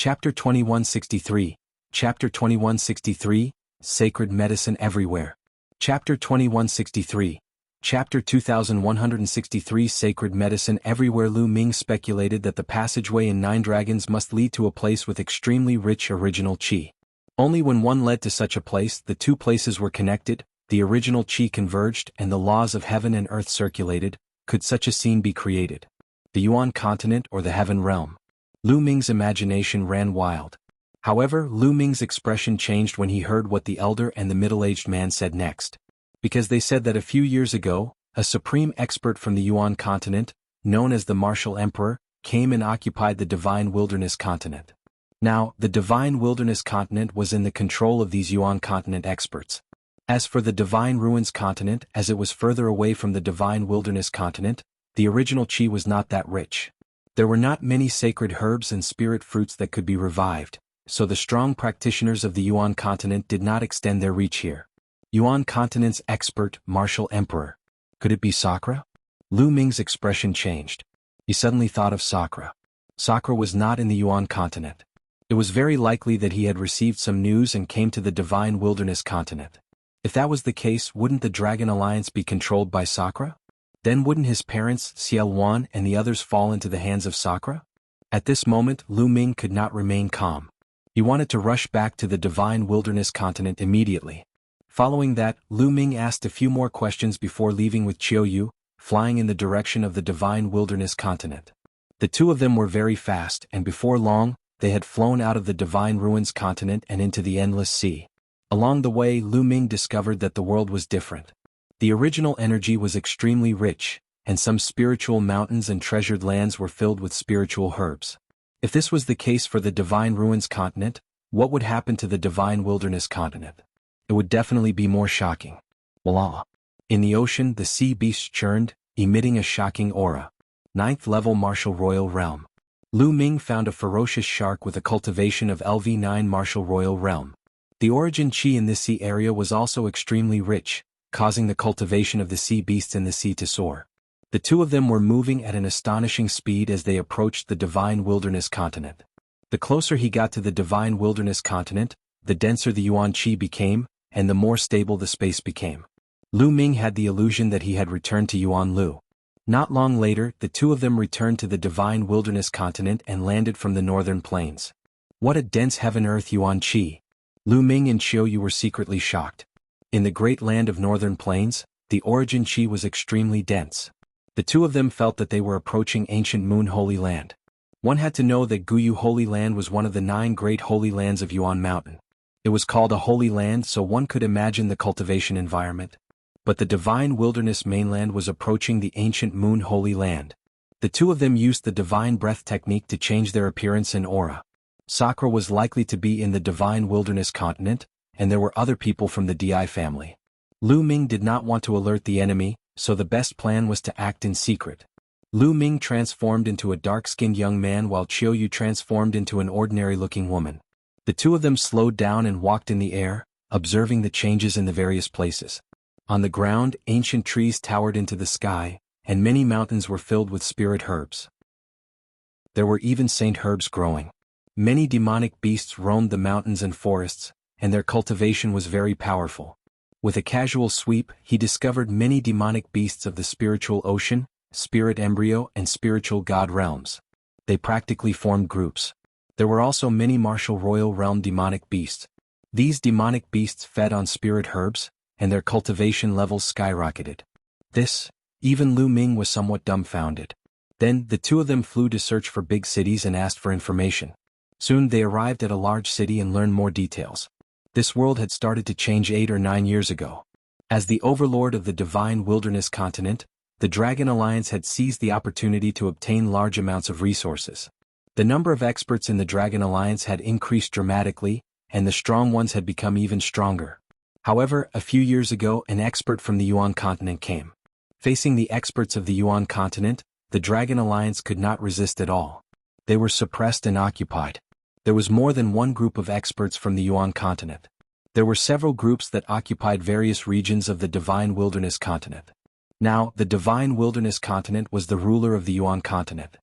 Chapter 2163. Chapter 2163, Sacred Medicine Everywhere. Chapter 2163. Chapter 2163 Sacred Medicine Everywhere. Lu Ming speculated that the passageway in Nine Dragons must lead to a place with extremely rich original qi. Only when one led to such a place the two places were connected, the original qi converged and the laws of heaven and earth circulated, could such a scene be created. The Yuan continent or the heaven realm. Lu Ming's imagination ran wild. However, Lu Ming's expression changed when he heard what the elder and the middle-aged man said next. Because they said that a few years ago, a supreme expert from the Yuan continent, known as the Martial Emperor, came and occupied the Divine Wilderness continent. Now, the Divine Wilderness continent was in the control of these Yuan continent experts. As for the Divine Ruins continent, as it was further away from the Divine Wilderness continent, the original qi was not that rich. There were not many sacred herbs and spirit fruits that could be revived, so the strong practitioners of the Yuan continent did not extend their reach here. Yuan continent's expert, Martial Emperor. Could it be Sakra? Lu Ming's expression changed. He suddenly thought of Sakra. Sakra was not in the Yuan continent. It was very likely that he had received some news and came to the Divine Wilderness continent. If that was the case, wouldn't the Dragon Alliance be controlled by Sakra? Then wouldn't his parents, Yuan and the others fall into the hands of Sakra? At this moment, Lu Ming could not remain calm. He wanted to rush back to the Divine Wilderness continent immediately. Following that, Lu Ming asked a few more questions before leaving with Qiu, flying in the direction of the Divine Wilderness continent. The two of them were very fast, and before long, they had flown out of the Divine Ruins continent and into the Endless Sea. Along the way, Lu Ming discovered that the world was different. The original energy was extremely rich, and some spiritual mountains and treasured lands were filled with spiritual herbs. If this was the case for the Divine Ruins continent, what would happen to the Divine Wilderness continent? It would definitely be more shocking. Voila! In the ocean, the sea beasts churned, emitting a shocking aura. 9th level Martial Royal Realm. Lu Ming found a ferocious shark with a cultivation of LV9 Martial Royal Realm. The origin qi in this sea area was also extremely rich, causing the cultivation of the sea beasts in the sea to soar. The two of them were moving at an astonishing speed as they approached the Divine Wilderness continent. The closer he got to the Divine Wilderness continent, the denser the Yuan qi became, and the more stable the space became. Lu Ming had the illusion that he had returned to Yuan Lu. Not long later, the two of them returned to the Divine Wilderness continent and landed from the northern plains. What a dense heaven-earth Yuan qi! Lu Ming and Qiu were secretly shocked. In the great land of northern plains, the origin qi was extremely dense. The two of them felt that they were approaching ancient Moon Holy Land. One had to know that Guyu Holy Land was one of the 9 great holy lands of Yuan Mountain. It was called a holy land so one could imagine the cultivation environment. But the Divine Wilderness mainland was approaching the ancient Moon Holy Land. The two of them used the Divine Breath technique to change their appearance and aura. Sakra was likely to be in the Divine Wilderness continent, and there were other people from the Di family. Lu Ming did not want to alert the enemy, so the best plan was to act in secret. Lu Ming transformed into a dark-skinned young man while Qiu transformed into an ordinary-looking woman. The two of them slowed down and walked in the air, observing the changes in the various places. On the ground, ancient trees towered into the sky, and many mountains were filled with spirit herbs. There were even saint herbs growing. Many demonic beasts roamed the mountains and forests, and their cultivation was very powerful. With a casual sweep, he discovered many demonic beasts of the spiritual ocean, spirit embryo and spiritual god realms. They practically formed groups. There were also many Martial Royal Realm demonic beasts. These demonic beasts fed on spirit herbs, and their cultivation levels skyrocketed. Even Lu Ming was somewhat dumbfounded. Then, the two of them flew to search for big cities and asked for information. Soon they arrived at a large city and learned more details. This world had started to change 8 or 9 years ago. As the overlord of the Divine Wilderness continent, the Dragon Alliance had seized the opportunity to obtain large amounts of resources. The number of experts in the Dragon Alliance had increased dramatically, and the strong ones had become even stronger. However, a few years ago an expert from the Yuan continent came. Facing the experts of the Yuan continent, the Dragon Alliance could not resist at all. They were suppressed and occupied. There was more than one group of experts from the Yuan continent. There were several groups that occupied various regions of the Divine Wilderness continent. Now, the Divine Wilderness continent was the ruler of the Yuan continent.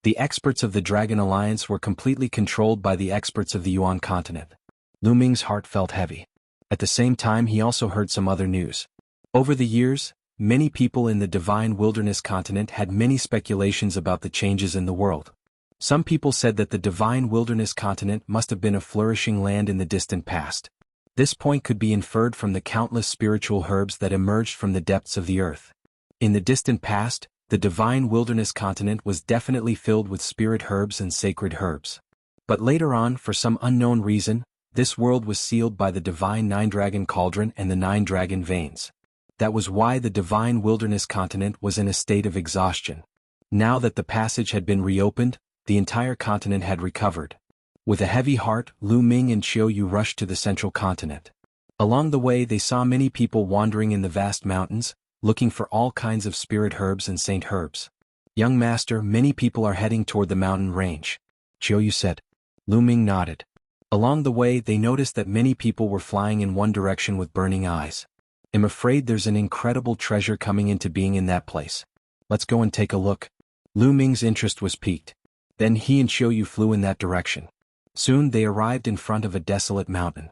The experts of the Dragon Alliance were completely controlled by the experts of the Yuan continent. Lu Ming's heart felt heavy. At the same time, he also heard some other news. Over the years, many people in the Divine Wilderness continent had many speculations about the changes in the world. Some people said that the Divine Wilderness continent must have been a flourishing land in the distant past. This point could be inferred from the countless spiritual herbs that emerged from the depths of the earth. In the distant past, the Divine Wilderness continent was definitely filled with spirit herbs and sacred herbs. But later on, for some unknown reason, this world was sealed by the Divine Nine-Dragon Cauldron and the Nine-Dragon Veins. That was why the Divine Wilderness continent was in a state of exhaustion. Now that the passage had been reopened, the entire continent had recovered. With a heavy heart, Lu Ming and Qiu Yu rushed to the central continent. Along the way, they saw many people wandering in the vast mountains, looking for all kinds of spirit herbs and saint herbs. Young master, many people are heading toward the mountain range, Qiu Yu said. Lu Ming nodded. Along the way, they noticed that many people were flying in one direction with burning eyes. I'm afraid there's an incredible treasure coming into being in that place. Let's go and take a look. Lu Ming's interest was piqued. Then he and Qiu Yu flew in that direction. Soon they arrived in front of a desolate mountain.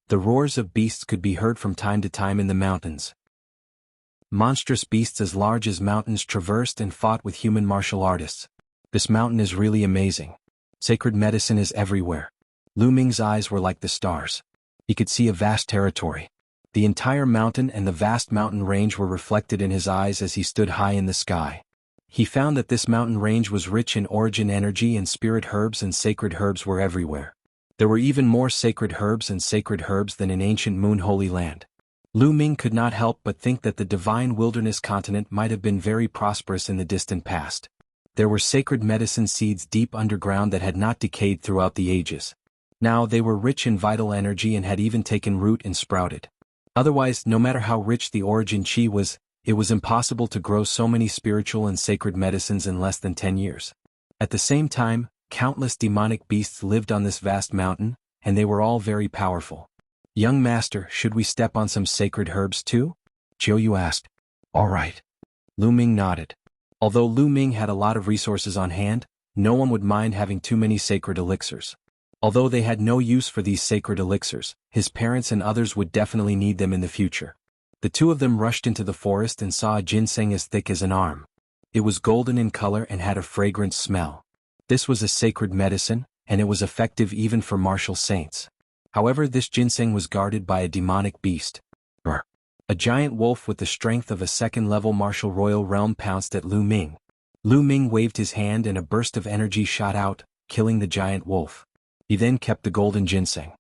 The roars of beasts could be heard from time to time in the mountains. Monstrous beasts as large as mountains traversed and fought with human martial artists. This mountain is really amazing. Sacred medicine is everywhere. Lu Ming's eyes were like the stars. He could see a vast territory. The entire mountain and the vast mountain range were reflected in his eyes as he stood high in the sky. He found that this mountain range was rich in origin energy, and spirit herbs and sacred herbs were everywhere. There were even more sacred herbs and sacred herbs than in ancient Moon Holy Land. Lu Ming could not help but think that the Divine Wilderness continent might have been very prosperous in the distant past. There were sacred medicine seeds deep underground that had not decayed throughout the ages. Now they were rich in vital energy and had even taken root and sprouted. Otherwise, no matter how rich the origin chi was, it was impossible to grow so many spiritual and sacred medicines in less than 10 years. At the same time, countless demonic beasts lived on this vast mountain, and they were all very powerful. Young master, should we step on some sacred herbs too? Qiu Yu asked. All right. Lu Ming nodded. Although Lu Ming had a lot of resources on hand, no one would mind having too many sacred elixirs. Although they had no use for these sacred elixirs, his parents and others would definitely need them in the future. The two of them rushed into the forest and saw a ginseng as thick as an arm. It was golden in color and had a fragrant smell. This was a sacred medicine, and it was effective even for martial saints. However, this ginseng was guarded by a demonic beast. A giant wolf with the strength of a second-level martial royal realm pounced at Lu Ming. Lu Ming waved his hand and a burst of energy shot out, killing the giant wolf. He then kept the golden ginseng.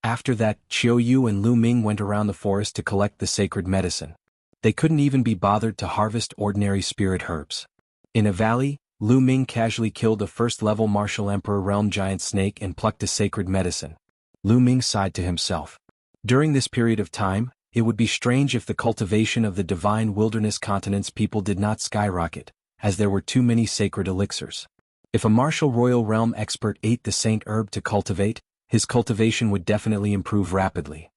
After that, Qiu Yu and Lu Ming went around the forest to collect the sacred medicine. They couldn't even be bothered to harvest ordinary spirit herbs. In a valley, Lu Ming casually killed a first-level martial emperor realm giant snake and plucked a sacred medicine. Lu Ming sighed to himself. During this period of time, it would be strange if the cultivation of the Divine Wilderness continent's people did not skyrocket, as there were too many sacred elixirs. If a martial royal realm expert ate the saint herb to cultivate, his cultivation would definitely improve rapidly.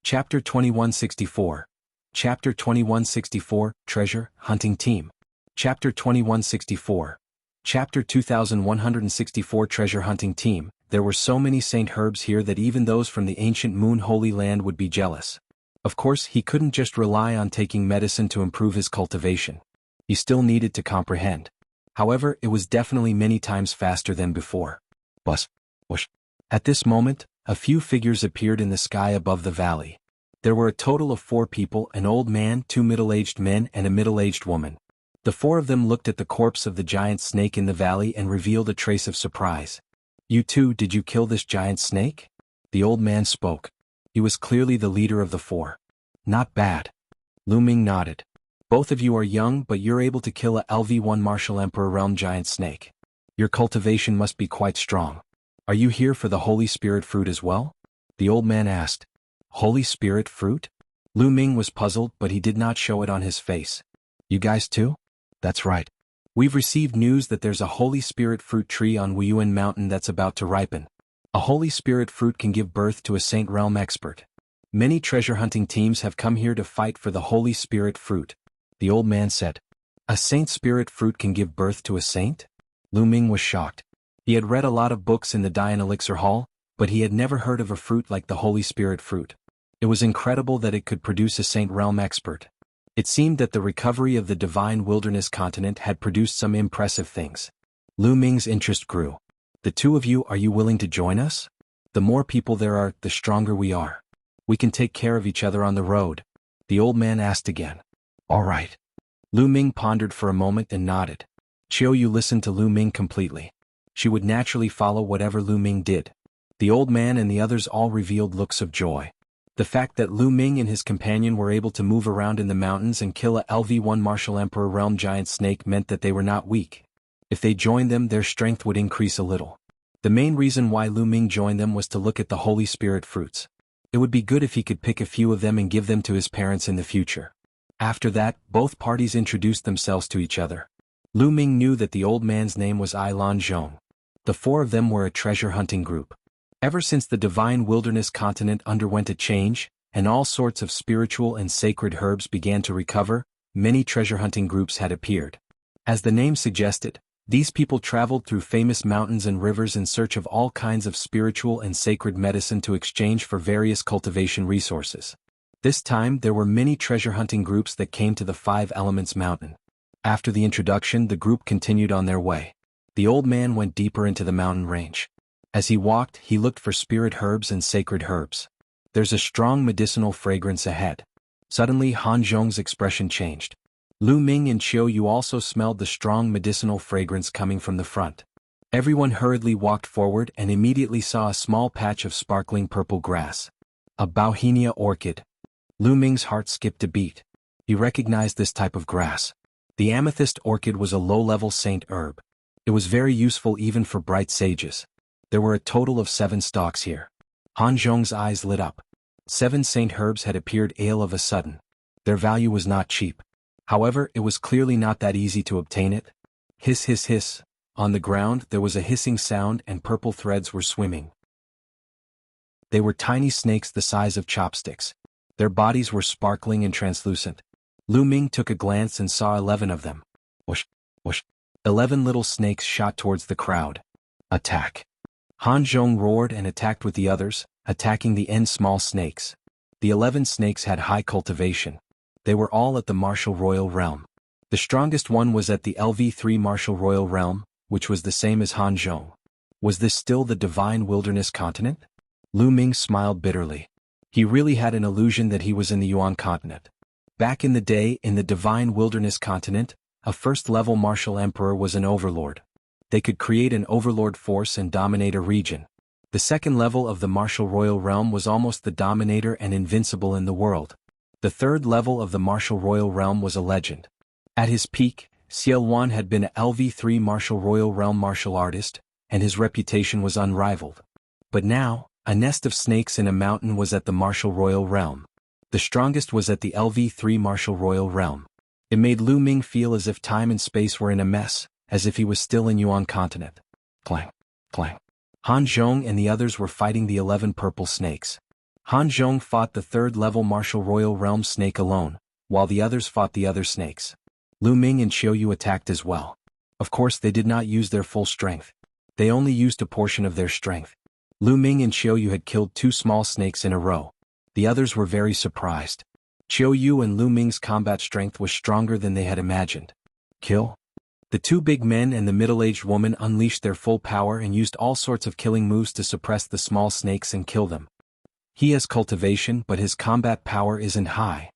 Chapter 2164. Chapter 2164, Treasure Hunting Team. Chapter 2164. Chapter 2164 Treasure Hunting Team. There were so many saint herbs here that even those from the ancient Moon Holy Land would be jealous. Of course, he couldn't just rely on taking medicine to improve his cultivation. He still needed to comprehend. However, it was definitely many times faster than before. Whoosh. At this moment, a few figures appeared in the sky above the valley. There were a total of 4 people, an old man, 2 middle-aged men, and a middle-aged woman. The 4 of them looked at the corpse of the giant snake in the valley and revealed a trace of surprise. You too, did you kill this giant snake? The old man spoke. He was clearly the leader of the 4. Not bad. Lu Ming nodded. Both of you are young, but you're able to kill a LV1 Martial Emperor Realm Giant Snake. Your cultivation must be quite strong. Are you here for the Holy Spirit fruit as well? The old man asked. Holy Spirit fruit? Lu Ming was puzzled, but he did not show it on his face. You guys too? That's right. We've received news that there's a Holy Spirit fruit tree on Yuan Mountain that's about to ripen. A Holy Spirit fruit can give birth to a Saint Realm expert. Many treasure hunting teams have come here to fight for the Holy Spirit fruit. The old man said. A saint spirit fruit can give birth to a saint? Lu Ming was shocked. He had read a lot of books in the Dian Elixir Hall, but he had never heard of a fruit like the Holy Spirit fruit. It was incredible that it could produce a saint realm expert. It seemed that the recovery of the divine wilderness continent had produced some impressive things. Lu Ming's interest grew. The two of you, are you willing to join us? The more people there are, the stronger we are. We can take care of each other on the road. The old man asked again. All right. Lu Ming pondered for a moment and nodded. Chiao Yu listened to Lu Ming completely. She would naturally follow whatever Lu Ming did. The old man and the others all revealed looks of joy. The fact that Lu Ming and his companion were able to move around in the mountains and kill a LV-1 Martial Emperor Realm Giant Snake meant that they were not weak. If they joined them, their strength would increase a little. The main reason why Lu Ming joined them was to look at the Holy Spirit fruits. It would be good if he could pick a few of them and give them to his parents in the future. After that, both parties introduced themselves to each other. Lu Ming knew that the old man's name was Ilan Zhong. The four of them were a treasure-hunting group. Ever since the divine wilderness continent underwent a change, and all sorts of spiritual and sacred herbs began to recover, many treasure-hunting groups had appeared. As the name suggested, these people traveled through famous mountains and rivers in search of all kinds of spiritual and sacred medicine to exchange for various cultivation resources. This time there were many treasure-hunting groups that came to the Five Elements Mountain. After the introduction, the group continued on their way. The old man went deeper into the mountain range. As he walked, he looked for spirit herbs and sacred herbs. There's a strong medicinal fragrance ahead. Suddenly Han Zhong's expression changed. Lu Ming and Chiao Yu also smelled the strong medicinal fragrance coming from the front. Everyone hurriedly walked forward and immediately saw a small patch of sparkling purple grass. A Bauhinia orchid. Lu Ming's heart skipped a beat. He recognized this type of grass. The amethyst orchid was a low-level saint herb. It was very useful even for bright sages. There were a total of 7 stalks here. Han Zhong's eyes lit up. 7 saint herbs had appeared all of a sudden. Their value was not cheap. However, it was clearly not that easy to obtain it. Hiss hiss hiss. On the ground there was a hissing sound and purple threads were swimming. They were tiny snakes the size of chopsticks. Their bodies were sparkling and translucent. Lu Ming took a glance and saw 11 of them. Whoosh, whoosh. 11 little snakes shot towards the crowd. Attack. Han Zhong roared and attacked with the others, attacking the small snakes. The 11 snakes had high cultivation. They were all at the Martial Royal Realm. The strongest one was at the LV-3 Martial Royal Realm, which was the same as Han Zhong. Was this still the divine wilderness continent? Lu Ming smiled bitterly. He really had an illusion that he was in the Yuan continent. Back in the day, in the divine wilderness continent, a first-level martial emperor was an overlord. They could create an overlord force and dominate a region. The second level of the Martial Royal Realm was almost the dominator and invincible in the world. The third level of the Martial Royal Realm was a legend. At his peak, Yuan had been a LV-3 Martial Royal Realm martial artist, and his reputation was unrivaled. But now, a nest of snakes in a mountain was at the Martial Royal Realm. The strongest was at the LV-3 Martial Royal Realm. It made Lu Ming feel as if time and space were in a mess, as if he was still in Yuan continent. Clang, clang. Han Zhong and the others were fighting the 11 purple snakes. Han Zhong fought the third-level Martial Royal Realm snake alone, while the others fought the other snakes. Lu Ming and Chiao Yu attacked as well. Of course they did not use their full strength. They only used a portion of their strength. Lu Ming and Chiao Yu had killed 2 small snakes in a row. The others were very surprised. Chiao Yu and Lu Ming's combat strength was stronger than they had imagined. Kill? The 2 big men and the middle-aged woman unleashed their full power and used all sorts of killing moves to suppress the small snakes and kill them. He has cultivation, but his combat power isn't high.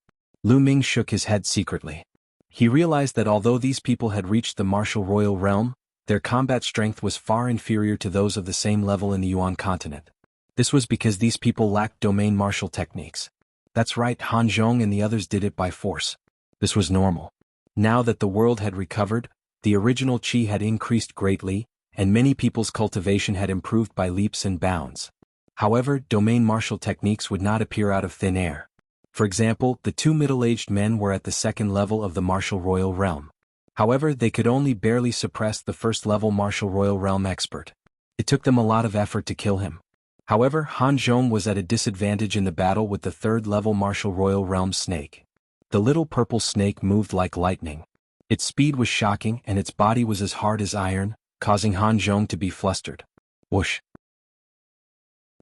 Lu Ming shook his head secretly. He realized that although these people had reached the Martial Royal Realm, their combat strength was far inferior to those of the same level in the Yuan continent. This was because these people lacked domain martial techniques. That's right, Han Zhong and the others did it by force. This was normal. Now that the world had recovered, the original qi had increased greatly, and many people's cultivation had improved by leaps and bounds. However, domain martial techniques would not appear out of thin air. For example, the 2 middle-aged men were at the second level of the Martial Royal Realm. However, they could only barely suppress the first-level Martial Royal Realm expert. It took them a lot of effort to kill him. However, Han Zhong was at a disadvantage in the battle with the third-level Martial Royal Realm snake. The little purple snake moved like lightning. Its speed was shocking and its body was as hard as iron, causing Han Zhong to be flustered. Whoosh!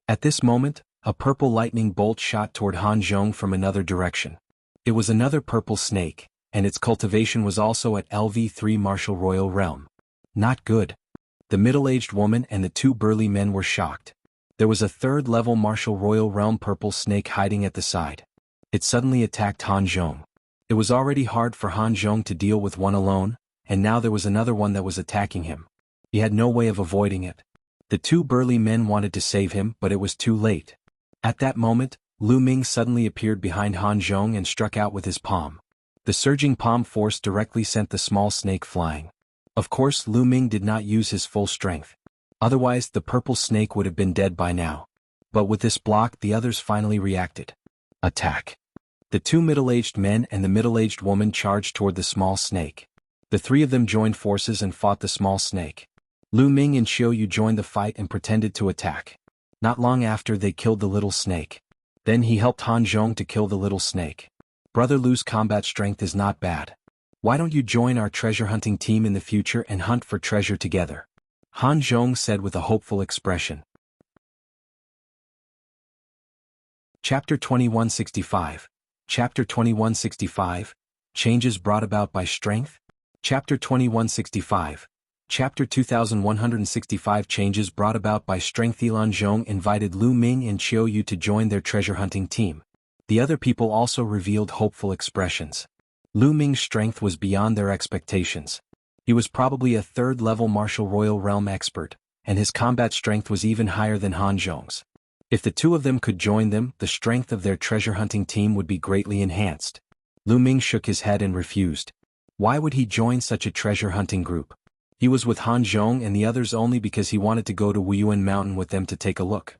At this moment, a purple lightning bolt shot toward Han Zhong from another direction. It was another purple snake, and its cultivation was also at LV3 Martial Royal Realm. Not good. The middle-aged woman and the two burly men were shocked. There was a third-level Martial Royal Realm purple snake hiding at the side. It suddenly attacked Han Zhong. It was already hard for Han Zhong to deal with one alone, and now there was another one that was attacking him. He had no way of avoiding it. The two burly men wanted to save him, but it was too late. At that moment, Lu Ming suddenly appeared behind Han Zhong and struck out with his palm. The surging palm force directly sent the small snake flying. Of course, Lu Ming did not use his full strength. Otherwise, the purple snake would have been dead by now. But with this block, the others finally reacted. Attack! The two middle-aged men and the middle-aged woman charged toward the small snake. The three of them joined forces and fought the small snake. Lu Ming and Xiao Yu joined the fight and pretended to attack. Not long after, they killed the little snake. Then he helped Han Zhong to kill the little snake. Brother Lu's combat strength is not bad. Why don't you join our treasure hunting team in the future and hunt for treasure together? Han Zhong said with a hopeful expression. Chapter 2165. Chapter 2165. Changes brought about by strength? Chapter 2165. Chapter 2165 Changes brought about by strength. Lan Zhong invited Lu Ming and Xiao Yu to join their treasure hunting team. The other people also revealed hopeful expressions. Lu Ming's strength was beyond their expectations. He was probably a third-level Martial Royal Realm expert, and his combat strength was even higher than Han Zhong's. If the two of them could join them, the strength of their treasure hunting team would be greatly enhanced. Lu Ming shook his head and refused. Why would he join such a treasure hunting group? He was with Han Zhong and the others only because he wanted to go to Yuan Mountain with them to take a look.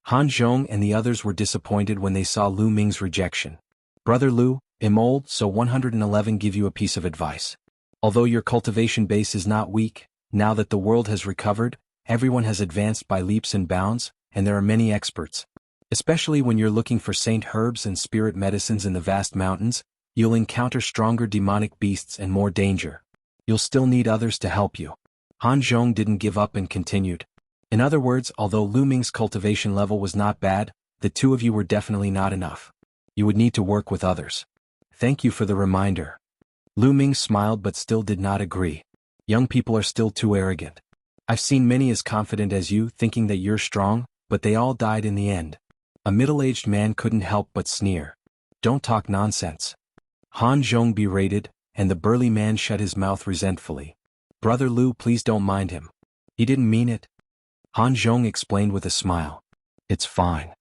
Han Zhong and the others were disappointed when they saw Lu Ming's rejection. Brother Lu, I'm old, so 111 give you a piece of advice. Although your cultivation base is not weak, now that the world has recovered, everyone has advanced by leaps and bounds, and there are many experts. Especially when you're looking for saint herbs and spirit medicines in the vast mountains, you'll encounter stronger demonic beasts and more danger. You'll still need others to help you. Han Zhong didn't give up and continued. In other words, although Lu Ming's cultivation level was not bad, the two of you were definitely not enough. You would need to work with others. Thank you for the reminder. Lu Ming smiled but still did not agree. Young people are still too arrogant. I've seen many as confident as you, thinking that you're strong, but they all died in the end. A middle-aged man couldn't help but sneer. Don't talk nonsense. Han Zhong berated, and the burly man shut his mouth resentfully. Brother Lu, please don't mind him. He didn't mean it. Han Zhong explained with a smile. It's fine.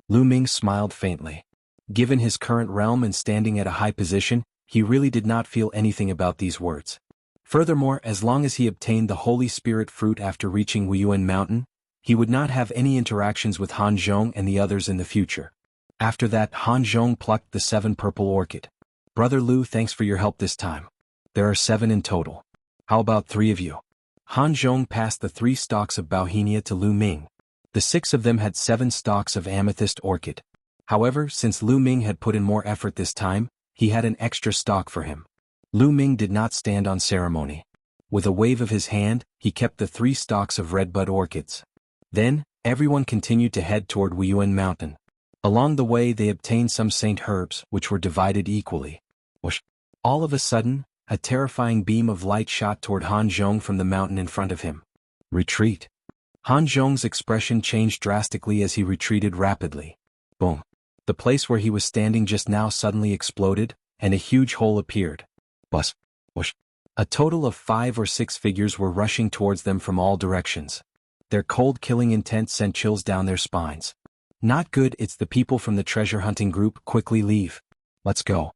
Lu Ming smiled faintly. Given his current realm and standing at a high position, he really did not feel anything about these words. Furthermore, as long as he obtained the Holy Spirit fruit after reaching Yuan Mountain, he would not have any interactions with Han Zhong and the others in the future. After that, Han Zhong plucked the 7 purple orchid. Brother Lu, thanks for your help this time. There are 7 in total. How about 3 of you? Han Zhong passed the 3 stalks of Bauhinia to Lu Ming. The 6 of them had 7 stalks of amethyst orchid. However, since Lu Ming had put in more effort this time, he had an extra stalk for him. Lu Ming did not stand on ceremony. With a wave of his hand, he kept the 3 stalks of redbud orchids. Then, everyone continued to head toward Yuan Mountain. Along the way they obtained some saint herbs, which were divided equally. Whoosh! All of a sudden, a terrifying beam of light shot toward Han Zhong from the mountain in front of him. Retreat! Han Zhong's expression changed drastically as he retreated rapidly. Boom! The place where he was standing just now suddenly exploded, and a huge hole appeared. Bus! Whoosh! A total of 5 or 6 figures were rushing towards them from all directions. Their cold killing intent sent chills down their spines. Not good, it's the people from the treasure hunting group, quickly leave. Let's go.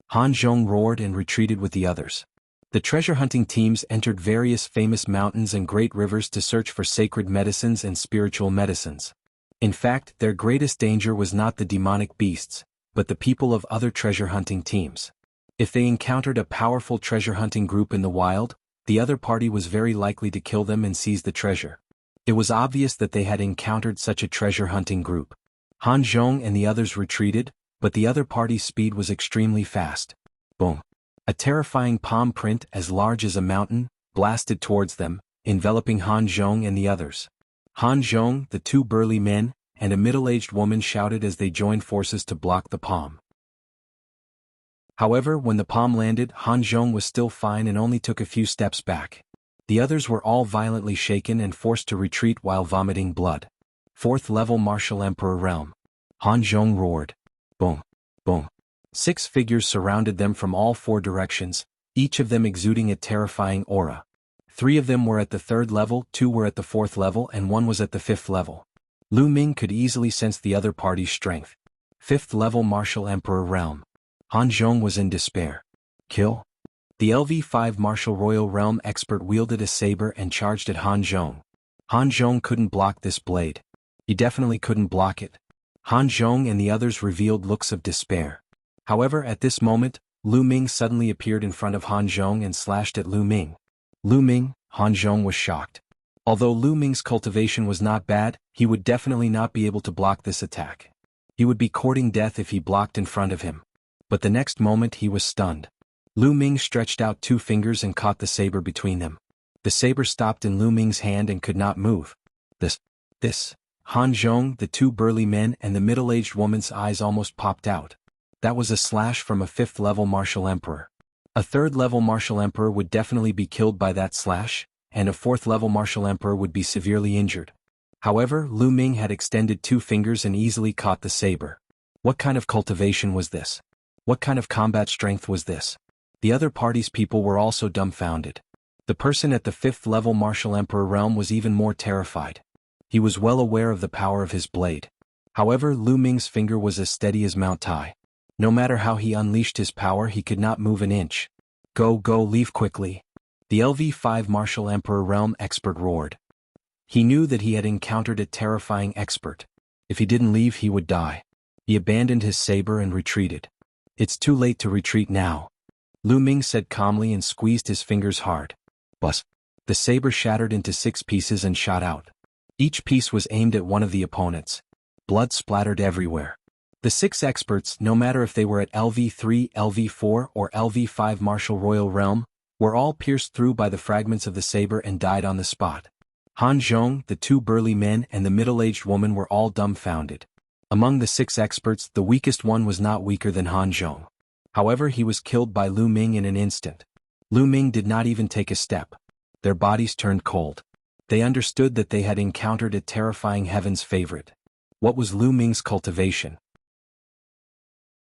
Han Zhong roared and retreated with the others. The treasure hunting teams entered various famous mountains and great rivers to search for sacred medicines and spiritual medicines. In fact, their greatest danger was not the demonic beasts, but the people of other treasure hunting teams. If they encountered a powerful treasure hunting group in the wild, the other party was very likely to kill them and seize the treasure. It was obvious that they had encountered such a treasure hunting group. Han Zhong and the others retreated, but the other party's speed was extremely fast. Boom! A terrifying palm print as large as a mountain blasted towards them, enveloping Han Zhong and the others. Han Zhong, the two burly men, and a middle-aged woman shouted as they joined forces to block the palm. However, when the palm landed, Han Zhong was still fine and only took a few steps back. The others were all violently shaken and forced to retreat while vomiting blood. 4th level Martial Emperor Realm. Han Zhong roared. Boom. Boom. 6 figures surrounded them from all 4 directions, each of them exuding a terrifying aura. 3 of them were at the 3rd level, 2 were at the 4th level, and 1 was at the 5th level. Lu Ming could easily sense the other party's strength. 5th level Martial Emperor Realm. Han Zhong was in despair. Kill? The LV5 Martial Royal Realm expert wielded a saber and charged at Han Zhong. Han Zhong couldn't block this blade. He definitely couldn't block it. Han Zhong and the others revealed looks of despair. However, at this moment, Lu Ming suddenly appeared in front of Han Zhong and slashed at Lu Ming. Lu Ming, Han Zhong was shocked. Although Lu Ming's cultivation was not bad, he would definitely not be able to block this attack. He would be courting death if he blocked in front of him. But the next moment he was stunned. Lu Ming stretched out 2 fingers and caught the saber between them. The saber stopped in Lu Ming's hand and could not move. This. Han Zhong, the 2 burly men and the middle-aged woman's eyes almost popped out. That was a slash from a 5th level Martial Emperor. A 3rd level Martial Emperor would definitely be killed by that slash, and a 4th level Martial Emperor would be severely injured. However, Lu Ming had extended 2 fingers and easily caught the saber. What kind of cultivation was this? What kind of combat strength was this? The other party's people were also dumbfounded. The person at the 5th level Martial Emperor realm was even more terrified. He was well aware of the power of his blade. However, Lu Ming's finger was as steady as Mount Tai. No matter how he unleashed his power, he could not move an inch. Go, leave quickly. The LV5 Martial Emperor Realm expert roared. He knew that he had encountered a terrifying expert. If he didn't leave, he would die. He abandoned his saber and retreated. It's too late to retreat now. Lu Ming said calmly and squeezed his fingers hard. Buzz. The saber shattered into 6 pieces and shot out. Each piece was aimed at one of the opponents. Blood splattered everywhere. The 6 experts, no matter if they were at LV3, LV4, or LV5 Martial Royal Realm, were all pierced through by the fragments of the saber and died on the spot. Han Zhong, the 2 burly men and the middle-aged woman were all dumbfounded. Among the 6 experts, the weakest one was not weaker than Han Zhong. However, he was killed by Lu Ming in an instant. Lu Ming did not even take a step. Their bodies turned cold. They understood that they had encountered a terrifying heaven's favorite. What was Lu Ming's cultivation?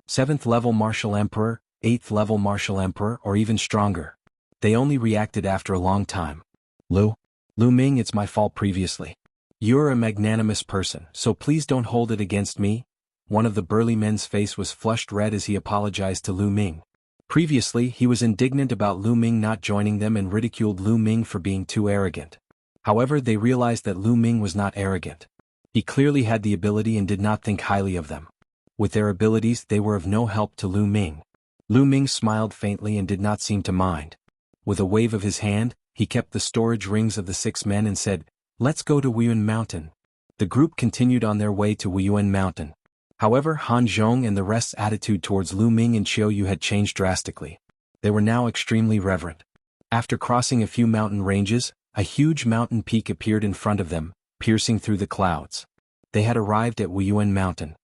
7th level Martial Emperor, 8th level Martial Emperor, or even stronger. They only reacted after a long time. Lu Ming, it's my fault previously. You're a magnanimous person, so please don't hold it against me. One of the burly men's face was flushed red as he apologized to Lu Ming. Previously, he was indignant about Lu Ming not joining them and ridiculed Lu Ming for being too arrogant. However, they realized that Lu Ming was not arrogant. He clearly had the ability and did not think highly of them. With their abilities, they were of no help to Lu Ming. Lu Ming smiled faintly and did not seem to mind. With a wave of his hand, he kept the storage rings of the 6 men and said, "Let's go to Wuyan Mountain." The group continued on their way to Wuyan Mountain. However, Han Zhong and the rest's attitude towards Lu Ming and Qiuyu had changed drastically. They were now extremely reverent. After crossing a few mountain ranges, a huge mountain peak appeared in front of them, piercing through the clouds. They had arrived at Wuyan Mountain.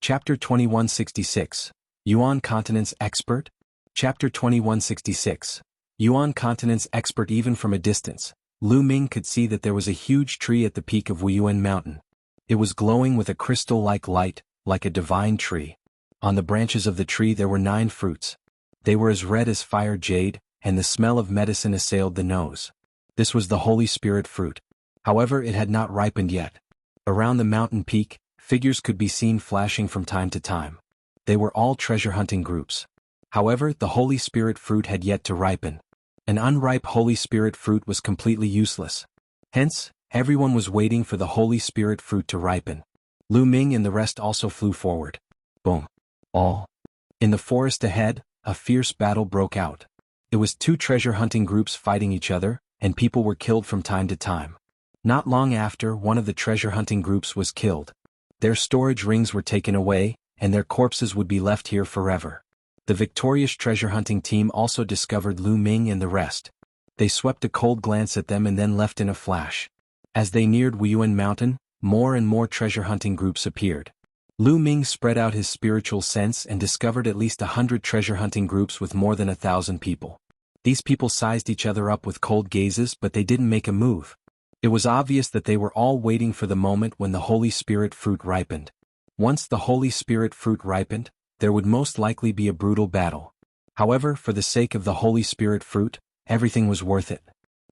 Chapter 2166. Yuan Continent's Expert? Chapter 2166. Yuan Continent's Expert. Even from a distance, Lu Ming could see that there was a huge tree at the peak of Wuyan Mountain. It was glowing with a crystal-like light, like a divine tree. On the branches of the tree there were 9 fruits. They were as red as fire jade, and the smell of medicine assailed the nose. This was the Holy Spirit fruit. However, it had not ripened yet. Around the mountain peak, figures could be seen flashing from time to time. They were all treasure-hunting groups. However, the Holy Spirit fruit had yet to ripen. An unripe Holy Spirit fruit was completely useless. Hence, everyone was waiting for the Holy Spirit fruit to ripen. Lu Ming and the rest also flew forward. Boom. All. In the forest ahead, a fierce battle broke out. It was 2 treasure-hunting groups fighting each other, and people were killed from time to time. Not long after, one of the treasure-hunting groups was killed. Their storage rings were taken away, and their corpses would be left here forever. The victorious treasure hunting team also discovered Lu Ming and the rest. They swept a cold glance at them and then left in a flash. As they neared Yuan Mountain, more and more treasure hunting groups appeared. Lu Ming spread out his spiritual sense and discovered at least 100 treasure hunting groups with more than 1,000 people. These people sized each other up with cold gazes, but they didn't make a move. It was obvious that they were all waiting for the moment when the Holy Spirit fruit ripened. Once the Holy Spirit fruit ripened, there would most likely be a brutal battle. However, for the sake of the Holy Spirit fruit, everything was worth it.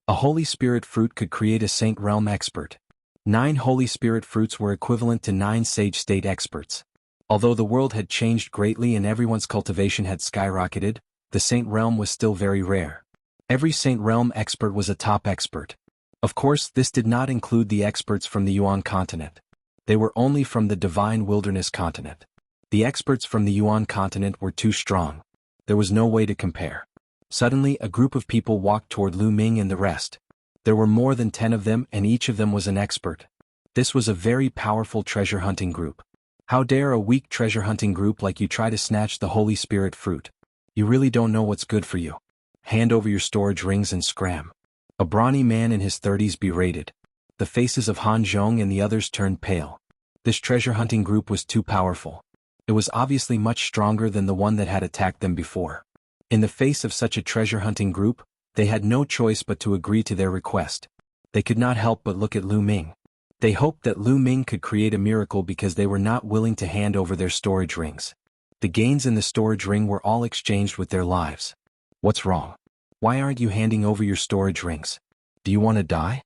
A Holy Spirit fruit could create a Saint Realm expert. 9 Holy Spirit fruits were equivalent to 9 Sage State experts. Although the world had changed greatly and everyone's cultivation had skyrocketed, the Saint Realm was still very rare. Every Saint Realm expert was a top expert. Of course, this did not include the experts from the Yuan continent. They were only from the Divine Wilderness continent. The experts from the Yuan continent were too strong. There was no way to compare. Suddenly, a group of people walked toward Lu Ming and the rest. There were more than 10 of them, and each of them was an expert. This was a very powerful treasure hunting group. How dare a weak treasure hunting group like you try to snatch the Holy Spirit fruit? You really don't know what's good for you. Hand over your storage rings and scram. A brawny man in his 30s berated. The faces of Han Zhong and the others turned pale. This treasure hunting group was too powerful. It was obviously much stronger than the one that had attacked them before. In the face of such a treasure hunting group, they had no choice but to agree to their request. They could not help but look at Lu Ming. They hoped that Lu Ming could create a miracle because they were not willing to hand over their storage rings. The gains in the storage ring were all exchanged with their lives. What's wrong? Why aren't you handing over your storage rings? Do you want to die?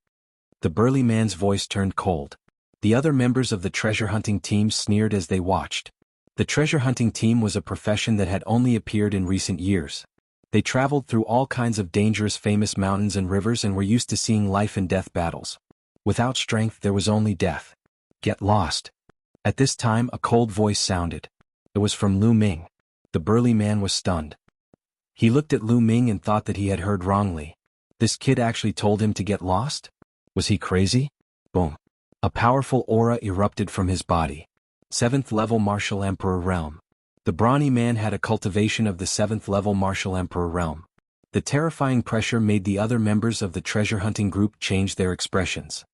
The burly man's voice turned cold. The other members of the treasure hunting team sneered as they watched. The treasure hunting team was a profession that had only appeared in recent years. They traveled through all kinds of dangerous famous mountains and rivers and were used to seeing life and death battles. Without strength there was only death. Get lost. At this time a cold voice sounded. It was from Lu Ming. The burly man was stunned. He looked at Lu Ming and thought that he had heard wrongly. This kid actually told him to get lost? Was he crazy? Boom. A powerful aura erupted from his body. 7th level Martial Emperor Realm. The brawny man had a cultivation of the 7th level Martial Emperor Realm. The terrifying pressure made the other members of the treasure hunting group change their expressions.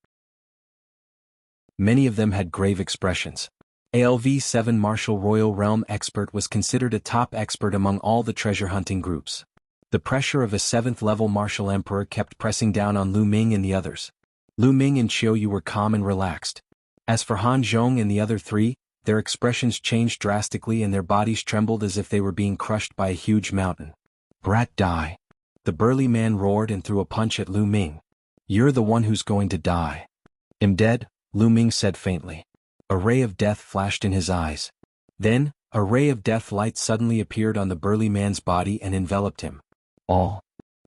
Many of them had grave expressions. ALV-7 Martial Royal Realm expert was considered a top expert among all the treasure hunting groups. The pressure of a 7th level Martial Emperor kept pressing down on Lu Ming and the others. Lu Ming and Xiao Yu were calm and relaxed. As for Han Zhong and the other 3, their expressions changed drastically and their bodies trembled as if they were being crushed by a huge mountain. Brat, die. The burly man roared and threw a punch at Lu Ming. You're the one who's going to die. I'm dead, Lu Ming said faintly. A ray of death flashed in his eyes. Then, a ray of death light suddenly appeared on the burly man's body and enveloped him. All.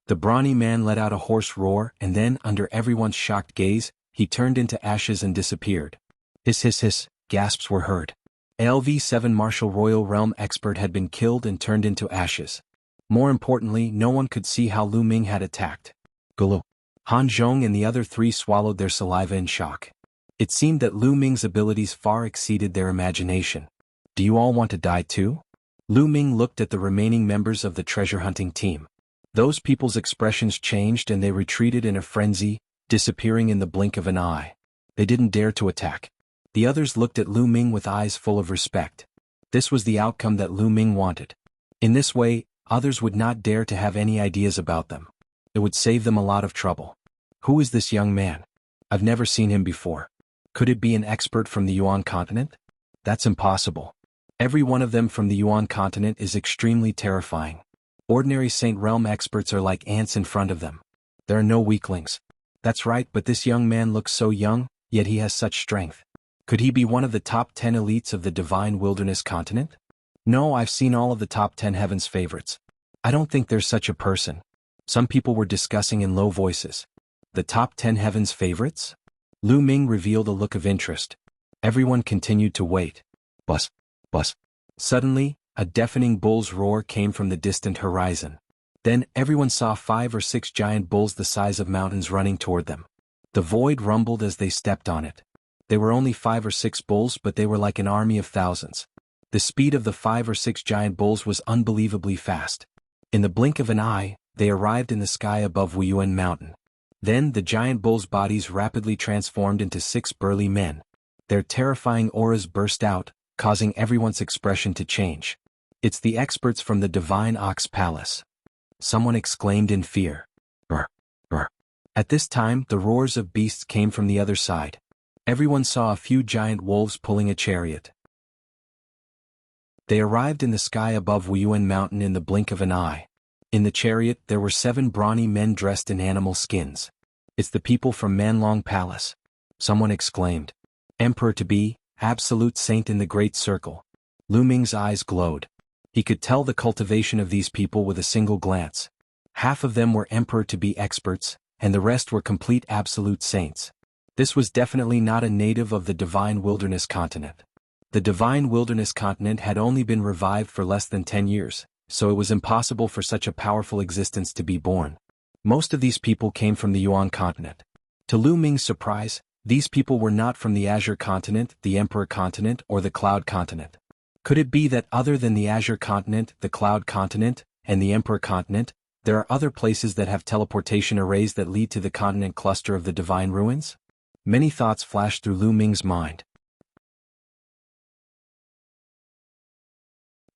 The brawny man let out a hoarse roar and then, under everyone's shocked gaze, he turned into ashes and disappeared. Hiss hiss hiss, gasps were heard. LV-7 Martial Royal Realm expert had been killed and turned into ashes. More importantly, no one could see how Lu Ming had attacked. Gulu. Han Zhong and the other 3 swallowed their saliva in shock. It seemed that Lu Ming's abilities far exceeded their imagination. Do you all want to die too? Lu Ming looked at the remaining members of the treasure hunting team. Those people's expressions changed and they retreated in a frenzy, disappearing in the blink of an eye. They didn't dare to attack. The others looked at Lu Ming with eyes full of respect. This was the outcome that Lu Ming wanted. In this way, others would not dare to have any ideas about them. It would save them a lot of trouble. Who is this young man? I've never seen him before. Could it be an expert from the Yuan continent? That's impossible. Every one of them from the Yuan continent is extremely terrifying. Ordinary Saint Realm experts are like ants in front of them. There are no weaklings. That's right, but this young man looks so young, yet he has such strength. Could he be one of the top 10 elites of the Divine Wilderness continent? No, I've seen all of the top 10 heavens favorites. I don't think there's such a person. Some people were discussing in low voices. The top 10 heavens favorites? Lu Ming revealed a look of interest. Everyone continued to wait. Bus, bus. Suddenly, a deafening bull's roar came from the distant horizon. Then, everyone saw 5 or 6 giant bulls the size of mountains running toward them. The void rumbled as they stepped on it. They were only 5 or 6 bulls, but they were like an army of thousands. The speed of the 5 or 6 giant bulls was unbelievably fast. In the blink of an eye, they arrived in the sky above Yuan mountain. Then the giant bulls' bodies rapidly transformed into 6 burly men. Their terrifying auras burst out, causing everyone's expression to change. "It's the experts from the Divine Ox Palace," someone exclaimed in fear. "Brr, brr." At this time, the roars of beasts came from the other side. Everyone saw a few giant wolves pulling a chariot. They arrived in the sky above Yuan mountain in the blink of an eye. In the chariot there were 7 brawny men dressed in animal skins. "It's the people from Manlong Palace," someone exclaimed. "Emperor-to-be, absolute saint in the Great Circle." Lu Ming's eyes glowed. He could tell the cultivation of these people with a single glance. Half of them were emperor-to-be experts, and the rest were complete absolute saints. This was definitely not a native of the Divine Wilderness Continent. The Divine Wilderness Continent had only been revived for less than 10 years, so it was impossible for such a powerful existence to be born. Most of these people came from the Yuan continent. To Lu Ming's surprise, these people were not from the Azure continent, the Emperor continent, or the Cloud continent. Could it be that other than the Azure continent, the Cloud continent, and the Emperor continent, there are other places that have teleportation arrays that lead to the continent cluster of the Divine Ruins? Many thoughts flashed through Lu Ming's mind.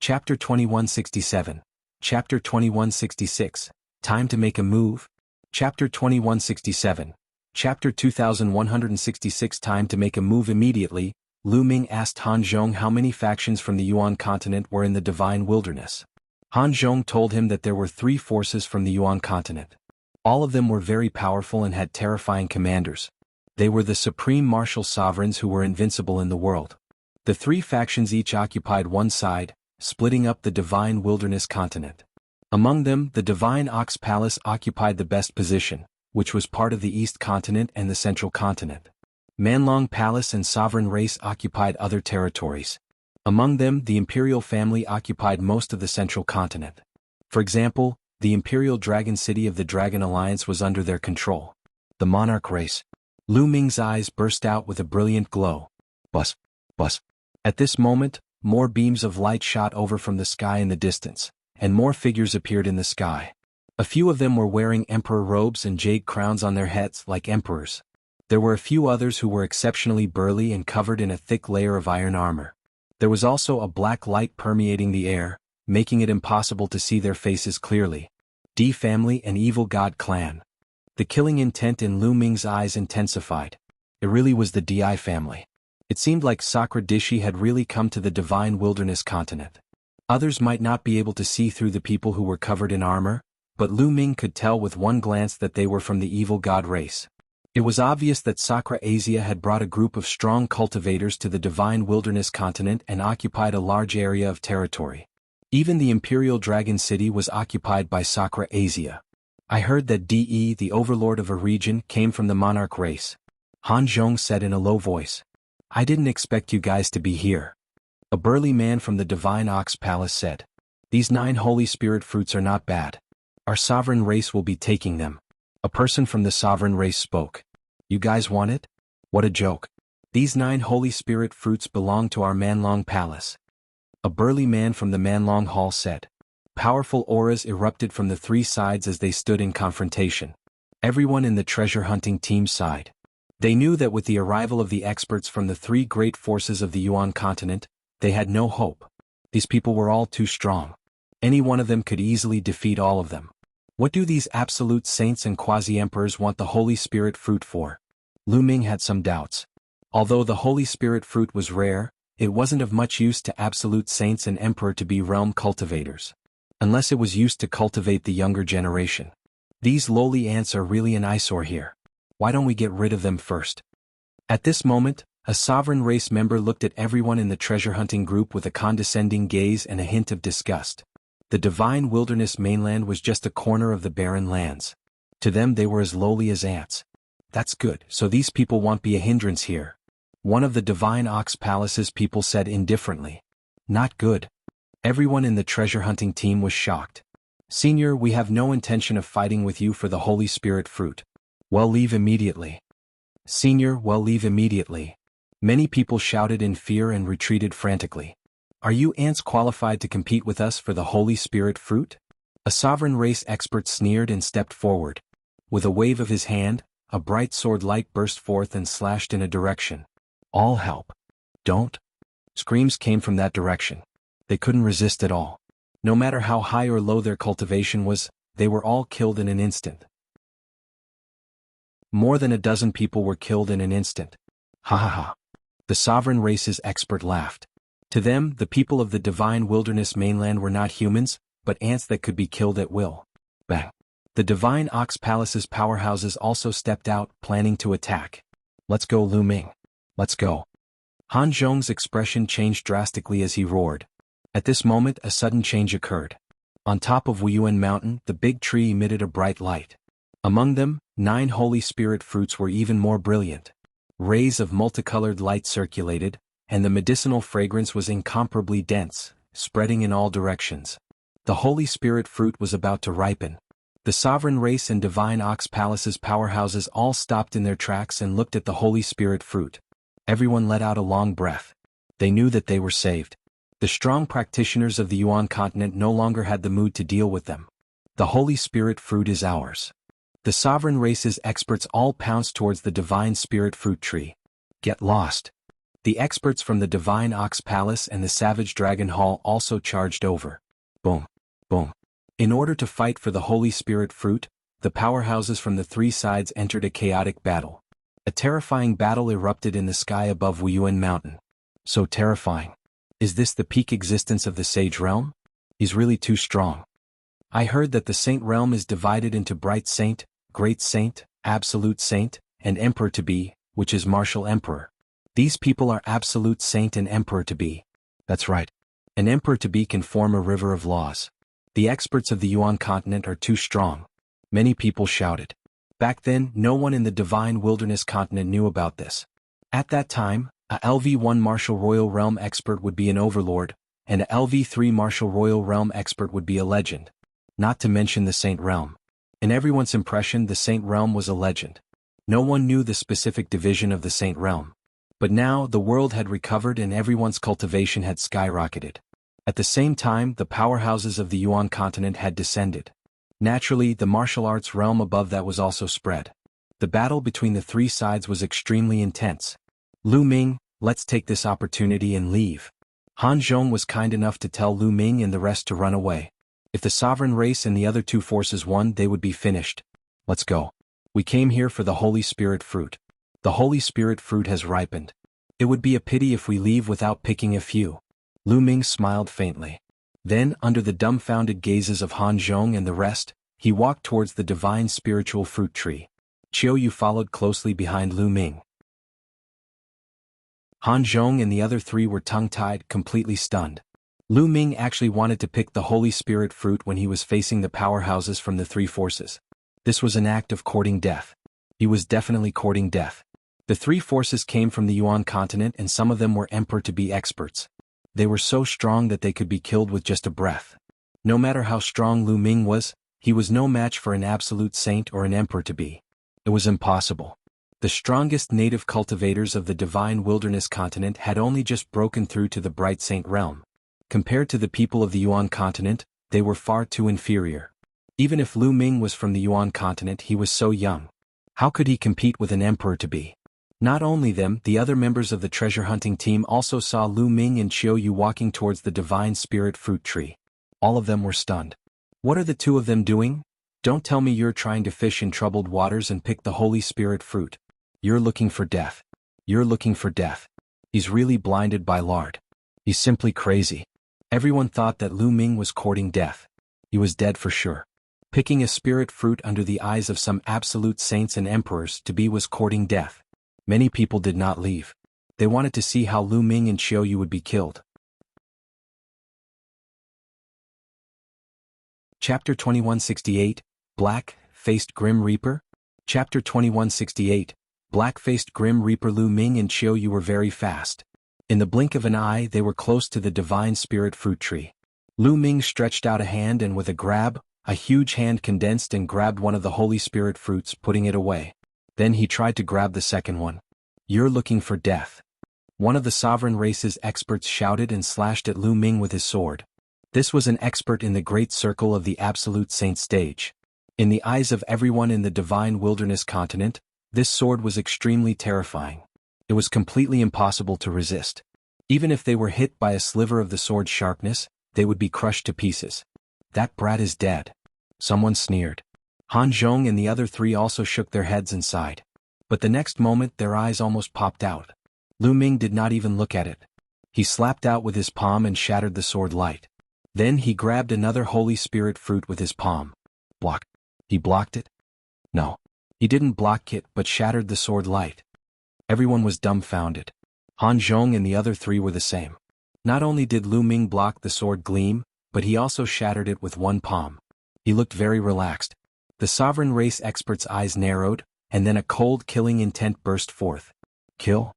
Chapter 2167. Chapter 2166. Time to make a move. Chapter 2167. Chapter 2166. Time to make a move. Immediately, Lu Ming asked Han Zhong how many factions from the Yuan continent were in the Divine Wilderness. Han Zhong told him that there were 3 forces from the Yuan continent. All of them were very powerful and had terrifying commanders. They were the supreme martial sovereigns who were invincible in the world. The 3 factions each occupied one side, splitting up the Divine Wilderness continent. Among them, the Divine Ox Palace occupied the best position, which was part of the East continent and the Central continent. Manlong Palace and Sovereign Race occupied other territories. Among them, the Imperial family occupied most of the Central continent. For example, the Imperial Dragon City of the Dragon Alliance was under their control. The Monarch race. Lu Ming's eyes burst out with a brilliant glow. Bus, bus. At this moment, more beams of light shot over from the sky in the distance, and more figures appeared in the sky. A few of them were wearing emperor robes and jade crowns on their heads like emperors. There were a few others who were exceptionally burly and covered in a thick layer of iron armor. There was also a black light permeating the air, making it impossible to see their faces clearly. D family and evil god clan. The killing intent in Lu Ming's eyes intensified. It really was the DI family. It seemed like Sakra Dishi had really come to the Divine Wilderness continent. Others might not be able to see through the people who were covered in armor, but Lu Ming could tell with one glance that they were from the evil god race. It was obvious that Sakra Asia had brought a group of strong cultivators to the Divine Wilderness continent and occupied a large area of territory. Even the Imperial Dragon City was occupied by Sakra Asia. "I heard that De, the overlord of a region, came from the Monarch race," Han Zhong said in a low voice. "I didn't expect you guys to be here." A burly man from the Divine Ox Palace said. "These 9 Holy Spirit fruits are not bad. Our sovereign race will be taking them." A person from the sovereign race spoke. "You guys want it? What a joke. These 9 Holy Spirit fruits belong to our Manlong Palace." A burly man from the Manlong Hall said. Powerful auras erupted from the 3 sides as they stood in confrontation. Everyone in the treasure hunting team sighed. They knew that with the arrival of the experts from the 3 great forces of the Yuan continent, they had no hope. These people were all too strong. Any one of them could easily defeat all of them. What do these absolute saints and quasi-emperors want the Holy Spirit fruit for? Lu Ming had some doubts. Although the Holy Spirit fruit was rare, it wasn't of much use to absolute saints and emperor-to-be realm cultivators. Unless it was used to cultivate the younger generation. These lowly ants are really an eyesore here. Why don't we get rid of them first? At this moment, a sovereign race member looked at everyone in the treasure hunting group with a condescending gaze and a hint of disgust. The Divine Wilderness mainland was just a corner of the barren lands. To them they were as lowly as ants. That's good, so these people won't be a hindrance here. One of the Divine Ox Palace's people said indifferently. Not good. Everyone in the treasure hunting team was shocked. "Senior, we have no intention of fighting with you for the Holy Spirit fruit. Well, leave immediately." "Senior, well, leave immediately." Many people shouted in fear and retreated frantically. Are you ants qualified to compete with us for the Holy Spirit fruit? A sovereign race expert sneered and stepped forward. With a wave of his hand, a bright sword light burst forth and slashed in a direction. All help. Don't. Screams came from that direction. They couldn't resist at all. No matter how high or low their cultivation was, they were all killed in an instant. More than a dozen people were killed in an instant. Ha ha ha. The sovereign race's expert laughed. To them, the people of the divine wilderness mainland were not humans, but ants that could be killed at will. Bang. The divine ox palace's powerhouses also stepped out, planning to attack. Let's go, Lu Ming. Let's go. Han Zhong's expression changed drastically as he roared. At this moment, a sudden change occurred. On top of Yuan mountain, the big tree emitted a bright light. Among them, 9 Holy Spirit fruits were even more brilliant. Rays of multicolored light circulated, and the medicinal fragrance was incomparably dense, spreading in all directions. The Holy Spirit fruit was about to ripen. The sovereign race and divine ox palace's powerhouses all stopped in their tracks and looked at the Holy Spirit fruit. Everyone let out a long breath. They knew that they were saved. The strong practitioners of the Yuan continent no longer had the mood to deal with them. The Holy Spirit fruit is ours. The sovereign race's experts all pounced towards the divine spirit fruit tree. Get lost. The experts from the divine ox palace and the savage dragon hall also charged over. Boom. Boom. In order to fight for the Holy Spirit fruit, the powerhouses from the 3 sides entered a chaotic battle. A terrifying battle erupted in the sky above Yuan mountain. So terrifying. Is this the peak existence of the sage realm? He's really too strong. I heard that the saint realm is divided into bright saint, great saint, absolute saint, and emperor-to-be, which is martial emperor. These people are absolute saint and emperor-to-be. That's right. An emperor-to-be can form a river of laws. The experts of the Yuan continent are too strong. Many people shouted. Back then, no one in the divine wilderness continent knew about this. At that time, a LV1 martial royal realm expert would be an overlord, and a LV3 martial royal realm expert would be a legend. Not to mention the saint realm. In everyone's impression, the saint realm was a legend. No one knew the specific division of the saint realm. But now, the world had recovered and everyone's cultivation had skyrocketed. At the same time, the powerhouses of the Yuan continent had descended. Naturally, the martial arts realm above that was also spread. The battle between the 3 sides was extremely intense. Lu Ming, let's take this opportunity and leave. Han Zhong was kind enough to tell Lu Ming and the rest to run away. If the sovereign race and the other 2 forces won, they would be finished. Let's go. We came here for the Holy Spirit fruit. The Holy Spirit fruit has ripened. It would be a pity if we leave without picking a few. Lu Ming smiled faintly. Then, under the dumbfounded gazes of Han Zhong and the rest, he walked towards the divine spiritual fruit tree. Qiu followed closely behind Lu Ming. Han Zhong and the other 3 were tongue-tied, completely stunned. Lu Ming actually wanted to pick the Holy Spirit fruit when he was facing the powerhouses from the 3 forces. This was an act of courting death. He was definitely courting death. The 3 forces came from the Yuan continent and some of them were emperor-to-be experts. They were so strong that they could be killed with just a breath. No matter how strong Lu Ming was, he was no match for an absolute saint or an emperor-to-be. It was impossible. The strongest native cultivators of the divine wilderness continent had only just broken through to the bright saint realm. Compared to the people of the Yuan continent, they were far too inferior. Even if Lu Ming was from the Yuan continent, he was so young. How could he compete with an emperor-to-be? Not only them, the other members of the treasure hunting team also saw Lu Ming and Qiu walking towards the divine spirit fruit tree. All of them were stunned. What are the 2 of them doing? Don't tell me you're trying to fish in troubled waters and pick the Holy Spirit fruit. You're looking for death. You're looking for death. He's really blinded by lard. He's simply crazy. Everyone thought that Lu Ming was courting death. He was dead for sure. Picking a spirit fruit under the eyes of some absolute saints and emperors to be was courting death. Many people did not leave. They wanted to see how Lu Ming and Qiu would be killed. Chapter 2168, Black-Faced Grim Reaper? Chapter 2168, Black-Faced Grim Reaper. Lu Ming and Qiu were very fast. In the blink of an eye, they were close to the divine spirit fruit tree. Lu Ming stretched out a hand and with a grab, a huge hand condensed and grabbed one of the Holy Spirit fruits, putting it away. Then he tried to grab the second one. You're looking for death. One of the sovereign race's experts shouted and slashed at Lu Ming with his sword. This was an expert in the great circle of the absolute saint stage. In the eyes of everyone in the divine wilderness continent, this sword was extremely terrifying. It was completely impossible to resist. Even if they were hit by a sliver of the sword's sharpness, they would be crushed to pieces. That brat is dead. Someone sneered. Han Zhong and the other three also shook their heads and sighed. But the next moment their eyes almost popped out. Lu Ming did not even look at it. He slapped out with his palm and shattered the sword light. Then he grabbed another Holy Spirit fruit with his palm. Block. He blocked it? No. He didn't block it but shattered the sword light. Everyone was dumbfounded. Han Zhong and the other three were the same. Not only did Lu Ming block the sword gleam, but he also shattered it with one palm. He looked very relaxed. The sovereign race expert's eyes narrowed, and then a cold killing intent burst forth. Kill?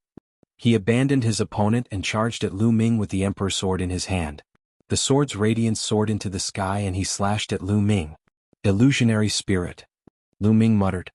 He abandoned his opponent and charged at Lu Ming with the Emperor sword in his hand. The sword's radiance soared into the sky and he slashed at Lu Ming. Illusionary spirit. Lu Ming muttered.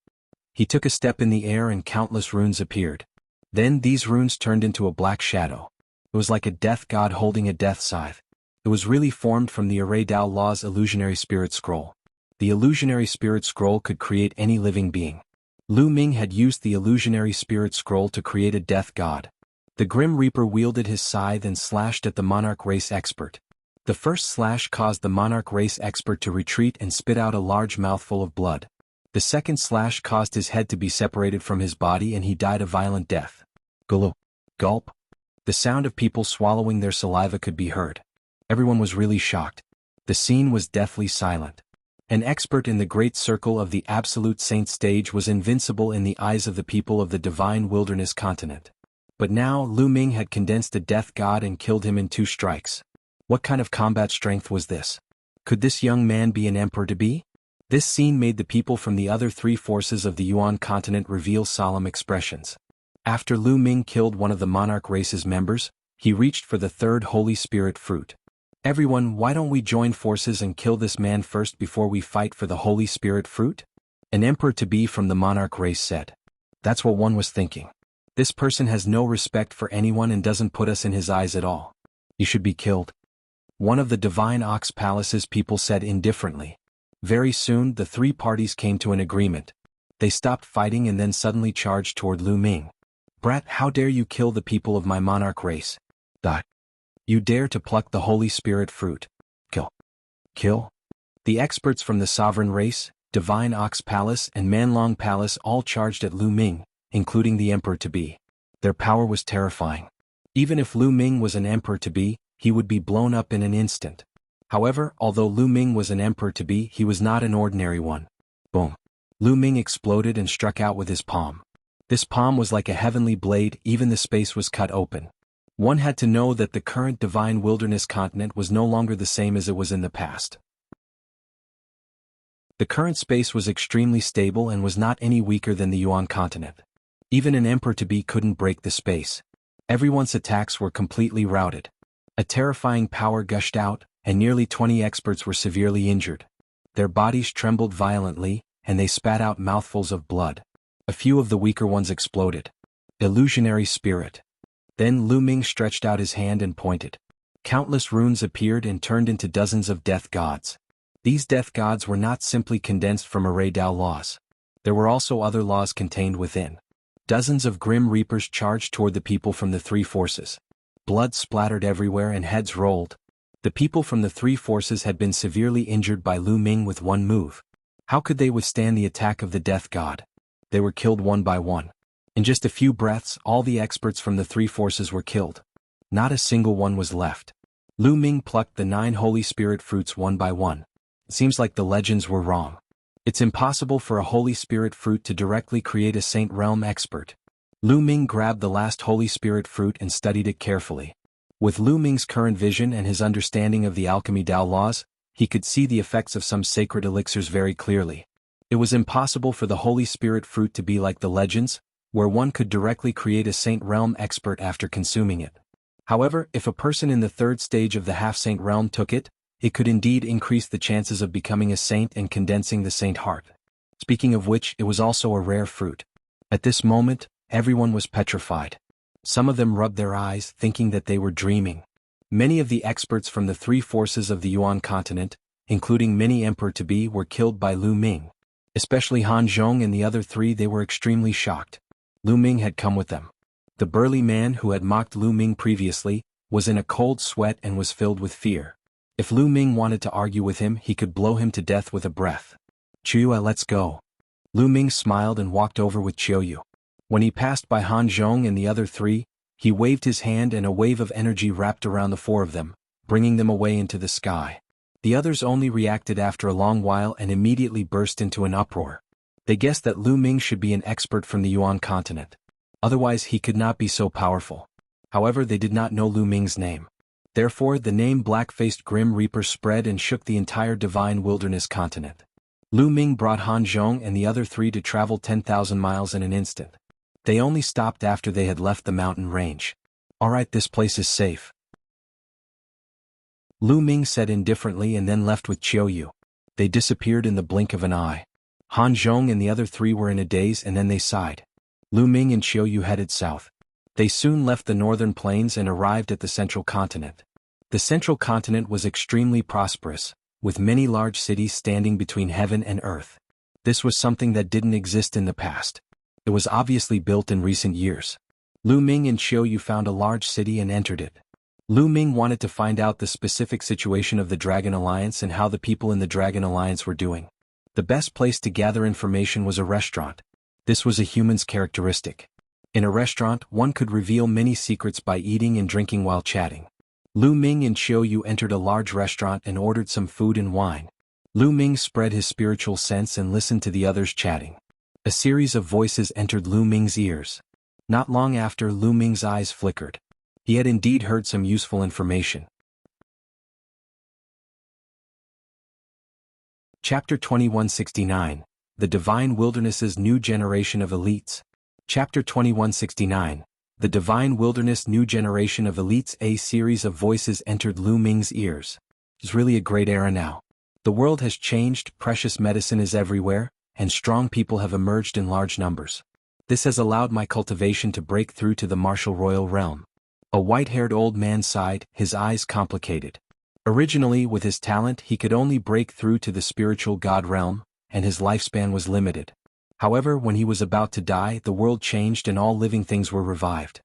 He took a step in the air and countless runes appeared. Then these runes turned into a black shadow. It was like a death god holding a death scythe. It was really formed from the Array Dao Law's illusionary spirit scroll. The illusionary spirit scroll could create any living being. Lu Ming had used the illusionary spirit scroll to create a death god. The Grim Reaper wielded his scythe and slashed at the Monarch race expert. The first slash caused the Monarch race expert to retreat and spit out a large mouthful of blood. The second slash caused his head to be separated from his body and he died a violent death. Gulp. Gulp. The sound of people swallowing their saliva could be heard. Everyone was really shocked. The scene was deathly silent. An expert in the great circle of the absolute saint stage was invincible in the eyes of the people of the divine wilderness continent. But now Lu Ming had condensed a death god and killed him in 2 strikes. What kind of combat strength was this? Could this young man be an emperor to be? This scene made the people from the other 3 forces of the Yuan continent reveal solemn expressions. After Lu Ming killed one of the Monarch race's members, he reached for the 3rd Holy Spirit fruit. Everyone, why don't we join forces and kill this man first before we fight for the Holy Spirit fruit? An emperor-to-be from the Monarch race said. That's what one was thinking. This person has no respect for anyone and doesn't put us in his eyes at all. He should be killed. One of the Divine Ox Palace's people said indifferently. Very soon the 3 parties came to an agreement. They stopped fighting and then suddenly charged toward Lu Ming. Brat, how dare you kill the people of my Monarch race? You dare to pluck the Holy Spirit fruit. Kill. Kill? The experts from the Sovereign Race, Divine Ox Palace and Manlong Palace all charged at Lu Ming, including the Emperor-to-be. Their power was terrifying. Even if Lu Ming was an Emperor-to-be, he would be blown up in an instant. However, although Lu Ming was an Emperor-to-be, he was not an ordinary one. Boom. Lu Ming exploded and struck out with his palm. This palm was like a heavenly blade, even the space was cut open. One had to know that the current divine wilderness continent was no longer the same as it was in the past. The current space was extremely stable and was not any weaker than the Yuan continent. Even an emperor-to-be couldn't break the space. Everyone's attacks were completely routed. A terrifying power gushed out, and nearly 20 experts were severely injured. Their bodies trembled violently, and they spat out mouthfuls of blood. A few of the weaker ones exploded. Illusionary spirit. Then Lu Ming stretched out his hand and pointed. Countless runes appeared and turned into dozens of death gods. These death gods were not simply condensed from Array Dao laws. There were also other laws contained within. Dozens of Grim Reapers charged toward the people from the 3 forces. Blood splattered everywhere and heads rolled. The people from the 3 forces had been severely injured by Lu Ming with one move. How could they withstand the attack of the death god? They were killed one by one. In just a few breaths, all the experts from the 3 forces were killed. Not a single one was left. Lu Ming plucked the 9 Holy Spirit fruits one by one. It seems like the legends were wrong. It's impossible for a Holy Spirit fruit to directly create a Saint Realm expert. Lu Ming grabbed the last Holy Spirit fruit and studied it carefully. With Lu Ming's current vision and his understanding of the alchemy Dao laws, he could see the effects of some sacred elixirs very clearly. It was impossible for the Holy Spirit fruit to be like the legends, where one could directly create a Saint Realm expert after consuming it. However, if a person in the 3rd stage of the half-saint realm took it, it could indeed increase the chances of becoming a saint and condensing the saint heart. Speaking of which, it was also a rare fruit. At this moment, everyone was petrified. Some of them rubbed their eyes, thinking that they were dreaming. Many of the experts from the three forces of the Yuan continent, including many emperor-to-be, were killed by Lu Ming. Especially Han Zhong and the other three, they were extremely shocked. Lu Ming had come with them. The burly man who had mocked Lu Ming previously was in a cold sweat and was filled with fear. If Lu Ming wanted to argue with him, he could blow him to death with a breath. "Chiyu, let's go." Lu Ming smiled and walked over with Chiyu. When he passed by Han Zhong and the other three, he waved his hand and a wave of energy wrapped around the four of them, bringing them away into the sky. The others only reacted after a long while and immediately burst into an uproar. They guessed that Lu Ming should be an expert from the Yuan continent. Otherwise he could not be so powerful. However, they did not know Lu Ming's name. Therefore, the name Black-Faced Grim Reaper spread and shook the entire Divine Wilderness continent. Lu Ming brought Han Zhong and the other three to travel 10,000 miles in an instant. They only stopped after they had left the mountain range. "Alright, this place is safe," Lu Ming said indifferently and then left with Chiyu. They disappeared in the blink of an eye. Han Zhong and the other three were in a daze and then they sighed. Lu Ming and Chiyu headed south. They soon left the northern plains and arrived at the central continent. The central continent was extremely prosperous, with many large cities standing between heaven and earth. This was something that didn't exist in the past. It was obviously built in recent years. Lu Ming and Chiyu found a large city and entered it. Lu Ming wanted to find out the specific situation of the Dragon Alliance and how the people in the Dragon Alliance were doing. The best place to gather information was a restaurant. This was a human's characteristic. In a restaurant, one could reveal many secrets by eating and drinking while chatting. Lu Ming and Chiyu entered a large restaurant and ordered some food and wine. Lu Ming spread his spiritual sense and listened to the others chatting. A series of voices entered Lu Ming's ears. Not long after, Lu Ming's eyes flickered. He had indeed heard some useful information. Chapter 2169. The Divine Wilderness's New Generation of Elites. Chapter 2169. The Divine Wilderness New Generation of Elites. A series of voices entered Lu Ming's ears. It's really a great era now. The world has changed, precious medicine is everywhere, and strong people have emerged in large numbers. This has allowed my cultivation to break through to the martial royal realm. A white-haired old man sighed, his eyes complicated. Originally, with his talent, he could only break through to the spiritual god realm, and his lifespan was limited. However, when he was about to die, the world changed and all living things were revived.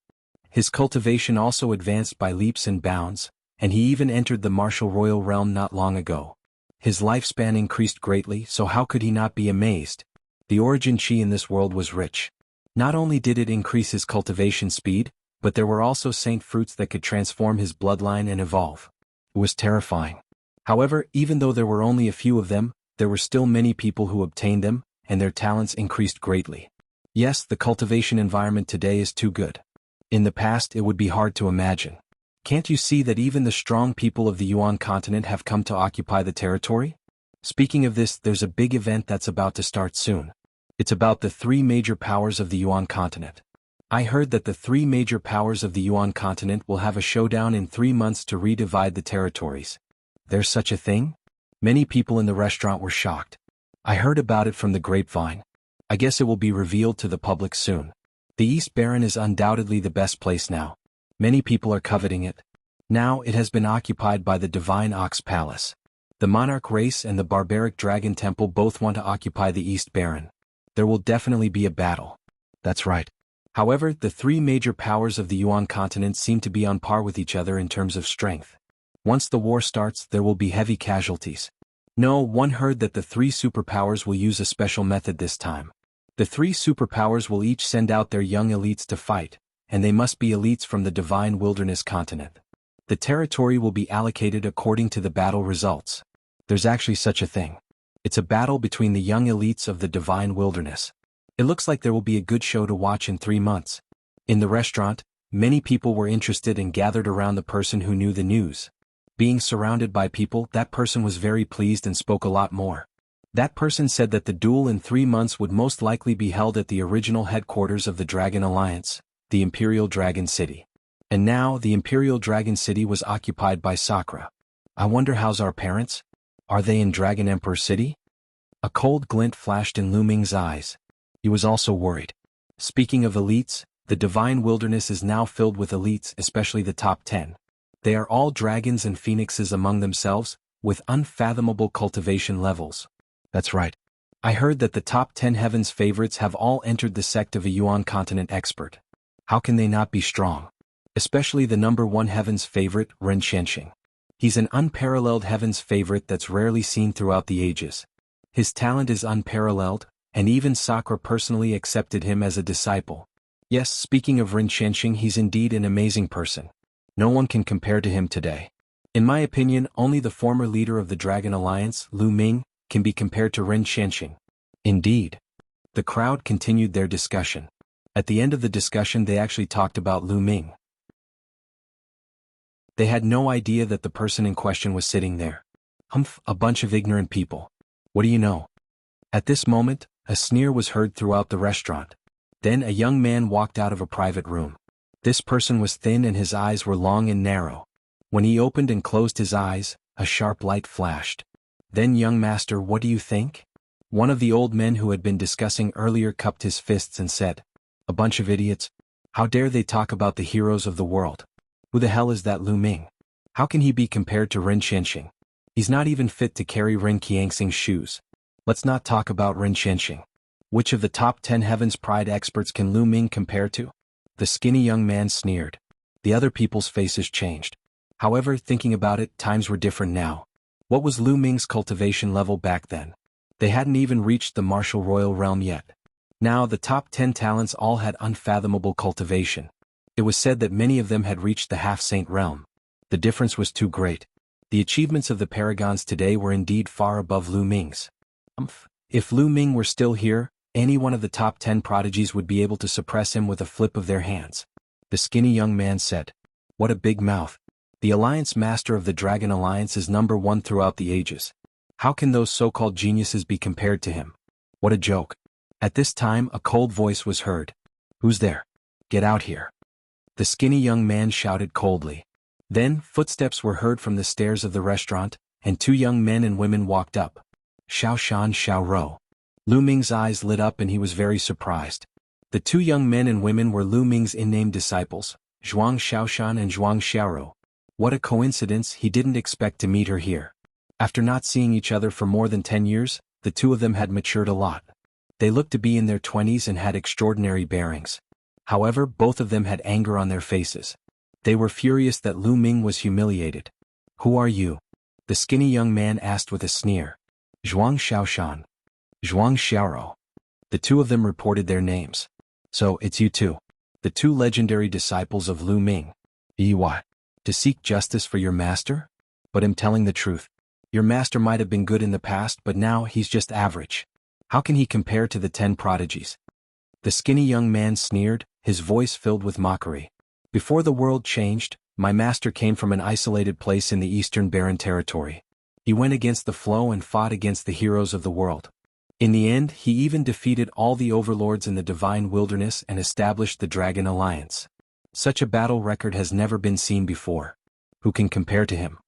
His cultivation also advanced by leaps and bounds, and he even entered the martial royal realm not long ago. His lifespan increased greatly, so how could he not be amazed? The origin chi in this world was rich. Not only did it increase his cultivation speed, but there were also saint fruits that could transform his bloodline and evolve. It was terrifying. However, even though there were only a few of them, there were still many people who obtained them, and their talents increased greatly. Yes, the cultivation environment today is too good. In the past, it would be hard to imagine. Can't you see that even the strong people of the Yuan continent have come to occupy the territory? Speaking of this, there's a big event that's about to start soon. It's about the three major powers of the Yuan continent. I heard that the three major powers of the Yuan continent will have a showdown in 3 months to redivide the territories. There's such a thing? Many people in the restaurant were shocked. I heard about it from the grapevine. I guess it will be revealed to the public soon. The East Baron is undoubtedly the best place now. Many people are coveting it. Now it has been occupied by the Divine Ox Palace. The Monarch race and the Barbaric Dragon Temple both want to occupy the East Baron. There will definitely be a battle. That's right. However, the three major powers of the Yuan continent seem to be on par with each other in terms of strength. Once the war starts, there will be heavy casualties. No, one heard that the three superpowers will use a special method this time. The three superpowers will each send out their young elites to fight, and they must be elites from the Divine Wilderness continent. The territory will be allocated according to the battle results. There's actually such a thing. It's a battle between the young elites of the Divine Wilderness. It looks like there will be a good show to watch in 3 months. In the restaurant, many people were interested and gathered around the person who knew the news. Being surrounded by people, that person was very pleased and spoke a lot more. That person said that the duel in 3 months would most likely be held at the original headquarters of the Dragon Alliance, the Imperial Dragon City. And now, the Imperial Dragon City was occupied by Sakra. I wonder how's our parents? Are they in Dragon Emperor City? A cold glint flashed in Lu Ming's eyes. He was also worried. Speaking of elites, The divine wilderness is now filled with elites, especially the top 10. They are all dragons and phoenixes among themselves, with unfathomable cultivation levels. That's right. I heard that the top 10 heavens favorites have all entered the sect of a Yuan continent expert. How can they not be strong? Especially the number 1 heavens favorite, Ren Qianxing. He's an unparalleled heavens favorite that's rarely seen throughout the ages. His talent is unparalleled, and even Sakra personally accepted him as a disciple. Yes, speaking of Ren Qianxing, he's indeed an amazing person. No one can compare to him today. In my opinion, only the former leader of the Dragon Alliance, Lu Ming, can be compared to Ren Qianxing. Indeed. The crowd continued their discussion. At the end of the discussion they actually talked about Lu Ming. They had no idea that the person in question was sitting there. Humph, a bunch of ignorant people. What do you know? At this moment, a sneer was heard throughout the restaurant. Then a young man walked out of a private room. This person was thin and his eyes were long and narrow. When he opened and closed his eyes, a sharp light flashed. Then, young master, what do you think? One of the old men who had been discussing earlier cupped his fists and said, "A bunch of idiots. How dare they talk about the heroes of the world? Who the hell is that Lu Ming? How can he be compared to Ren Qianxing? He's not even fit to carry Ren Qianxing's shoes. Let's not talk about Ren Qianxing. Which of the top 10 heavens pride experts can Lu Ming compare to?" The skinny young man sneered. The other people's faces changed. However, thinking about it, times were different now. What was Lu Ming's cultivation level back then? They hadn't even reached the martial royal realm yet. Now the top 10 talents all had unfathomable cultivation. It was said that many of them had reached the half-saint realm. The difference was too great. The achievements of the paragons today were indeed far above Lu Ming's. If Lu Ming were still here, any one of the top 10 prodigies would be able to suppress him with a flip of their hands. The skinny young man said. What a big mouth. The Alliance Master of the Dragon Alliance is number 1 throughout the ages. How can those so-called geniuses be compared to him? What a joke. At this time a cold voice was heard. Who's there? Get out here. The skinny young man shouted coldly. Then, footsteps were heard from the stairs of the restaurant, and 2 young men and women walked up. Xiao Shan, Xiao Rou. Lu Ming's eyes lit up and he was very surprised. The 2 young men and women were Lu Ming's in-name disciples, Zhuang Xiaoshan and Zhuang Xiaorou. What a coincidence, he didn't expect to meet her here. After not seeing each other for more than 10 years, the 2 of them had matured a lot. They looked to be in their 20s and had extraordinary bearings. However, both of them had anger on their faces. They were furious that Lu Ming was humiliated. Who are you? The skinny young man asked with a sneer. Zhuang Xiaoshan. Zhuang Xiaorou. The 2 of them reported their names. So, it's you two. The 2 legendary disciples of Lu Ming. What? To seek justice for your master? But I'm telling the truth. Your master might have been good in the past, but now he's just average. How can he compare to the 10 prodigies? The skinny young man sneered, his voice filled with mockery. Before the world changed, my master came from an isolated place in the eastern barren territory. He went against the flow and fought against the heroes of the world. In the end, he even defeated all the overlords in the divine wilderness and established the Dragon Alliance. Such a battle record has never been seen before. Who can compare to him?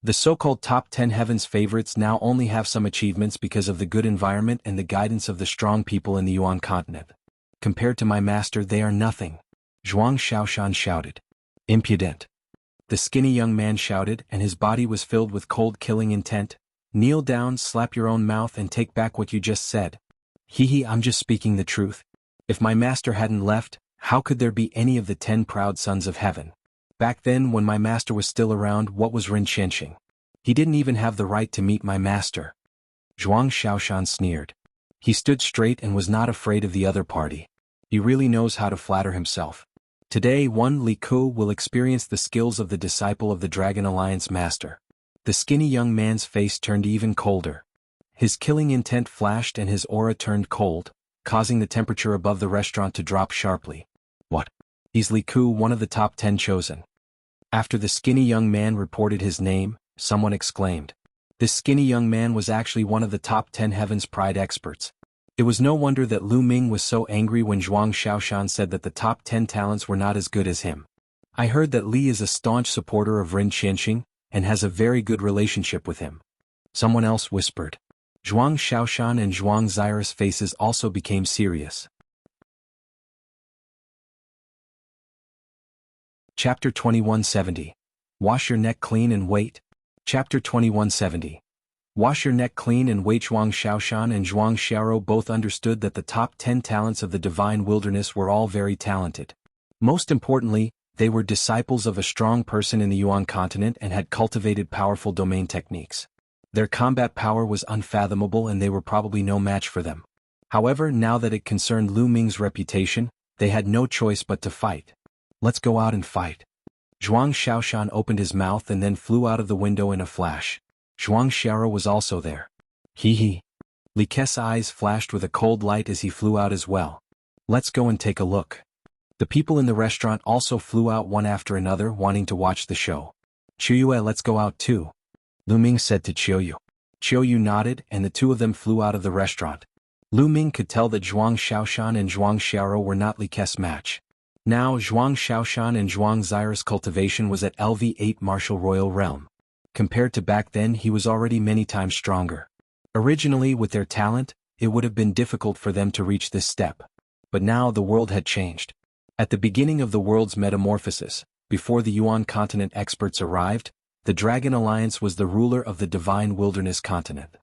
The so-called top 10 heavens favorites now only have some achievements because of the good environment and the guidance of the strong people in the Yuan continent. Compared to my master, they are nothing. Zhuang Xiaoshan shouted. Impudent. The skinny young man shouted, and his body was filled with cold killing intent. Kneel down, slap your own mouth and take back what you just said. I'm just speaking the truth. If my master hadn't left, how could there be any of the 10 proud sons of heaven? Back then, when my master was still around, what was Ren Qianxing? He didn't even have the right to meet my master. Zhuang Xiaoshan sneered. He stood straight and was not afraid of the other party. He really knows how to flatter himself. Today, one Li Ku will experience the skills of the disciple of the Dragon Alliance master. The skinny young man's face turned even colder. His killing intent flashed and his aura turned cold, causing the temperature above the restaurant to drop sharply. What? He's Li Ku, one of the top 10 chosen. After the skinny young man reported his name, someone exclaimed. This skinny young man was actually one of the top 10 heavens pride experts. It was no wonder that Lu Ming was so angry when Zhuang Xiaoshan said that the top 10 talents were not as good as him. I heard that Li is a staunch supporter of Ren Qianxing, and has a very good relationship with him. Someone else whispered. Zhuang Xiaoshan and Zhuang Zai's faces also became serious. Chapter 2170. Wash your neck clean and wait. Chapter 2170. Wash your neck clean and wait. Zhuang Shaoshan and Zhuang Xiaoro both understood that the top 10 talents of the divine wilderness were all very talented. Most importantly, they were disciples of a strong person in the Yuan continent and had cultivated powerful domain techniques. Their combat power was unfathomable and they were probably no match for them. However, now that it concerned Lu Ming's reputation, they had no choice but to fight. Let's go out and fight. Zhuang Shaoshan opened his mouth and then flew out of the window in a flash. Zhuang Xiaoro was also there. Hee. Li Ke's eyes flashed with a cold light as he flew out as well. Let's go and take a look. The people in the restaurant also flew out one after another, wanting to watch the show. Qiuyue, let's go out too, Lu Ming said to Qiuyu. Qiuyu nodded and the two of them flew out of the restaurant. Lu Ming could tell that Zhuang Shaoshan and Zhuang Xiaoro were not Li Ke's match. Now Zhuang Shaoshan and Zhuang Xiaoro's cultivation was at LV8 Martial Royal Realm. Compared to back then, he was already many times stronger. Originally, with their talent, it would have been difficult for them to reach this step. But now the world had changed. At the beginning of the world's metamorphosis, before the Yuan continent experts arrived, the Dragon Alliance was the ruler of the divine wilderness continent.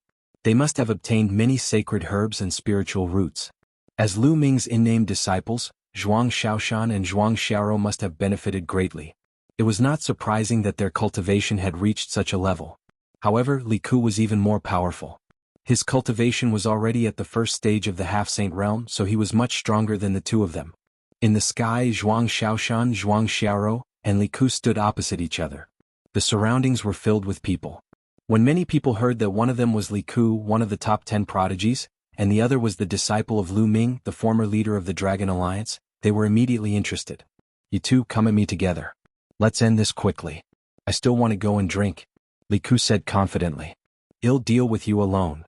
They must have obtained many sacred herbs and spiritual roots. As Lu Ming's in-name disciples, Zhuang Shaoshan and Zhuang Xiaoro must have benefited greatly. It was not surprising that their cultivation had reached such a level. However, Li Ku was even more powerful. His cultivation was already at the first stage of the half-saint realm, so he was much stronger than the two of them. In the sky, Zhuang Shaoshan, Zhuang Xiaoro, and Li Ku stood opposite each other. The surroundings were filled with people. When many people heard that one of them was Li Ku, one of the top 10 prodigies, and the other was the disciple of Lu Ming, the former leader of the Dragon Alliance, they were immediately interested. You two, come at me together. Let's end this quickly. I still want to go and drink, Li Ku said confidently. I'll deal with you alone.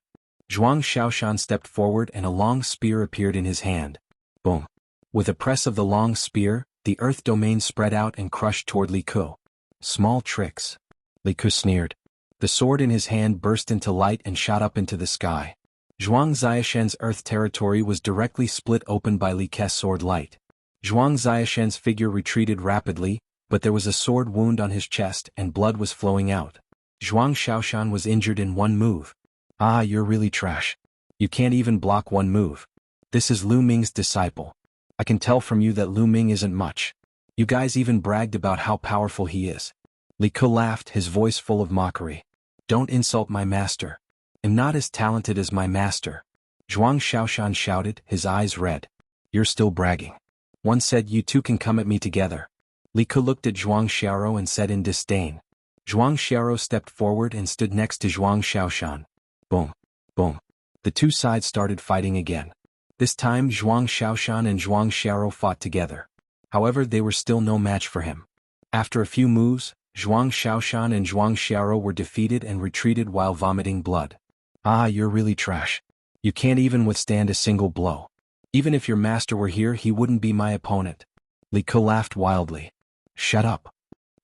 Zhuang Shaoshan stepped forward and a long spear appeared in his hand. Boom. With a press of the long spear, the earth domain spread out and crushed toward Li Ku. Small tricks. Li Ku sneered. The sword in his hand burst into light and shot up into the sky. Zhuang Xiaoshan's earth territory was directly split open by Li Ke's sword light. Zhuang Xiaoshan's figure retreated rapidly, but there was a sword wound on his chest and blood was flowing out. Zhuang Shaoshan was injured in one move. Ah, you're really trash. You can't even block one move. This is Lu Ming's disciple. I can tell from you that Lu Ming isn't much. You guys even bragged about how powerful he is. Li Ku laughed, his voice full of mockery. Don't insult my master. I'm not as talented as my master. Zhuang Shaoshan shouted, his eyes red. You're still bragging. One said you two can come at me together. Li Ku looked at Zhuang Xiaoro and said in disdain. Zhuang Xiaoro stepped forward and stood next to Zhuang Shaoshan. Boom. Boom. The two sides started fighting again. This time Zhuang Shaoshan and Zhuang Xiaoro fought together. However, they were still no match for him. After a few moves, Zhuang Shaoshan and Zhuang Xiaoro were defeated and retreated while vomiting blood. Ah, you're really trash. You can't even withstand a single blow. Even if your master were here, he wouldn't be my opponent. Li Ku laughed wildly. Shut up.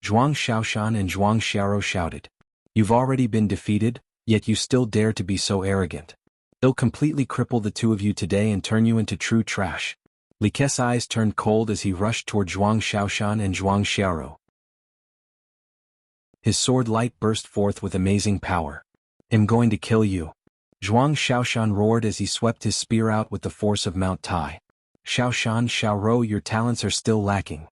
Zhuang Shaoshan and Zhuang Xiaoro shouted. You've already been defeated, yet you still dare to be so arrogant. They'll completely cripple the two of you today and turn you into true trash. Li Ke's eyes turned cold as he rushed toward Zhuang Shaoshan and Zhuang Xiaoro. His sword light burst forth with amazing power. I'm going to kill you. Zhuang Shaoshan roared as he swept his spear out with the force of Mount Tai. Shaoshan, Xiaoro, your talents are still lacking.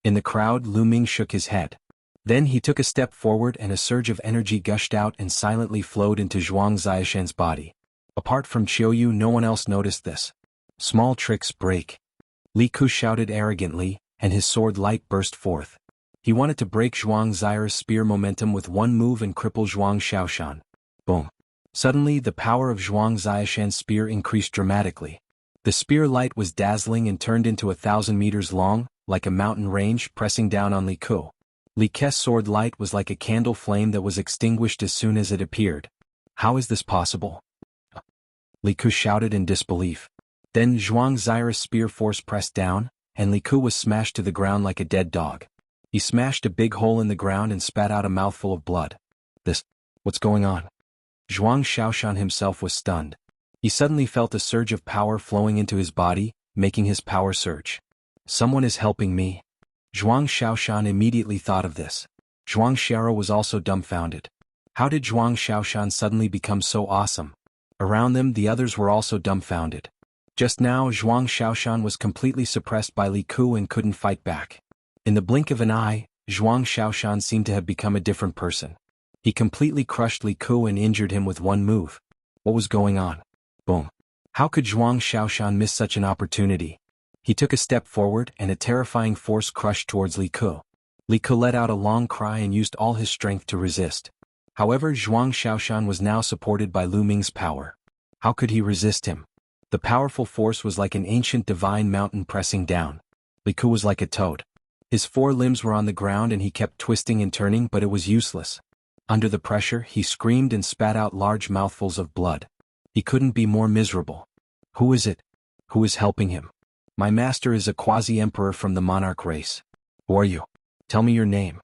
In the crowd, Lu Ming shook his head. Then he took a step forward and a surge of energy gushed out and silently flowed into Zhuang Xiaoshan's body. Apart from Qiuyu, no one else noticed this. Small tricks break. Li Ku shouted arrogantly, and his sword light burst forth. He wanted to break Zhuang Xiao's spear momentum with one move and cripple Zhuang Shaoshan. Boom. Suddenly, the power of Zhuang Xiaoshan's spear increased dramatically. The spear light was dazzling and turned into 1,000 meters long, like a mountain range pressing down on Li Ku. Li Ke's sword light was like a candle flame that was extinguished as soon as it appeared. How is this possible? Li Ku shouted in disbelief. Then Zhuang Xiao's spear force pressed down, and Li Ku was smashed to the ground like a dead dog. He smashed a big hole in the ground and spat out a mouthful of blood. What's going on? Zhuang Shaoshan himself was stunned. He suddenly felt a surge of power flowing into his body, making his power surge. Someone is helping me. Zhuang Xiaoshan immediately thought of this. Zhuang Xiao was also dumbfounded. How did Zhuang Xiaoshan suddenly become so awesome? Around them the others were also dumbfounded. Just now Zhuang Xiaoshan was completely suppressed by Li Ku and couldn't fight back. In the blink of an eye, Zhuang Xiaoshan seemed to have become a different person. He completely crushed Li Ku and injured him with one move. What was going on? Boom. How could Zhuang Xiaoshan miss such an opportunity? He took a step forward and a terrifying force crushed towards Li Ku. Li Ku let out a long cry and used all his strength to resist. However, Zhuang Xiaoshan was now supported by Lu Ming's power. How could he resist him? The powerful force was like an ancient divine mountain pressing down. Li Ku was like a toad. His four limbs were on the ground and he kept twisting and turning, but it was useless. Under the pressure, he screamed and spat out large mouthfuls of blood. He couldn't be more miserable. Who is it? Who is helping him? My master is a quasi-emperor from the Monarch race. Who are you? Tell me your name.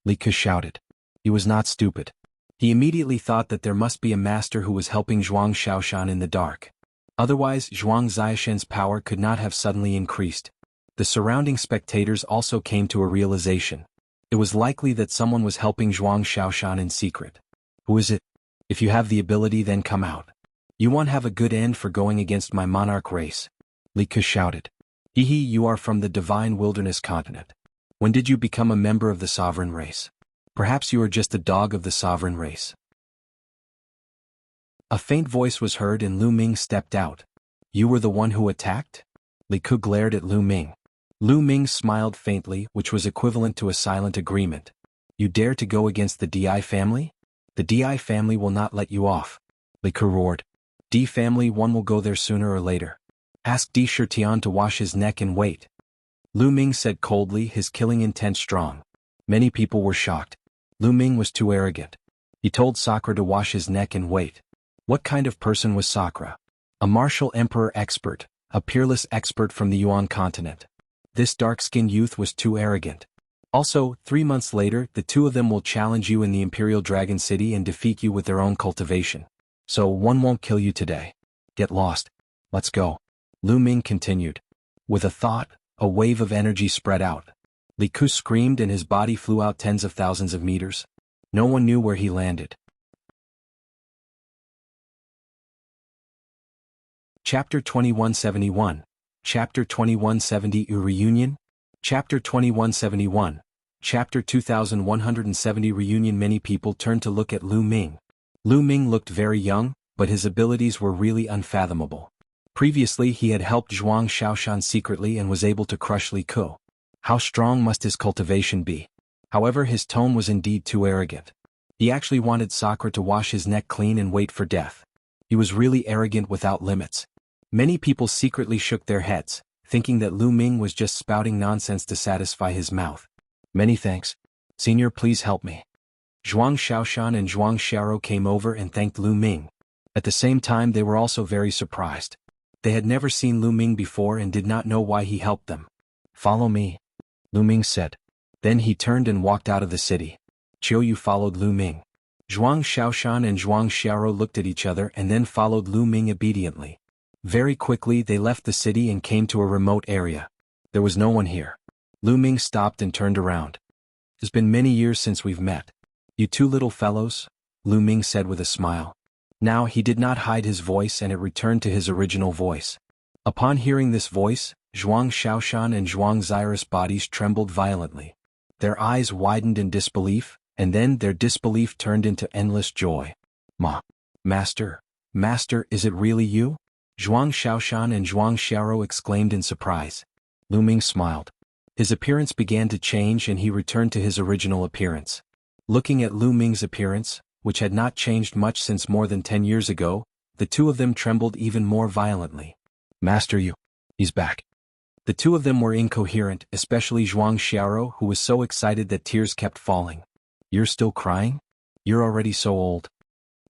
Li Ku shouted. He was not stupid. He immediately thought that there must be a master who was helping Zhuang Xiaoshan in the dark. Otherwise, Zhuang Xiaoshan's power could not have suddenly increased. The surrounding spectators also came to a realization. It was likely that someone was helping Zhuang Xiaoshan in secret. Who is it? If you have the ability, then come out. Yuan have a good end for going against my Monarch race. Li Ku shouted. Hee, you are from the divine wilderness continent. When did you become a member of the sovereign race? Perhaps you are just a dog of the sovereign race. A faint voice was heard and Lu Ming stepped out. You were the one who attacked? Li Ku glared at Lu Ming. Lu Ming smiled faintly, which was equivalent to a silent agreement. You dare to go against the Di family? The Di family will not let you off. Li Ku roared. Di family one will go there sooner or later. Ask Di Shirtian to wash his neck and wait. Lu Ming said coldly, his killing intent strong. Many people were shocked. Lu Ming was too arrogant. He told Sakra to wash his neck and wait. What kind of person was Sakra? A martial emperor expert, a peerless expert from the Yuan continent. This dark-skinned youth was too arrogant. Also, 3 months later, the two of them will challenge you in the Imperial Dragon City and defeat you with their own cultivation. So one won't kill you today. Get lost. Let's go. Lu Ming continued. With a thought, a wave of energy spread out. Li Ku screamed and his body flew out tens of thousands of meters. No one knew where he landed. Chapter 2171. Chapter 2170 Reunion. Chapter 2171. Chapter 2170 Reunion. Many people turned to look at Lu Ming. Lu Ming looked very young, but his abilities were really unfathomable. Previously he had helped Zhuang Xiaoshan secretly and was able to crush Li Ku. How strong must his cultivation be? However, his tone was indeed too arrogant. He actually wanted Sakra to wash his neck clean and wait for death. He was really arrogant without limits. Many people secretly shook their heads, thinking that Lu Ming was just spouting nonsense to satisfy his mouth. Many thanks. Senior, please help me. Zhuang Xiaoshan and Zhuang Xiao came over and thanked Lu Ming. At the same time they were also very surprised. They had never seen Lu Ming before and did not know why he helped them. Follow me, Lu Ming said. Then he turned and walked out of the city. Qiu Yu followed Lu Ming. Zhuang Xiaoshan and Zhuang Xiao looked at each other and then followed Lu Ming obediently. Very quickly they left the city and came to a remote area. There was no one here. Lu Ming stopped and turned around. It's been many years since we've met. You two little fellows, Lu Ming said with a smile. Now he did not hide his voice and it returned to his original voice. Upon hearing this voice, Zhuang Xiaoshan and Zhuang Xiao's bodies trembled violently. Their eyes widened in disbelief, and then their disbelief turned into endless joy. Master, is it really you? Zhuang Xiaoshan and Zhuang Xiao exclaimed in surprise. Lu Ming smiled. His appearance began to change and he returned to his original appearance. Looking at Lu Ming's appearance, which had not changed much since more than 10 years ago, the two of them trembled even more violently. Master, he's back. The two of them were incoherent, especially Zhuang Xiao, who was so excited that tears kept falling. You're still crying? You're already so old.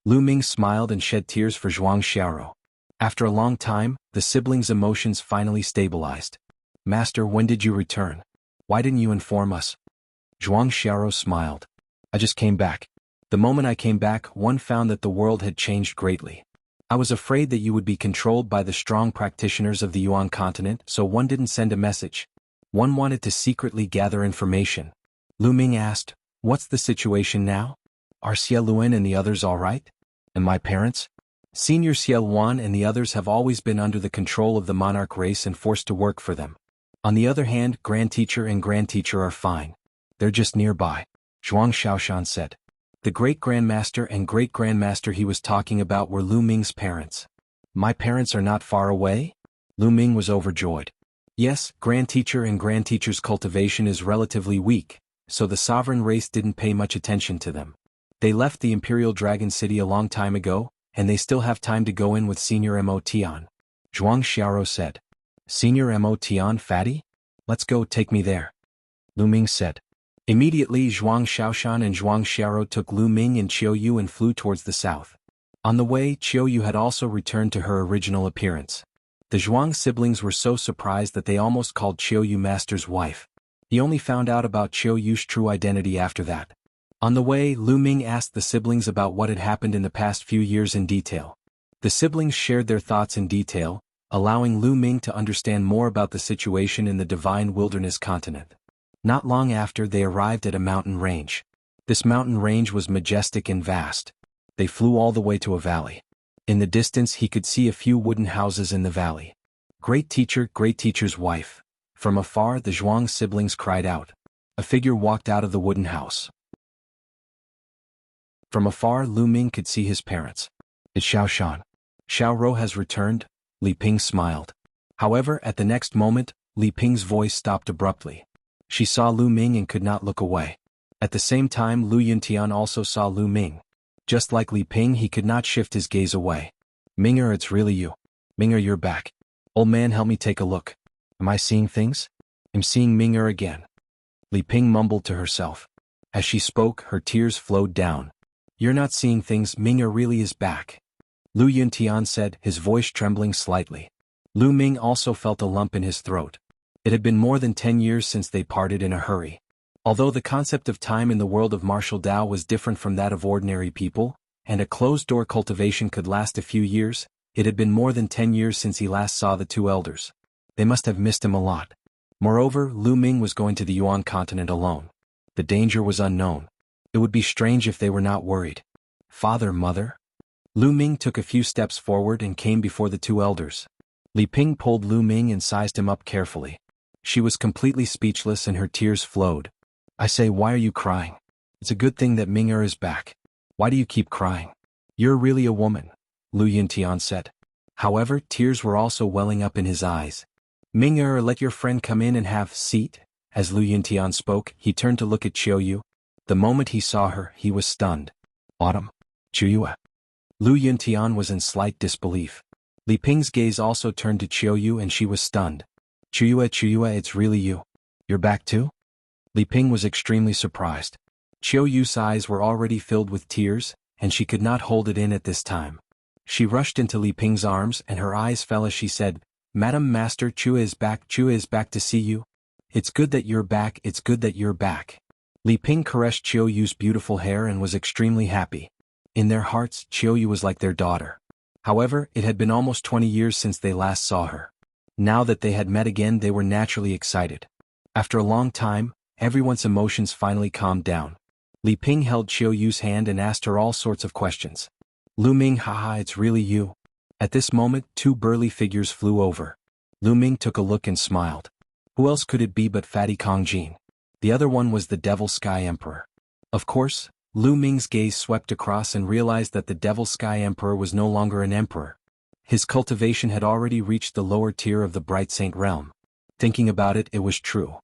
Lu Ming smiled and shed tears for Zhuang Xiao. After a long time, the siblings' emotions finally stabilized. Master, when did you return? Why didn't you inform us? Zhuang Xiao smiled. I just came back. The moment I came back, one found that the world had changed greatly. I was afraid that you would be controlled by the strong practitioners of the Yuan continent, so one didn't send a message. One wanted to secretly gather information. Lu Ming asked, "What's the situation now? Are Xie Luan and the others all right? And my parents? Senior Xie Luan and the others have always been under the control of the Monarch race and forced to work for them. On the other hand, Grand Teacher and Grand Teacher are fine. They're just nearby," Zhuang Xiaoshan said. The Great-Grandmaster and Great-Grandmaster he was talking about were Lu Ming's parents. "My parents are not far away?" Lu Ming was overjoyed. Yes, Grand Teacher and Grand Teacher's cultivation is relatively weak, so the sovereign race didn't pay much attention to them. They left the Imperial Dragon City a long time ago, and they still have time to go in with Senior Mo Tian. Zhuang Xiaoro said. "Senior Mo Tian, fatty? Let's go, take me there," Lu Ming said. Immediately Zhuang Xiaoshan and Zhuang Xiaoro took Lu Ming and Qiu Yu and flew towards the south. On the way, Qiu Yu had also returned to her original appearance. The Zhuang siblings were so surprised that they almost called Qiu Yu Master's wife. He only found out about Qiu Yu's true identity after that. On the way, Lu Ming asked the siblings about what had happened in the past few years in detail. The siblings shared their thoughts in detail, allowing Lu Ming to understand more about the situation in the Divine Wilderness continent. Not long after, they arrived at a mountain range. This mountain range was majestic and vast. They flew all the way to a valley. In the distance he could see a few wooden houses in the valley. Great Teacher's wife." From afar the Zhuang siblings cried out. A figure walked out of the wooden house. From afar Lu Ming could see his parents. "It's Xiaoshan. Xiaoro has returned," Li Ping smiled. However, at the next moment, Li Ping's voice stopped abruptly. She saw Lu Ming and could not look away. At the same time Lu Yuntian also saw Lu Ming. Just like Li Ping, he could not shift his gaze away. "Minger, it's really you. Minger, you're back. Old man, help me take a look. Am I seeing things? I'm seeing Minger again." Li Ping mumbled to herself. As she spoke, her tears flowed down. "You're not seeing things, Minger really is back," Lu Yuntian said, his voice trembling slightly. Lu Ming also felt a lump in his throat. It had been more than 10 years since they parted in a hurry. Although the concept of time in the world of martial Dao was different from that of ordinary people, and a closed-door cultivation could last a few years, it had been more than 10 years since he last saw the two elders. They must have missed him a lot. Moreover, Lu Ming was going to the Yuan continent alone. The danger was unknown. It would be strange if they were not worried. "Father, mother?" Lu Ming took a few steps forward and came before the two elders. Li Ping pulled Lu Ming and sized him up carefully. She was completely speechless and her tears flowed. "I say, why are you crying? It's a good thing that Minger is back. Why do you keep crying? You're really a woman," Lu Yuntian said. However, tears were also welling up in his eyes. "Minger, let your friend come in and have seat." As Lu Yuntian spoke, he turned to look at Qiu Yu. The moment he saw her, he was stunned. "Autumn? Qiu Yu?" Lu Yuntian was in slight disbelief. Li Ping's gaze also turned to Qiu Yu and she was stunned. Qiu Yu, it's really you. You're back too?" Li Ping was extremely surprised. Qiu Yu's eyes were already filled with tears, and she could not hold it in at this time. She rushed into Li Ping's arms and her eyes fell as she said, "Madam Master, Qiu is back to see you. It's good that you're back, it's good that you're back." Li Ping caressed Qiu Yu's beautiful hair and was extremely happy. In their hearts, Qiu Yu was like their daughter. However, it had been almost 20 years since they last saw her. Now that they had met again, they were naturally excited. After a long time, everyone's emotions finally calmed down. Li Ping held Qiu Yu's hand and asked her all sorts of questions. "Lu Ming, haha, it's really you." At this moment, two burly figures flew over. Lu Ming took a look and smiled. Who else could it be but Fatty Kongjin? The other one was the Devil Sky Emperor. Of course, Lu Ming's gaze swept across and realized that the Devil Sky Emperor was no longer an emperor. His cultivation had already reached the lower tier of the Bright Saint realm. Thinking about it, it was true.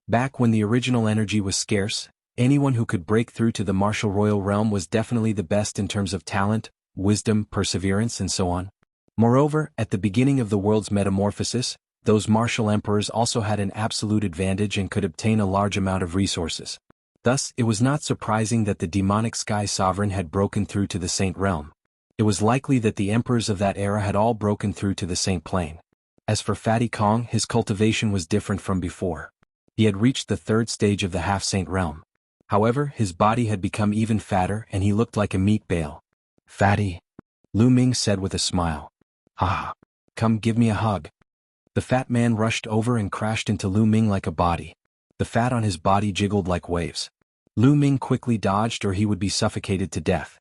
Back when the original energy was scarce, anyone who could break through to the martial royal realm was definitely the best in terms of talent, wisdom, perseverance, and so on. Moreover, at the beginning of the world's metamorphosis, those martial emperors also had an absolute advantage and could obtain a large amount of resources. Thus, it was not surprising that the demonic sky sovereign had broken through to the Saint realm. It was likely that the emperors of that era had all broken through to the Saint plane. As for Fatty Kong, his cultivation was different from before. He had reached the third stage of the half-saint realm. However, his body had become even fatter and he looked like a meat bale. "Fatty," Lu Ming said with a smile. "Haha. Come give me a hug." The fat man rushed over and crashed into Lu Ming like a body. The fat on his body jiggled like waves. Lu Ming quickly dodged or he would be suffocated to death.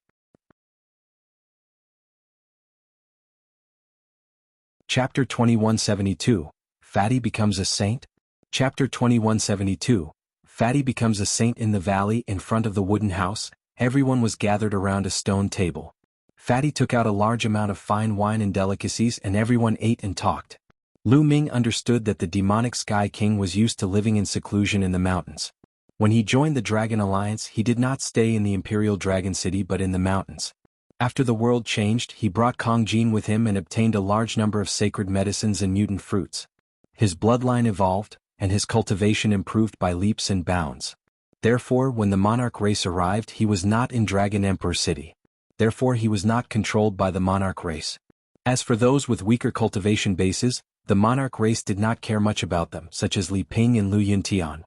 Chapter 2172, Fatty becomes a saint? Chapter 2172, Fatty becomes a saint. In the valley in front of the wooden house, everyone was gathered around a stone table. Fatty took out a large amount of fine wine and delicacies and everyone ate and talked. Lu Ming understood that the demonic Sky King was used to living in seclusion in the mountains. When he joined the Dragon Alliance, he did not stay in the Imperial Dragon City but in the mountains. After the world changed, he brought Kong Jin with him and obtained a large number of sacred medicines and mutant fruits. His bloodline evolved, and his cultivation improved by leaps and bounds. Therefore, when the Monarch race arrived, he was not in Dragon Emperor City. Therefore, he was not controlled by the Monarch race. As for those with weaker cultivation bases, the Monarch race did not care much about them, such as Li Ping and Lu Yuntian.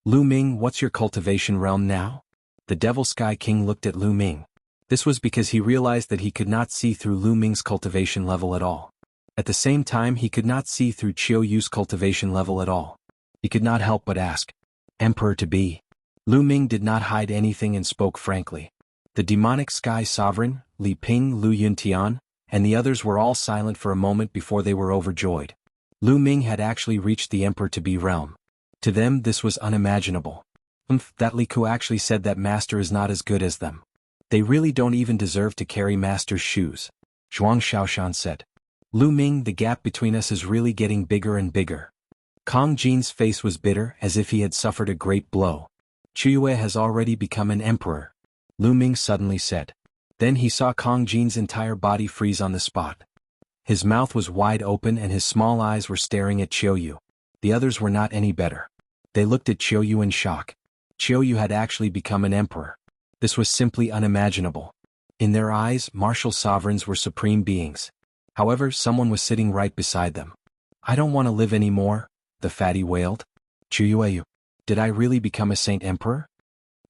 Lu Ming, what's your cultivation realm now? The Devil Sky King looked at Lu Ming. This was because he realized that he could not see through Lu Ming's cultivation level at all. At the same time, he could not see through Qiu Yu's cultivation level at all. He could not help but ask, Emperor-to-be. Lu Ming did not hide anything and spoke frankly. The demonic Sky Sovereign, Li Ping, Lu Yuntian, and the others were all silent for a moment before they were overjoyed. Lu Ming had actually reached the Emperor-to-be realm. To them this was unimaginable. That Li Ku actually said that Master is not as good as them. They really don't even deserve to carry Master's shoes. Zhuang Xiaoshan said. Lu Ming, the gap between us is really getting bigger and bigger. Kong Jin's face was bitter, as if he had suffered a great blow. Chuyue has already become an emperor. Lu Ming suddenly said. Then he saw Kong Jin's entire body freeze on the spot. His mouth was wide open and his small eyes were staring at Qiuyu. The others were not any better. They looked at Qiuyu in shock. Qiuyu had actually become an emperor. This was simply unimaginable. In their eyes, martial sovereigns were supreme beings. However, someone was sitting right beside them. I don't want to live anymore, the fatty wailed. Qiuyu, did I really become a saint emperor?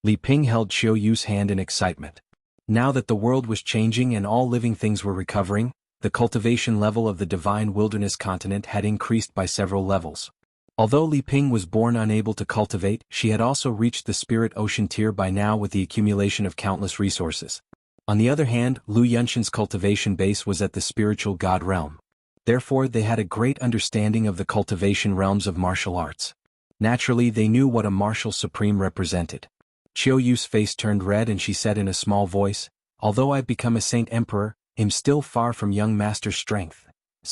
Li Ping held Qiuyu's hand in excitement. Now that the world was changing and all living things were recovering, the cultivation level of the divine wilderness continent had increased by several levels. Although Li Ping was born unable to cultivate, she had also reached the spirit ocean tier by now with the accumulation of countless resources. On the other hand, Lu Yunshan's cultivation base was at the spiritual god realm. Therefore, they had a great understanding of the cultivation realms of martial arts. Naturally, they knew what a martial supreme represented. Qiuyu's face turned red and she said in a small voice, although I've become a saint emperor, I'm still far from young master's strength.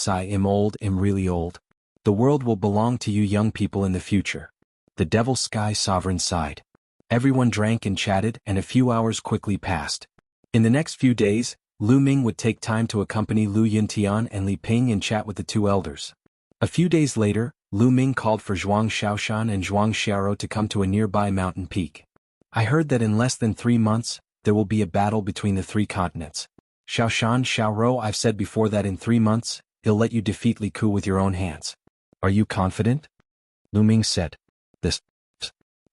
I'm old, I'm really old. The world will belong to you young people in the future. The Devil Sky Sovereign sighed. Everyone drank and chatted and a few hours quickly passed. In the next few days, Lu Ming would take time to accompany Lu Yuntian and Li Ping and chat with the two elders. A few days later, Lu Ming called for Zhuang Xiaoshan and Zhuang Xiaoro to come to a nearby mountain peak. I heard that in less than 3 months, there will be a battle between the 3 continents. Xiaoshan, Xiaoro, I've said before that in 3 months, he'll let you defeat Li Ku with your own hands. Are you confident? Lu Ming said. This.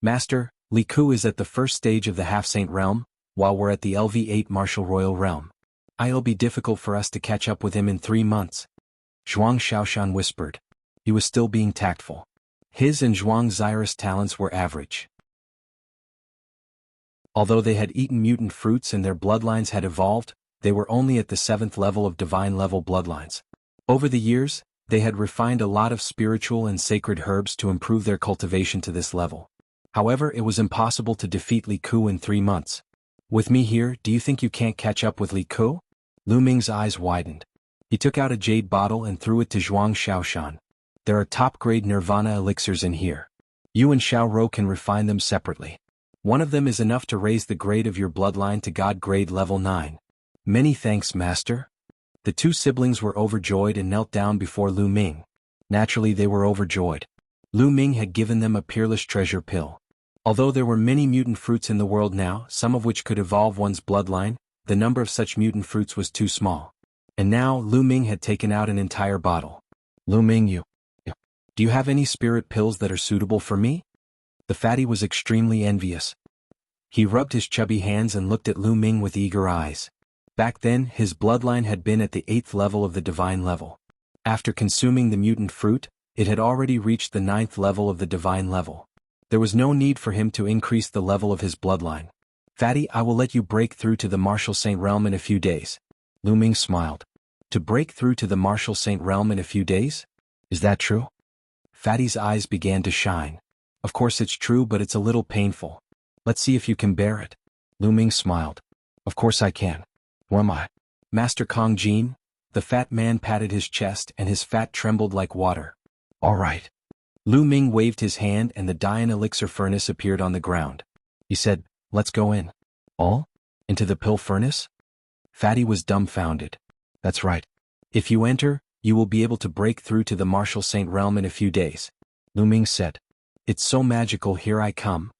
Master, Li Ku is at the first stage of the half-saint realm, while we're at the LV8 martial royal realm. It'll be difficult for us to catch up with him in 3 months. Zhuang Xiaoshan whispered. He was still being tactful. His and Zhuang Zai's talents were average. Although they had eaten mutant fruits and their bloodlines had evolved, they were only at the 7th level of divine level bloodlines. Over the years, they had refined a lot of spiritual and sacred herbs to improve their cultivation to this level. However, it was impossible to defeat Li Ku in 3 months. With me here, do you think you can't catch up with Li Ku? Lu Ming's eyes widened. He took out a jade bottle and threw it to Zhuang Xiaoshan. There are top-grade nirvana elixirs in here. You and Xiaoro can refine them separately. One of them is enough to raise the grade of your bloodline to God grade level 9. Many thanks, Master. The 2 siblings were overjoyed and knelt down before Lu Ming. Naturally, they were overjoyed. Lu Ming had given them a peerless treasure pill. Although there were many mutant fruits in the world now, some of which could evolve one's bloodline, the number of such mutant fruits was too small. And now, Lu Ming had taken out an entire bottle. Lu Ming, do you have any spirit pills that are suitable for me? The fatty was extremely envious. He rubbed his chubby hands and looked at Lu Ming with eager eyes. Back then, his bloodline had been at the 8th level of the divine level. After consuming the mutant fruit, It had already reached the 9th level of the divine level. There was no need for him to increase the level of his bloodline. Fatty, I will let you break through to the Martial Saint realm in a few days. Lu Ming smiled. To break through to the Martial Saint realm in a few days? Is that true? Fatty's eyes began to shine. Of course it's true, but it's a little painful. Let's see if you can bear it. Lu Ming smiled. Of course I can. Who am I? Master Kong Jin? The fat man patted his chest and his fat trembled like water. All right. Lu Ming waved his hand and the Dian elixir furnace appeared on the ground. He said, let's go in. All? Into the pill furnace? Fatty was dumbfounded. That's right. If you enter, you will be able to break through to the Martial Saint realm in a few days. Lu Ming said. It's so magical, here I come.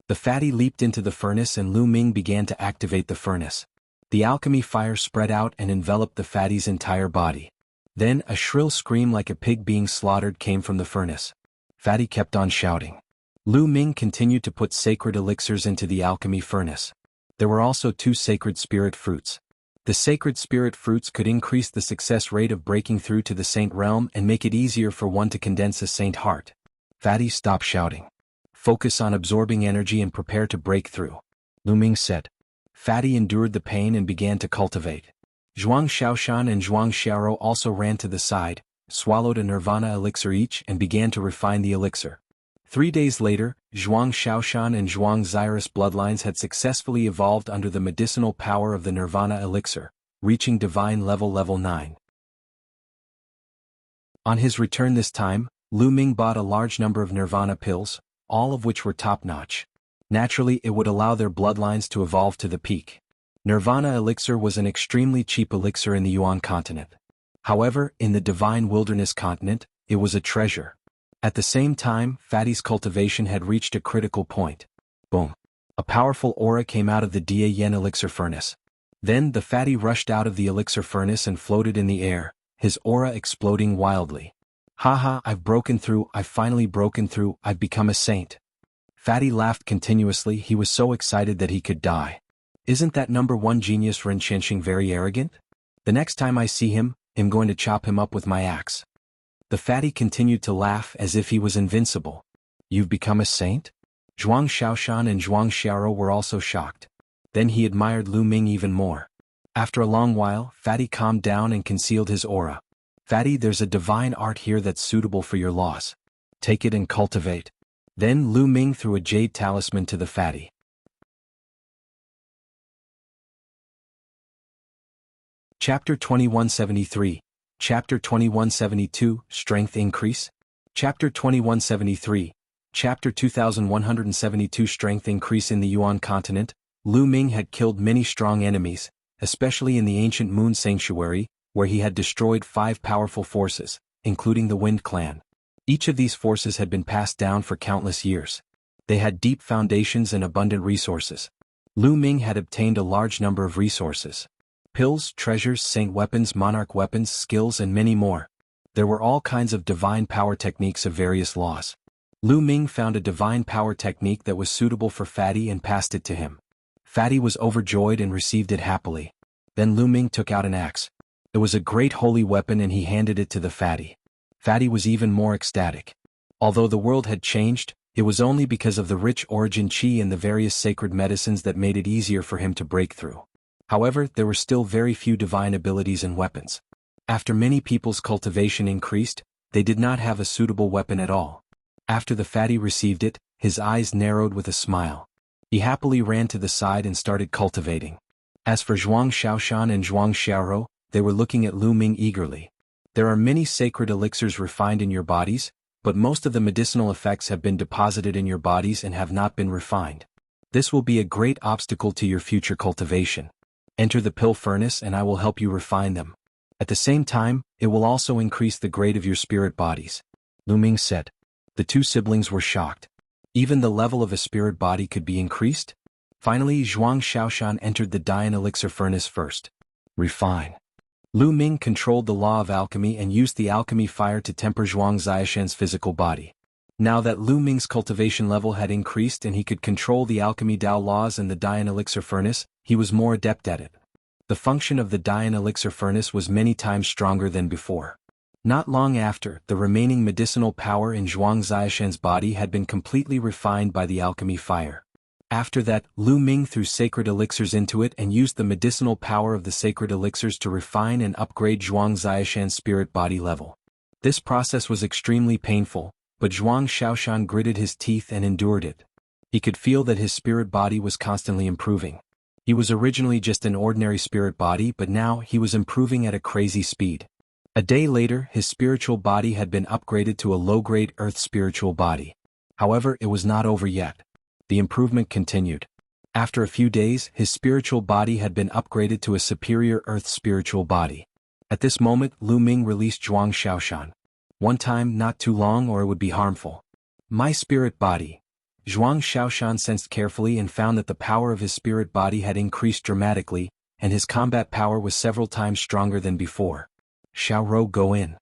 The fatty leaped into the furnace and Lu Ming began to activate the furnace. The alchemy fire spread out and enveloped the fatty's entire body. Then a shrill scream like a pig being slaughtered came from the furnace. Fatty kept on shouting. Lu Ming continued to put sacred elixirs into the alchemy furnace. There were also 2 sacred spirit fruits. The sacred spirit fruits could increase the success rate of breaking through to the saint realm and make it easier for one to condense a saint heart. Fatty, stop shouting. Focus on absorbing energy and prepare to break through. Lu Ming said. Fatty endured the pain and began to cultivate. Zhuang Xiaoshan and Zhuang Xiaoro also ran to the side, swallowed a nirvana elixir each and began to refine the elixir. 3 days later, Zhuang Xiaoshan and Zhuang Zyrus bloodlines had successfully evolved under the medicinal power of the nirvana elixir, reaching divine level 9. On his return this time, Lu Ming bought a large number of nirvana pills, all of which were top-notch. Naturally, it would allow their bloodlines to evolve to the peak. Nirvana elixir was an extremely cheap elixir in the Yuan continent. However, in the divine wilderness continent, it was a treasure. At the same time, Fatty's cultivation had reached a critical point. Boom. A powerful aura came out of the Dia Yen elixir furnace. Then the Fatty rushed out of the elixir furnace and floated in the air, his aura exploding wildly. Haha, I've broken through, I've finally broken through, I've become a saint. Fatty laughed continuously, he was so excited that he could die. Isn't that number 1 genius Ren Qianxing very arrogant? The next time I see him, I'm going to chop him up with my axe. The fatty continued to laugh as if he was invincible. You've become a saint? Zhuang Xiaoshan and Zhuang Xiaoro were also shocked. Then he admired Lu Ming even more. After a long while, Fatty calmed down and concealed his aura. Fatty, there's a divine art here that's suitable for your laws. Take it and cultivate. Then Lu Ming threw a jade talisman to the fatty. Chapter 2173. Chapter 2172, Strength Increase. Chapter 2173. Chapter 2172 Strength Increase. In the Yuan continent, Lu Ming had killed many strong enemies, especially in the ancient Moon Sanctuary, where he had destroyed 5 powerful forces, including the Wind Clan. Each of these forces had been passed down for countless years. They had deep foundations and abundant resources. Lu Ming had obtained a large number of resources. Pills, treasures, saint weapons, monarch weapons, skills and many more. There were all kinds of divine power techniques of various laws. Lu Ming found a divine power technique that was suitable for Fatty and passed it to him. Fatty was overjoyed and received it happily. Then Lu Ming took out an axe. It was a great holy weapon and he handed it to the Fatty. Fatty was even more ecstatic. Although the world had changed, it was only because of the rich origin qi and the various sacred medicines that made it easier for him to break through. However, there were still very few divine abilities and weapons. After many people's cultivation increased, they did not have a suitable weapon at all. After the fatty received it, his eyes narrowed with a smile. He happily ran to the side and started cultivating. As for Zhuang Xiaoshan and Zhuang Xiaoro, they were looking at Lu Ming eagerly. There are many sacred elixirs refined in your bodies, but most of the medicinal effects have been deposited in your bodies and have not been refined. This will be a great obstacle to your future cultivation. Enter the pill furnace and I will help you refine them. At the same time, it will also increase the grade of your spirit bodies. Lu Ming said. The 2 siblings were shocked. Even the level of a spirit body could be increased? Finally, Zhuang Xiaoshan entered the Dian elixir furnace first. Refine. Lu Ming controlled the law of alchemy and used the alchemy fire to temper Zhuang Xiaoshan's physical body. Now that Lu Ming's cultivation level had increased and he could control the alchemy Dao laws and the Dian elixir furnace, he was more adept at it. The function of the Dian elixir furnace was many times stronger than before. Not long after, the remaining medicinal power in Zhuang Ziashan's body had been completely refined by the alchemy fire. After that, Lu Ming threw sacred elixirs into it and used the medicinal power of the sacred elixirs to refine and upgrade Zhuang Ziashan's spirit body level. This process was extremely painful, but Zhuang Xiaoshan gritted his teeth and endured it. He could feel that his spirit body was constantly improving. He was originally just an ordinary spirit body, but now he was improving at a crazy speed. A day later, his spiritual body had been upgraded to a low-grade earth spiritual body. However, it was not over yet. The improvement continued. After a few days, his spiritual body had been upgraded to a superior earth spiritual body. At this moment, Lu Ming released Zhuang Xiaoshan. One time, not too long, or it would be harmful. My spirit body. Zhuang Xiaoshan sensed carefully and found that the power of his spirit body had increased dramatically, and his combat power was several times stronger than before. Xiaoro, go in.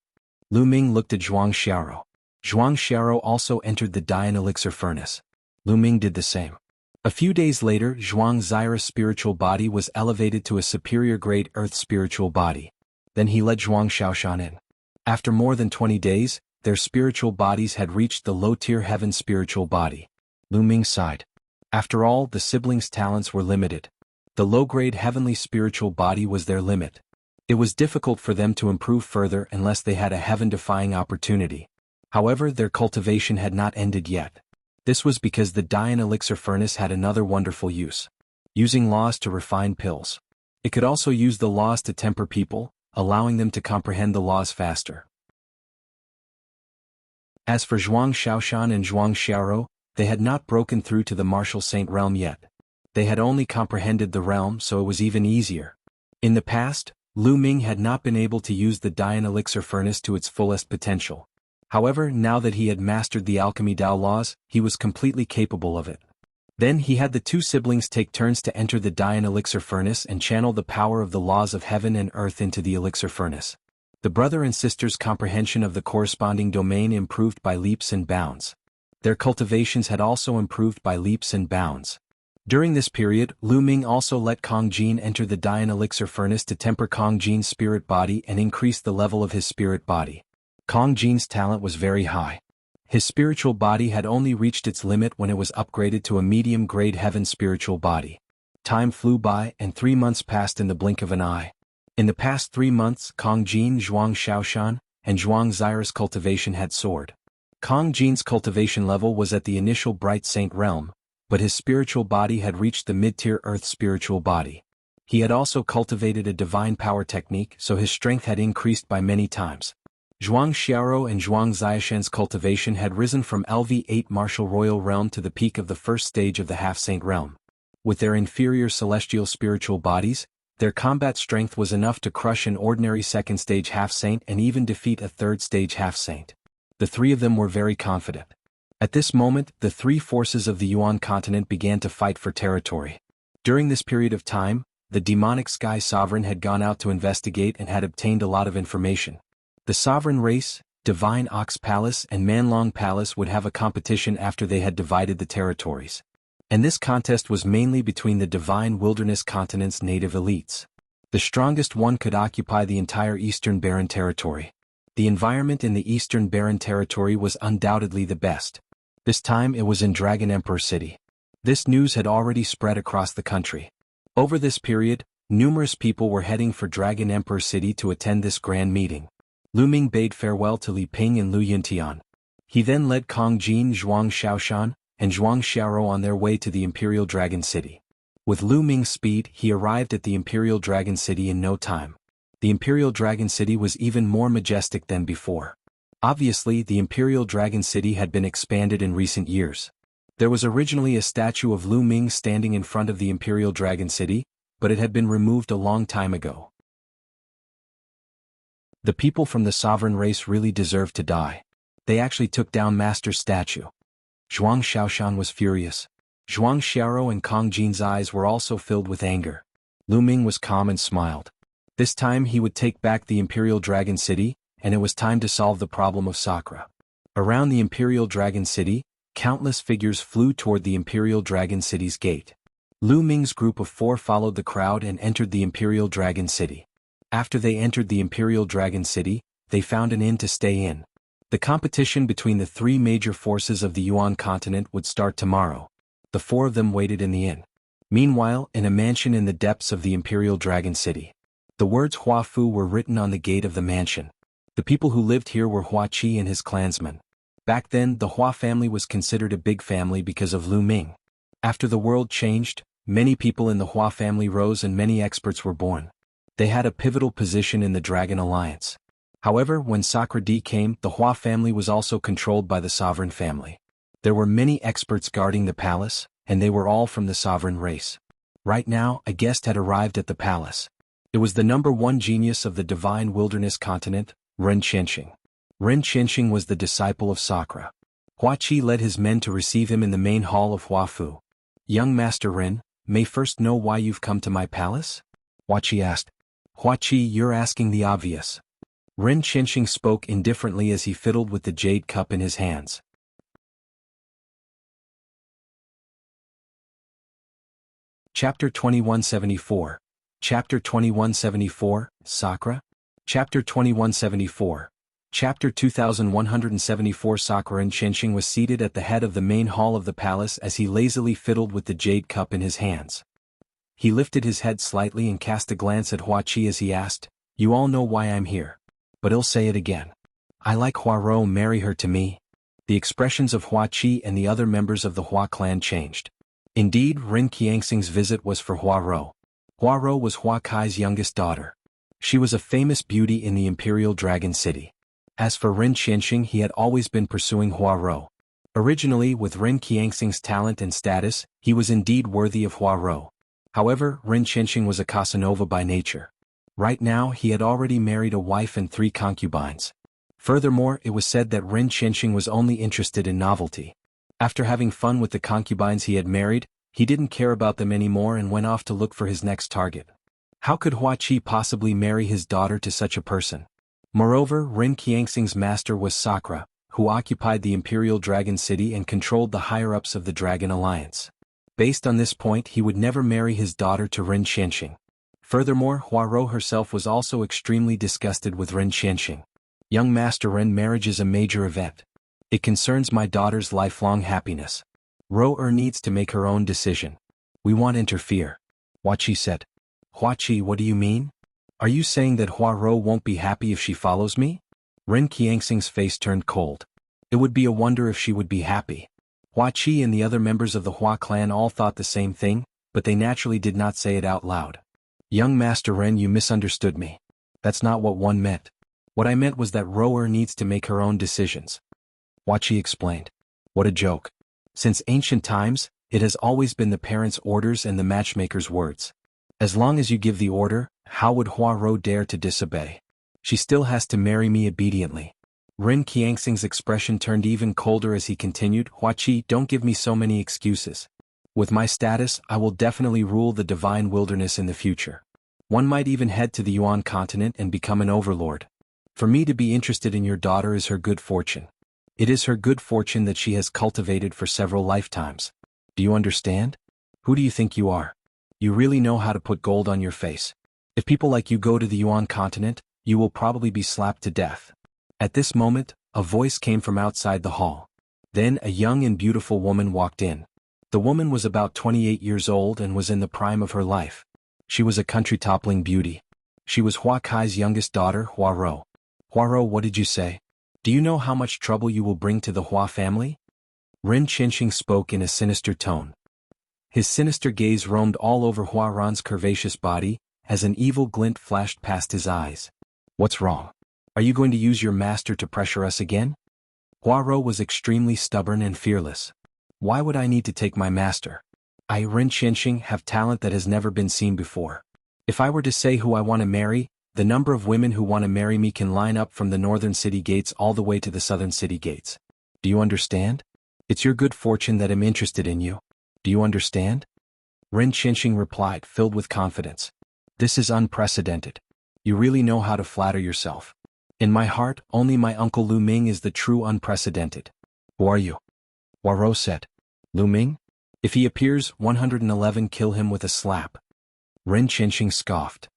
Lu Ming looked at Zhuang Xiaoro. Zhuang Xiaoro also entered the Dian Elixir furnace. Lu Ming did the same. A few days later, Zhuang Zia's spiritual body was elevated to a superior grade earth spiritual body. Then he led Zhuang Xiaoshan in. After more than 20 days, their spiritual bodies had reached the low-tier heaven spiritual body. Lu Ming sighed. After all, the siblings' talents were limited. The low-grade heavenly spiritual body was their limit. It was difficult for them to improve further unless they had a heaven-defying opportunity. However, their cultivation had not ended yet. This was because the Dian Elixir furnace had another wonderful use. Using laws to refine pills. It could also use the laws to temper people, allowing them to comprehend the laws faster. As for Zhuang Xiaoshan and Zhuang Xiaoro, they had not broken through to the martial saint realm yet. They had only comprehended the realm, so it was even easier. In the past, Lu Ming had not been able to use the Dian Elixir furnace to its fullest potential. However, now that he had mastered the alchemy Dao laws, he was completely capable of it. Then he had the two siblings take turns to enter the Dian Elixir furnace and channel the power of the laws of heaven and earth into the elixir furnace. The brother and sister's comprehension of the corresponding domain improved by leaps and bounds. Their cultivations had also improved by leaps and bounds. During this period, Lu Ming also let Kong Jin enter the Dian Elixir furnace to temper Kong Jin's spirit body and increase the level of his spirit body. Kong Jin's talent was very high. His spiritual body had only reached its limit when it was upgraded to a medium-grade heaven spiritual body. Time flew by and 3 months passed in the blink of an eye. In the past 3 months, Kong Jin, Zhuang Xiaoshan, and Zhuang Zia's cultivation had soared. Kong Jin's cultivation level was at the initial bright saint realm, but his spiritual body had reached the mid-tier earth spiritual body. He had also cultivated a divine power technique, so his strength had increased by many times. Zhuang Xiaoro and Zhuang Ziashan's cultivation had risen from LV8 martial royal realm to the peak of the first stage of the half-saint realm. With their inferior celestial spiritual bodies, their combat strength was enough to crush an ordinary second-stage half-saint and even defeat a third-stage half-saint. The three of them were very confident. At this moment, the three forces of the Yuan continent began to fight for territory. During this period of time, the demonic sky sovereign had gone out to investigate and had obtained a lot of information. The sovereign race, Divine Ox Palace and Manlong Palace would have a competition after they had divided the territories. And this contest was mainly between the Divine Wilderness continent's native elites. The strongest one could occupy the entire Eastern Barren Territory. The environment in the Eastern Barren Territory was undoubtedly the best. This time it was in Dragon Emperor City. This news had already spread across the country. Over this period, numerous people were heading for Dragon Emperor City to attend this grand meeting. Lu Ming bade farewell to Li Ping and Lu Yuntian. He then led Kong Jin, Zhuang Xiaoshan, and Zhuang Xiaoro on their way to the Imperial Dragon City. With Lu Ming's speed, he arrived at the Imperial Dragon City in no time. The Imperial Dragon City was even more majestic than before. Obviously, the Imperial Dragon City had been expanded in recent years. There was originally a statue of Lu Ming standing in front of the Imperial Dragon City, but it had been removed a long time ago. The people from the sovereign race really deserved to die. They actually took down Master's statue. Zhuang Xiaoshan was furious. Zhuang Xiaoro and Kong Jin's eyes were also filled with anger. Lu Ming was calm and smiled. This time he would take back the Imperial Dragon City, and it was time to solve the problem of sakra. Around the Imperial Dragon City, countless figures flew toward the Imperial Dragon City's gate. Lu Ming's group of 4 followed the crowd and entered the Imperial Dragon City. After they entered the Imperial Dragon City, they found an inn to stay in. The competition between the three major forces of the Yuan continent would start tomorrow. The four of them waited in the inn. Meanwhile, in a mansion in the depths of the Imperial Dragon City, the words Hua Fu were written on the gate of the mansion. The people who lived here were Hua Qi and his clansmen. Back then, the Hua family was considered a big family because of Lu Ming. After the world changed, many people in the Hua family rose and many experts were born. They had a pivotal position in the Dragon Alliance. However, when Sakra came, the Hua family was also controlled by the sovereign family. There were many experts guarding the palace, and they were all from the sovereign race. Right now, a guest had arrived at the palace. It was the #1 genius of the divine wilderness continent, Ren Qianxing. Ren Qianxing was the disciple of Sakra. Hua Qi led his men to receive him in the main hall of Hua Fu. "Young Master Ren, may first know why you've come to my palace?" Hua Qi asked. "Hua Qi, you're asking the obvious." Ren Qianxing spoke indifferently as he fiddled with the jade cup in his hands. Chapter 2174. Chapter 2174, Sakra? Chapter 2174. Chapter 2174. Sakra. Ren Qianxing was seated at the head of the main hall of the palace as he lazily fiddled with the jade cup in his hands. He lifted his head slightly and cast a glance at Hua Qi as he asked, "You all know why I'm here. But I'll say it again. I like Hua Rou, marry her to me." The expressions of Hua Qi and the other members of the Hua clan changed. Indeed, Ren Qianxing's visit was for Hua Rou. Hua Rou was Hua Kai's youngest daughter. She was a famous beauty in the Imperial Dragon City. As for Ren Qianxing, he had always been pursuing Hua Rou. Originally, with Ren Qianxing's talent and status, he was indeed worthy of Hua Rou. However, Ren Qianxing was a Casanova by nature. Right now, he had already married a wife and 3 concubines. Furthermore, it was said that Ren Qianxing was only interested in novelty. After having fun with the concubines he had married, he didn't care about them anymore and went off to look for his next target. How could Hua Qi possibly marry his daughter to such a person? Moreover, Ren Qianxing's master was Sakra, who occupied the Imperial Dragon City and controlled the higher-ups of the Dragon Alliance. Based on this point, he would never marry his daughter to Ren Qianxing. Furthermore, Hua Rou herself was also extremely disgusted with Ren Qianxing. "Young Master Ren, marriage is a major event. It concerns my daughter's lifelong happiness. Rou needs to make her own decision. We won't interfere," Hua Qi said. "Hua Qi, what do you mean? Are you saying that Hua Rou won't be happy if she follows me?" Ren Qianxing's face turned cold. It would be a wonder if she would be happy. Hua Qi and the other members of the Hua clan all thought the same thing, but they naturally did not say it out loud. "Young Master Ren, you misunderstood me. That's not what one meant. What I meant was that Rou needs to make her own decisions," Hua Qi explained. "What a joke. Since ancient times, it has always been the parents' orders and the matchmaker's words. As long as you give the order, how would Hua Rou dare to disobey? She still has to marry me obediently." Ren Qianxing's expression turned even colder as he continued, "Hua Qi, don't give me so many excuses. With my status, I will definitely rule the divine wilderness in the future. One might even head to the Yuan continent and become an overlord. For me to be interested in your daughter is her good fortune. It is her good fortune that she has cultivated for several lifetimes. Do you understand? Who do you think you are? You really know how to put gold on your face. If people like you go to the Yuan continent, you will probably be slapped to death." At this moment, a voice came from outside the hall. Then a young and beautiful woman walked in. The woman was about 28 years old and was in the prime of her life. She was a country-toppling beauty. She was Hua Kai's youngest daughter, Hua Rou. "Hua Rou, what did you say? Do you know how much trouble you will bring to the Hua family?" Ren Qianxing spoke in a sinister tone. His sinister gaze roamed all over Hua Ran's curvaceous body, as an evil glint flashed past his eyes. "What's wrong? Are you going to use your master to pressure us again?" Hua Rou was extremely stubborn and fearless. "Why would I need to take my master? I, Ren Qianxing, have talent that has never been seen before. If I were to say who I want to marry, the number of women who want to marry me can line up from the northern city gates all the way to the southern city gates. Do you understand? It's your good fortune that I'm interested in you. Do you understand?" Ren Qianxing replied, filled with confidence. "This is unprecedented. You really know how to flatter yourself. In my heart, only my uncle Lu Ming is the true unprecedented." "Who are you?" Hua Rou said. "Lu Ming? If he appears, 111 kill him with a slap." Ren Qianxing scoffed.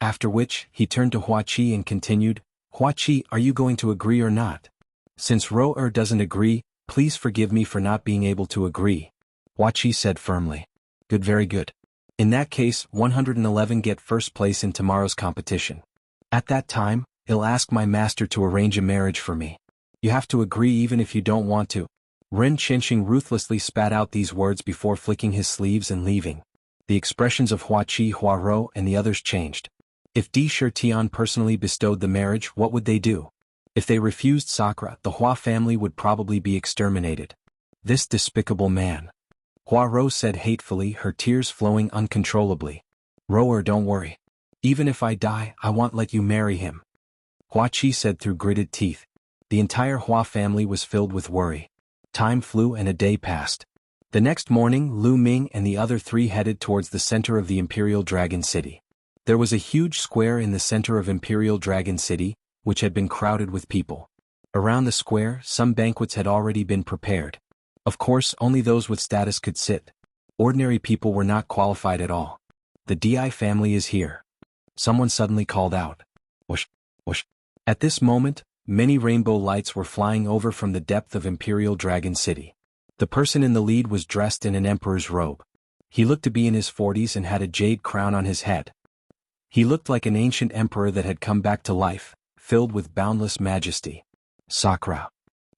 After which, he turned to Huaqi and continued, Huaqi, are you going to agree or not? Since Ro doesn't agree, please forgive me for not being able to agree. Huaqi said firmly. Good, very good. In that case, 111 get first place in tomorrow's competition. At that time, I'll ask my master to arrange a marriage for me. You have to agree even if you don't want to. Ren Qianxing ruthlessly spat out these words before flicking his sleeves and leaving. The expressions of Huaqi, Huaro, and the others changed. If Di Shitian personally bestowed the marriage, what would they do? If they refused sakra, the Hua family would probably be exterminated. This despicable man. Huaro said hatefully, her tears flowing uncontrollably. Roer, don't worry. Even if I die, I won't let you marry him. Huaqi said through gritted teeth. The entire Hua family was filled with worry. Time flew and a day passed. The next morning, Lu Ming and the other three headed towards the center of the Imperial Dragon City. There was a huge square in the center of Imperial Dragon City, which had been crowded with people. Around the square, some banquets had already been prepared. Of course, only those with status could sit. Ordinary people were not qualified at all. The Di family is here. Someone suddenly called out. Whoosh, whoosh. At this moment, many rainbow lights were flying over from the depth of Imperial Dragon City. The person in the lead was dressed in an emperor's robe. He looked to be in his 40s and had a jade crown on his head. He looked like an ancient emperor that had come back to life, filled with boundless majesty. Sakra.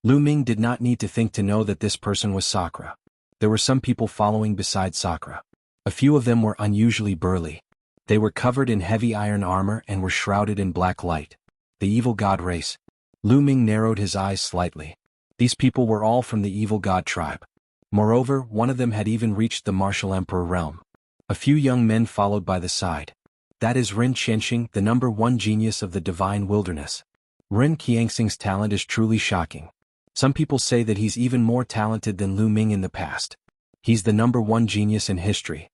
Lu Ming did not need to think to know that this person was Sakra. There were some people following beside Sakra. A few of them were unusually burly. They were covered in heavy iron armor and were shrouded in black light. The evil god race. Lu Ming narrowed his eyes slightly. These people were all from the evil god tribe. Moreover, one of them had even reached the martial emperor realm. A few young men followed by the side. That is Ren Qianxing, the #1 genius of the divine wilderness. Ren Qianxing's talent is truly shocking. Some people say that he's even more talented than Lu Ming in the past. He's the #1 genius in history.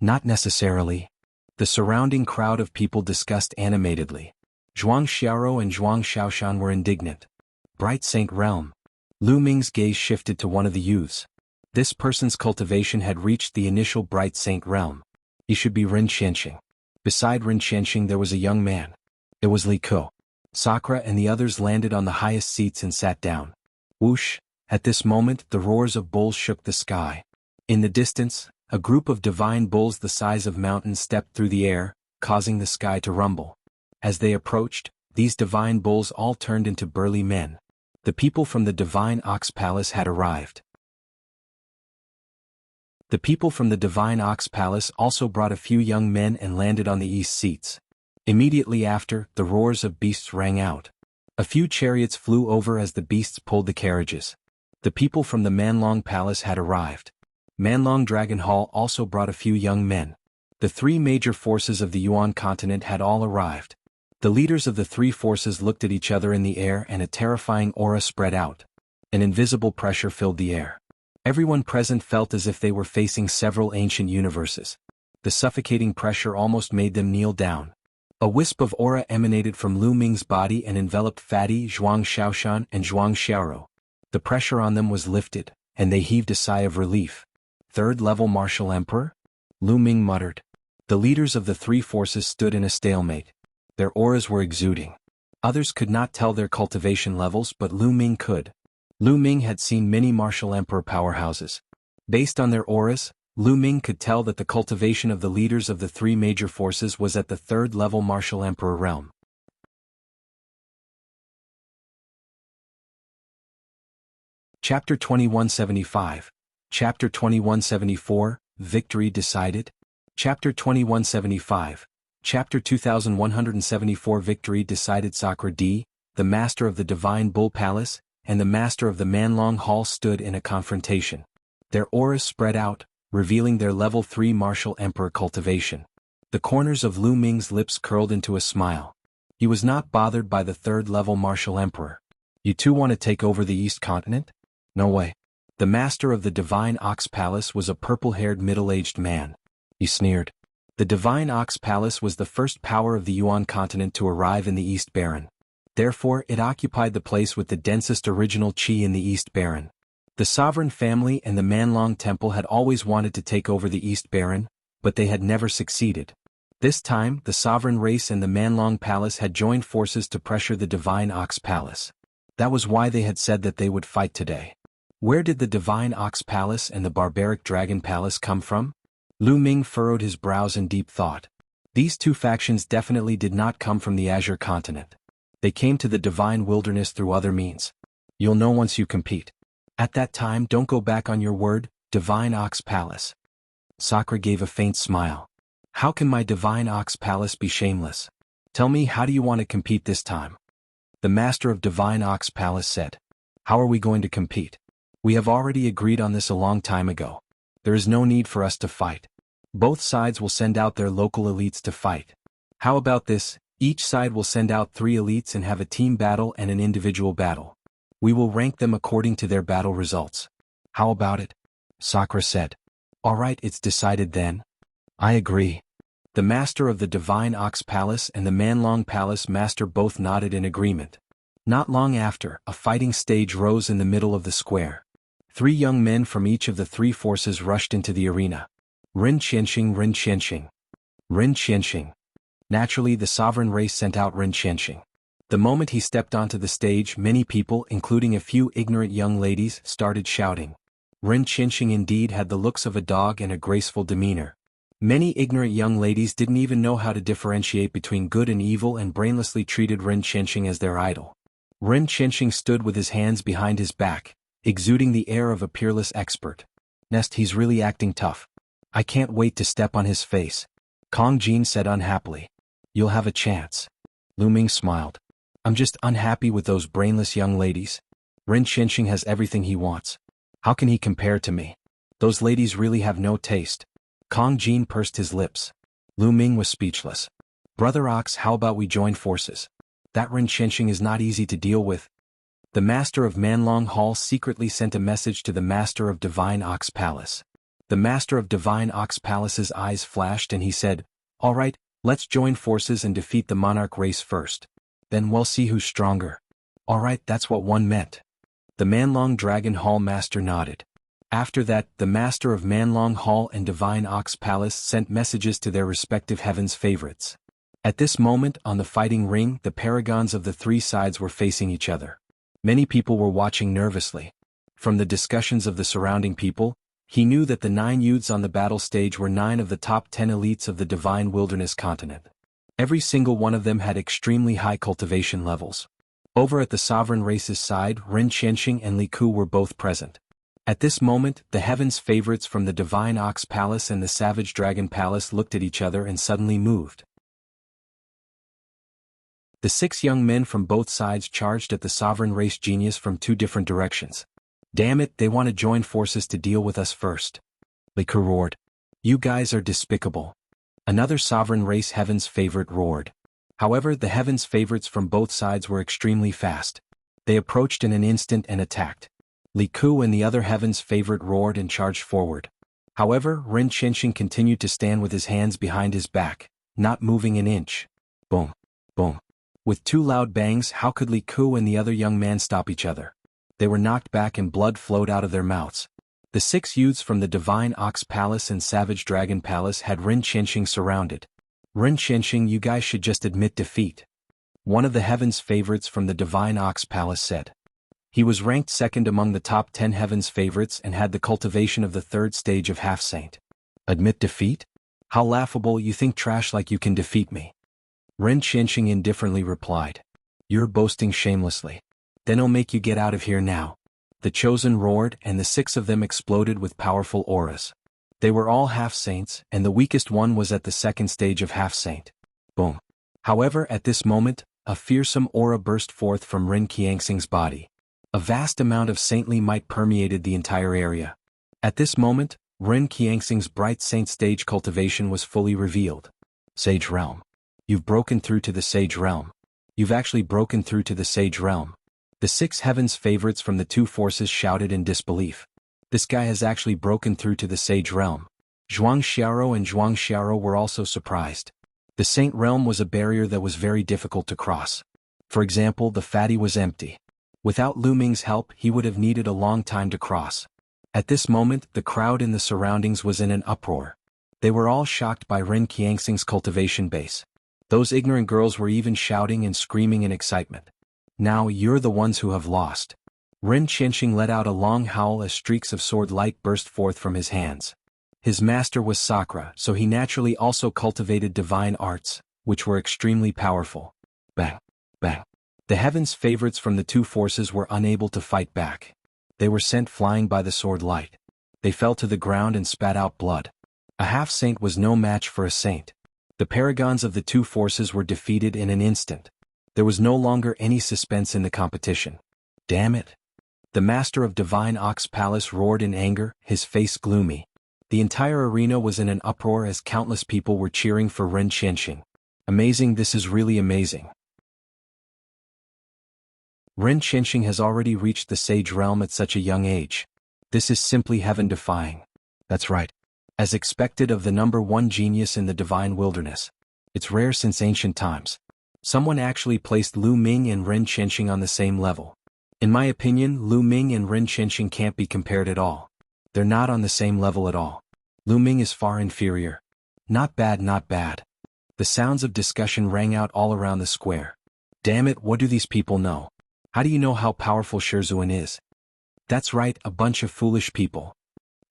Not necessarily. The surrounding crowd of people discussed animatedly. Zhuang Xiaoro and Zhuang Xiaoshan were indignant. Bright Saint Realm. Lu Ming's gaze shifted to one of the youths. This person's cultivation had reached the initial Bright Saint Realm. He should be Ren Qianxing. Beside Ren Qianxing there was a young man. It was Li Ko. Sakra and the others landed on the highest seats and sat down. Whoosh! At this moment the roars of bulls shook the sky. In the distance, a group of divine bulls the size of mountains stepped through the air, causing the sky to rumble. As they approached, these divine bulls all turned into burly men. The people from the divine ox palace had arrived. The people from the divine ox palace also brought a few young men and landed on the east seats. Immediately after, the roars of beasts rang out. A few chariots flew over as the beasts pulled the carriages. The people from the Manlong palace had arrived. Manlong Dragon Hall also brought a few young men. The three major forces of the Yuan continent had all arrived. The leaders of the three forces looked at each other in the air and a terrifying aura spread out. An invisible pressure filled the air. Everyone present felt as if they were facing several ancient universes. The suffocating pressure almost made them kneel down. A wisp of aura emanated from Lu Ming's body and enveloped Fatty, Zhuang Xiaoshan and Zhuang Xiaoro. The pressure on them was lifted, and they heaved a sigh of relief. Third-level martial emperor? Lu Ming muttered. The leaders of the three forces stood in a stalemate. Their auras were exuding. Others could not tell their cultivation levels, but Lu Ming could. Lu Ming had seen many martial emperor powerhouses. Based on their auras, Lu Ming could tell that the cultivation of the leaders of the three major forces was at the third-level martial emperor realm. Chapter 2175. Chapter 2174, Victory Decided. Chapter 2175. Chapter 2174 Victory Decided. Sakra D, the master of the Divine Bull Palace, and the master of the Manlong Hall stood in a confrontation. Their auras spread out, revealing their level 3 martial emperor cultivation. The corners of Lu Ming's lips curled into a smile. He was not bothered by the third-level martial emperor. You two want to take over the East Continent? No way. The master of the Divine Ox Palace was a purple-haired middle-aged man. He sneered. The Divine Ox Palace was the first power of the Yuan continent to arrive in the East Baron. Therefore, it occupied the place with the densest original qi in the East Baron. The sovereign family and the Manlong Temple had always wanted to take over the East Baron, but they had never succeeded. This time, the sovereign race and the Manlong Palace had joined forces to pressure the Divine Ox Palace. That was why they had said that they would fight today. Where did the Divine Ox Palace and the Barbaric Dragon Palace come from? Lu Ming furrowed his brows in deep thought. These two factions definitely did not come from the Azure Continent. They came to the Divine Wilderness through other means. You'll know once you compete. At that time, don't go back on your word, Divine Ox Palace. Sakra gave a faint smile. How can my Divine Ox Palace be shameless? Tell me, how do you want to compete this time? The Master of Divine Ox Palace said. How are we going to compete? We have already agreed on this a long time ago. There is no need for us to fight. Both sides will send out their local elites to fight. How about this? Each side will send out 3 elites and have a team battle and an individual battle. We will rank them according to their battle results. How about it? Sakra said. All right, it's decided then. I agree. The Master of the Divine Ox Palace and the Manlong Palace Master both nodded in agreement. Not long after, a fighting stage rose in the middle of the square. 3 young men from each of the 3 forces rushed into the arena. Rin Qianxing, Rin Qianxing. Rin Qianxing. Naturally, the sovereign race sent out Rin Qianxing. The moment he stepped onto the stage, many people, including a few ignorant young ladies, started shouting. Rin Qianxing indeed had the looks of a dog and a graceful demeanor. Many ignorant young ladies didn't even know how to differentiate between good and evil and brainlessly treated Rin Qianxing as their idol. Rin Qianxing stood with his hands behind his back, exuding the air of a peerless expert. He's really acting tough. I can't wait to step on his face. Kong Jin said unhappily. You'll have a chance. Lu Ming smiled. I'm just unhappy with those brainless young ladies. Rin Qianxing has everything he wants. How can he compare to me? Those ladies really have no taste. Kong Jin pursed his lips. Lu Ming was speechless. Brother Ox, how about we join forces? That Rin Qianxing is not easy to deal with. The Master of Manlong Hall secretly sent a message to the Master of Divine Ox Palace. The Master of Divine Ox Palace's eyes flashed and he said, All right, let's join forces and defeat the Monarch race first. Then we'll see who's stronger. All right, that's what one meant. The Manlong Dragon Hall Master nodded. After that, the Master of Manlong Hall and Divine Ox Palace sent messages to their respective heavens favorites. At this moment, on the fighting ring, the paragons of the 3 sides were facing each other. Many people were watching nervously. From the discussions of the surrounding people, he knew that the 9 youths on the battle stage were 9 of the top 10 elites of the Divine Wilderness continent. Every single one of them had extremely high cultivation levels. Over at the sovereign race's side, Rin Qianxing and Li Ku were both present. At this moment, the heavens favorites from the Divine Ox Palace and the Savage Dragon Palace looked at each other and suddenly moved. The 6 young men from both sides charged at the sovereign race genius from 2 different directions. Damn it, they want to join forces to deal with us first. Li Ku roared. You guys are despicable. Another sovereign race heavens favorite roared. However, the heavens favorites from both sides were extremely fast. They approached in an instant and attacked. Li Ku and the other heavens favorite roared and charged forward. However, Rin Qianxing continued to stand with his hands behind his back, not moving an inch. Boom. Boom. With 2 loud bangs, how could Li Ku and the other young man stop each other? They were knocked back and blood flowed out of their mouths. The 6 youths from the Divine Ox Palace and Savage Dragon Palace had Rin Qianxing surrounded. Rin Qianxing, you guys should just admit defeat. One of the heavens favorites from the Divine Ox Palace said. He was ranked 2nd among the top 10 heavens favorites and had the cultivation of the 3rd stage of half-saint. Admit defeat? How laughable, you think trash like you can defeat me. Rin Qianxing indifferently replied. You're boasting shamelessly. Then I'll make you get out of here now. The chosen roared and the 6 of them exploded with powerful auras. They were all half-saints and the weakest one was at the 2nd stage of half-saint. Boom. However, at this moment, a fearsome aura burst forth from Rin Qianxing's body. A vast amount of saintly might permeated the entire area. At this moment, Rin Qianxing's bright saint stage cultivation was fully revealed. Sage Realm. You've broken through to the Sage Realm. You've actually broken through to the Sage Realm. The 6 heavens favorites from the 2 forces shouted in disbelief. This guy has actually broken through to the Sage Realm. Zhuang Xiaoro and Zhuang Xiaoro were also surprised. The Saint Realm was a barrier that was very difficult to cross. For example, the fatty was empty. Without Lu Ming's help, he would have needed a long time to cross. At this moment, the crowd in the surroundings was in an uproar. They were all shocked by Ren Qianxing's cultivation base. Those ignorant girls were even shouting and screaming in excitement. Now you're the ones who have lost. Ren Qianxing let out a long howl as streaks of sword light burst forth from his hands. His master was sakra, so he naturally also cultivated divine arts, which were extremely powerful. Bang! Bang! The heavens' favorites from the two forces were unable to fight back. They were sent flying by the sword light. They fell to the ground and spat out blood. A half-saint was no match for a saint. The paragons of the two forces were defeated in an instant. There was no longer any suspense in the competition. Damn it! The master of Divine Ox Palace roared in anger, his face gloomy. The entire arena was in an uproar as countless people were cheering for Ren Qianxing. Amazing, this is really amazing. Ren Qianxing has already reached the sage realm at such a young age. This is simply heaven-defying. That's right. As expected of the #1 genius in the divine wilderness. It's rare since ancient times. Someone actually placed Lu Ming and Ren Qianxing on the same level. In my opinion, Lu Ming and Ren Qianxing can't be compared at all. They're not on the same level at all. Lu Ming is far inferior. Not bad, not bad. The sounds of discussion rang out all around the square. Damn it, what do these people know? How do you know how powerful Swordsman is? That's right, a bunch of foolish people.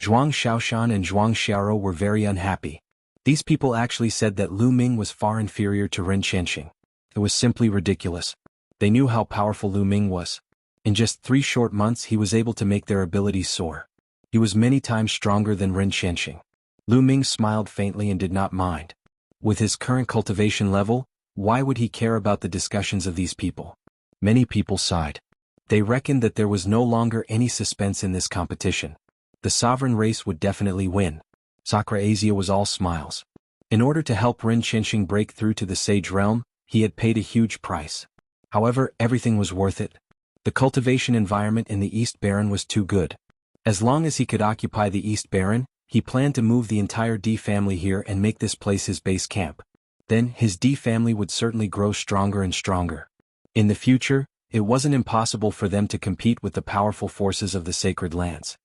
Zhuang Xiaoshan and Zhuang Xiaoro were very unhappy. These people actually said that Lu Ming was far inferior to Ren Qianxing. It was simply ridiculous. They knew how powerful Lu Ming was. In just 3 short months he was able to make their abilities soar. He was many times stronger than Ren Qianxing. Lu Ming smiled faintly and did not mind. With his current cultivation level, why would he care about the discussions of these people? Many people sighed. They reckoned that there was no longer any suspense in this competition. The sovereign race would definitely win. Sakra Asia was all smiles. In order to help Ren Qianxing break through to the sage realm, he had paid a huge price. However, everything was worth it. The cultivation environment in the East Baron was too good. As long as he could occupy the East Baron, he planned to move the entire D family here and make this place his base camp. Then, his D family would certainly grow stronger and stronger. In the future, it wasn't impossible for them to compete with the powerful forces of the sacred lands.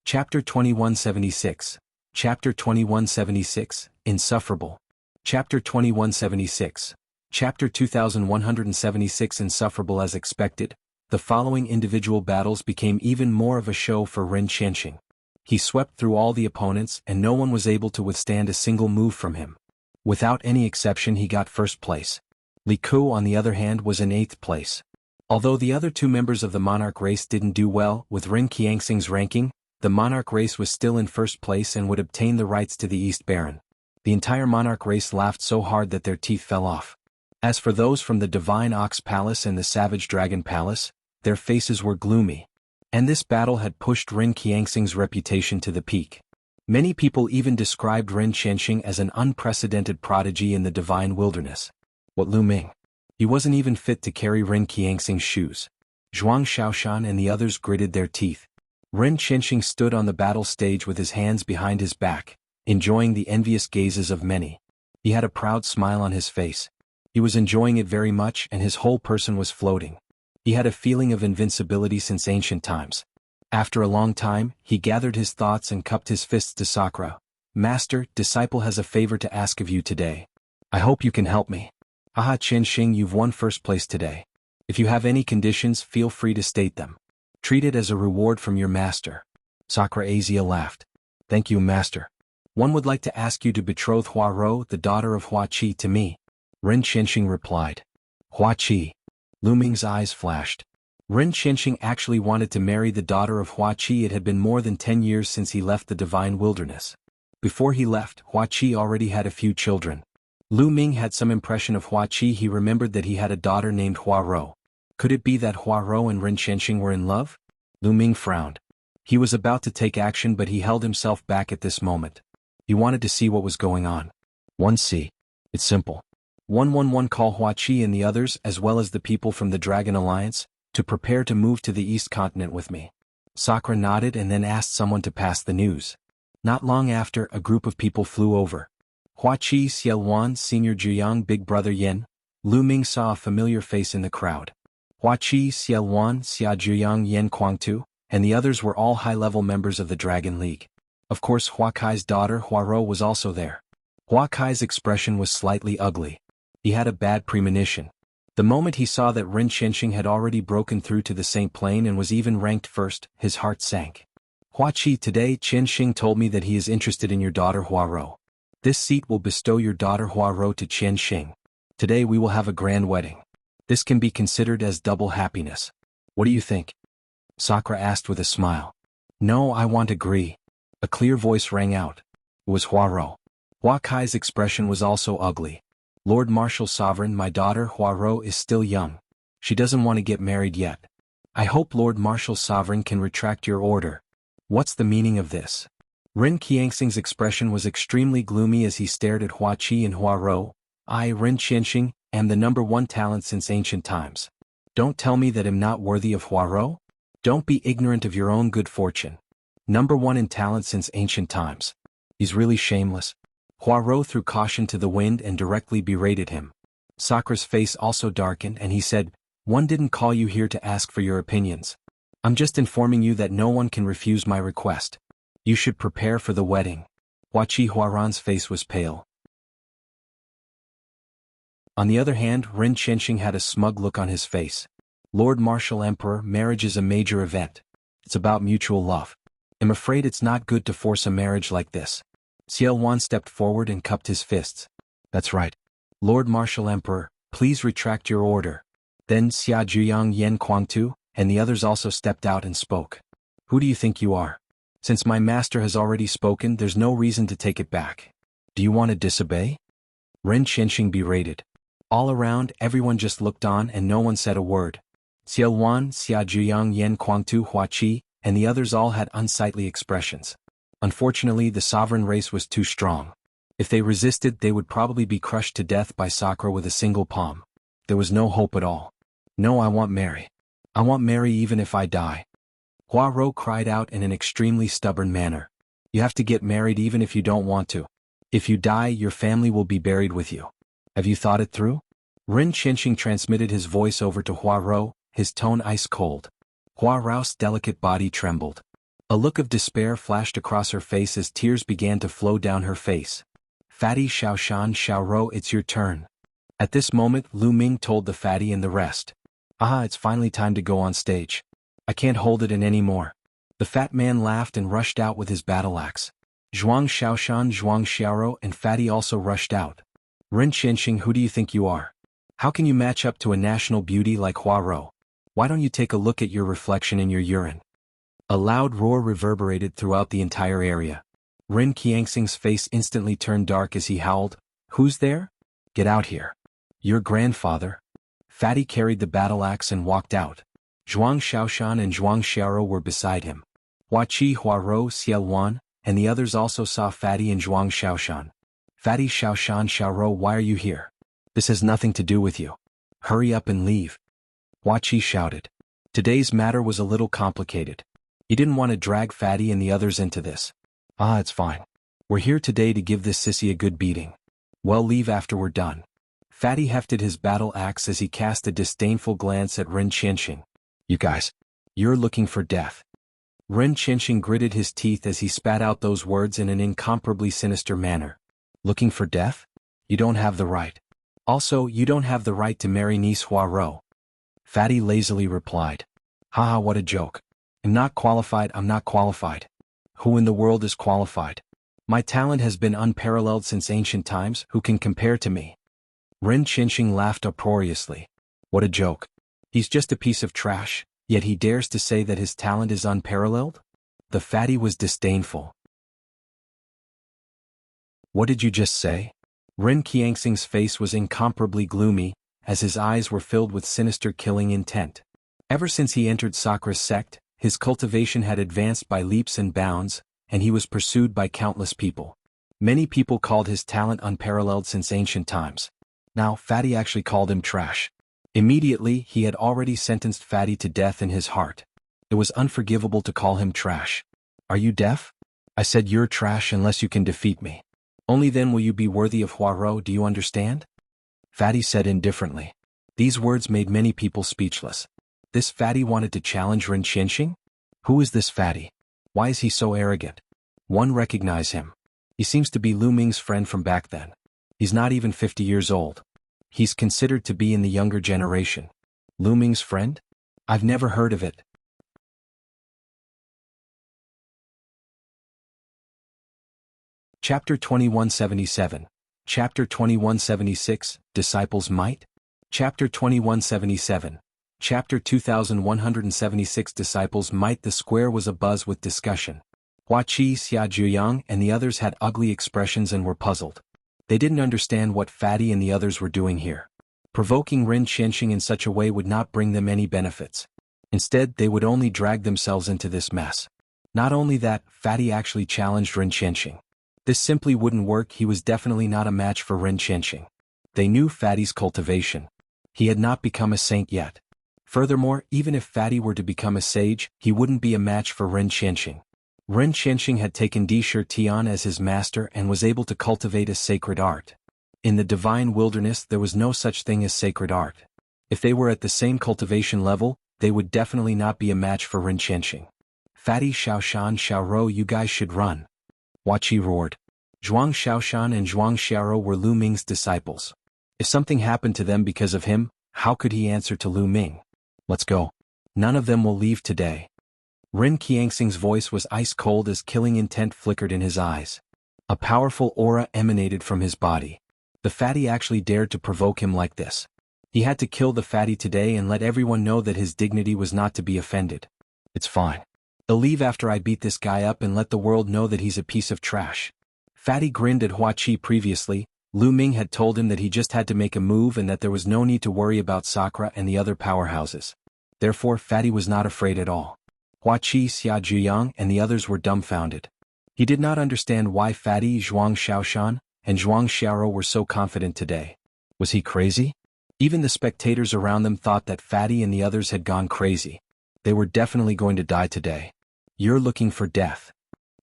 Chapter 2176. Chapter 2176, Insufferable. Chapter 2176. Chapter 2176 Insufferable. As expected, the following individual battles became even more of a show for Ren Qianxing. He swept through all the opponents and no one was able to withstand a single move from him. Without any exception he got first place. Li Ku on the other hand was in 8th place. Although the other 2 members of the Monarch race didn't do well with Ren Qianxing's ranking, the Monarch race was still in first place and would obtain the rights to the East Baron. The entire Monarch race laughed so hard that their teeth fell off. As for those from the Divine Ox Palace and the Savage Dragon Palace, their faces were gloomy. And this battle had pushed Ren Qianxing's reputation to the peak. Many people even described Ren Qianxing as an unprecedented prodigy in the divine wilderness. What Lu Ming? He wasn't even fit to carry Ren Qianxing's shoes. Zhuang Xiaoshan and the others gritted their teeth. Ren Qianxing stood on the battle stage with his hands behind his back, enjoying the envious gazes of many. He had a proud smile on his face. He was enjoying it very much and his whole person was floating. He had a feeling of invincibility since ancient times. After a long time, he gathered his thoughts and cupped his fists to Sakra. Master, disciple has a favor to ask of you today. I hope you can help me. Haha Qianxing, you've won first place today. If you have any conditions, feel free to state them. Treat it as a reward from your master. Sakra Asia laughed. Thank you, master. One would like to ask you to betroth Hua Ro, the daughter of Hua Qi, to me. Ren Qianxing replied. Hua Qi. Lu Ming's eyes flashed. Ren Qianxing actually wanted to marry the daughter of Hua Qi. It had been more than 10 years since he left the divine wilderness. Before he left, Hua Qi already had a few children. Lu Ming had some impression of Hua Qi. He remembered that he had a daughter named Hua Ro. Could it be that Hua Ro and Ren Qianxing were in love? Lu Ming frowned. He was about to take action but he held himself back at this moment. He wanted to see what was going on. 1C. It's simple. 111 call Hua Qi and the others as well as the people from the Dragon Alliance to prepare to move to the East Continent with me. Sakra nodded and then asked someone to pass the news. Not long after, a group of people flew over. Hua Qi, Xie Yuan, Senior Jianghu, Big Brother Yin. Lu Ming saw a familiar face in the crowd. Hua Qi, Xie Yuan, Xia Jianghu, Yen Kuangtu, and the others were all high-level members of the Dragon League. Of course, Hua Kai's daughter Huarou was also there. Hua Kai's expression was slightly ugly. He had a bad premonition. The moment he saw that Ren Qianxing had already broken through to the Saint Plane and was even ranked first, his heart sank. Hua Qi, today Qianxing told me that he is interested in your daughter Huarou. This seat will bestow your daughter Huarou to Qianxing. Today we will have a grand wedding. This can be considered as double happiness. What do you think? Sakra asked with a smile. No, I won't agree. A clear voice rang out. It was Huarou. Hua Kai's expression was also ugly. Lord Martial Sovereign, my daughter Huarou is still young. She doesn't want to get married yet. I hope Lord Martial Sovereign can retract your order. What's the meaning of this? Ren Qianxing's expression was extremely gloomy as he stared at Hua Qi and Huarou. I, Ren Qianxing, am the #1 talent since ancient times. Don't tell me that I'm not worthy of Huarou? Don't be ignorant of your own good fortune. #1 in talent since ancient times. He's really shameless. Huarou threw caution to the wind and directly berated him. Sakra's face also darkened and he said, One didn't call you here to ask for your opinions. I'm just informing you that no one can refuse my request. You should prepare for the wedding. Hua Qi Huaran's face was pale. On the other hand, Ren Qianxing had a smug look on his face. Lord Martial Emperor, marriage is a major event. It's about mutual love. I'm afraid it's not good to force a marriage like this. Yuan stepped forward and cupped his fists. That's right. Lord Martial Emperor, please retract your order. Then Xia Zhuyang Yen Kuangtu, and the others also stepped out and spoke. Who do you think you are? Since my master has already spoken, there's no reason to take it back. Do you want to disobey? Ren Qianxing berated. All around, everyone just looked on and no one said a word. Yuan, Xia Zhuyang Yen Kuangtu, Hua Qi, and the others all had unsightly expressions. Unfortunately, the sovereign race was too strong. If they resisted, they would probably be crushed to death by sakra with a single palm. There was no hope at all. No, I want Mary. I want Mary even if I die. Huarou cried out in an extremely stubborn manner. You have to get married even if you don't want to. If you die, your family will be buried with you. Have you thought it through? Ren Qianxing transmitted his voice over to Huarou, his tone ice cold. Huarou's delicate body trembled. A look of despair flashed across her face as tears began to flow down her face. Fatty Xiaoshan Xiaorou, it's your turn. At this moment, Lu Ming told the fatty and the rest. Ah, it's finally time to go on stage. I can't hold it in anymore. The fat man laughed and rushed out with his battle axe. Zhuang Xiaoshan, Zhuang Xiaorou, and fatty also rushed out. Ren Qianxing, who do you think you are? How can you match up to a national beauty like Huarou? Why don't you take a look at your reflection in your urine? A loud roar reverberated throughout the entire area. Ren Qianxing's face instantly turned dark as he howled, Who's there? Get out here. Your grandfather. Fatty carried the battle axe and walked out. Zhuang Xiaoshan and Zhuang Xiaorou were beside him. Hua Qi, Huarou, Yuan, and the others also saw Fatty and Zhuang Xiaoshan. Fatty Xiaoshan Xiaorou, why are you here? This has nothing to do with you. Hurry up and leave. Hua Qi shouted. Today's matter was a little complicated. He didn't want to drag Fatty and the others into this. Ah, it's fine. We're here today to give this sissy a good beating. Well, leave after we're done. Fatty hefted his battle axe as he cast a disdainful glance at Ren Qianxing. You guys. You're looking for death. Ren Qianxing gritted his teeth as he spat out those words in an incomparably sinister manner. Looking for death? You don't have the right. Also, you don't have the right to marry niece Huarou. Fatty lazily replied. Haha, what a joke. I'm not qualified. Who in the world is qualified? My talent has been unparalleled since ancient times. Who can compare to me? Ren Qianxing laughed uproariously. What a joke. He's just a piece of trash, yet he dares to say that his talent is unparalleled? The fatty was disdainful. What did you just say? Ren Qianxing's face was incomparably gloomy, as his eyes were filled with sinister killing intent. Ever since he entered Sakra's sect, his cultivation had advanced by leaps and bounds, and he was pursued by countless people. Many people called his talent unparalleled since ancient times. Now, Fatty actually called him trash. Immediately, he had already sentenced Fatty to death in his heart. It was unforgivable to call him trash. Are you deaf? I said you're trash unless you can defeat me. Only then will you be worthy of Huarou, do you understand? Fatty said indifferently. These words made many people speechless. This fatty wanted to challenge Ren Qianxing? Who is this fatty? Why is he so arrogant? One recognize him. He seems to be Lu Ming's friend from back then. He's not even 50 years old. He's considered to be in the younger generation. Lu Ming's friend? I've never heard of it. Chapter 2177. Chapter 2176, Disciples' Might? Chapter 2177. Chapter 2176 Disciples' Might. The square was abuzz with discussion. Huaqi, Xia Zhuyang and the others had ugly expressions and were puzzled. They didn't understand what Fatty and the others were doing here. Provoking Ren Qianxing in such a way would not bring them any benefits. Instead, they would only drag themselves into this mess. Not only that, Fatty actually challenged Ren Qianxing. This simply wouldn't work. He was definitely not a match for Ren Qianxing. They knew Fatty's cultivation. He had not become a saint yet. Furthermore, even if Fatty were to become a sage, he wouldn't be a match for Ren Qianxing. Ren Qianxing had taken Di Shi Tian as his master and was able to cultivate a sacred art. In the divine wilderness there was no such thing as sacred art. If they were at the same cultivation level, they would definitely not be a match for Ren Qianxing. Fatty, Xiaoshan, Xiaoro, you guys should run. Huaqi roared. Zhuang Xiaoshan and Zhuang Xiaoro were Lu Ming's disciples. If something happened to them because of him, how could he answer to Lu Ming? Let's go. None of them will leave today. Ren Qianxing's voice was ice cold as killing intent flickered in his eyes. A powerful aura emanated from his body. The fatty actually dared to provoke him like this. He had to kill the fatty today and let everyone know that his dignity was not to be offended. It's fine. I'll leave after I beat this guy up and let the world know that he's a piece of trash. Fatty grinned at Huaqi. Previously, Lu Ming had told him that he just had to make a move and that there was no need to worry about Sakra and the other powerhouses. Therefore, Fatty was not afraid at all. Huaqi, Xia Zhuyang and the others were dumbfounded. He did not understand why Fatty, Zhuang Xiaoshan, and Zhuang Xiaoro were so confident today. Was he crazy? Even the spectators around them thought that Fatty and the others had gone crazy. They were definitely going to die today. You're looking for death.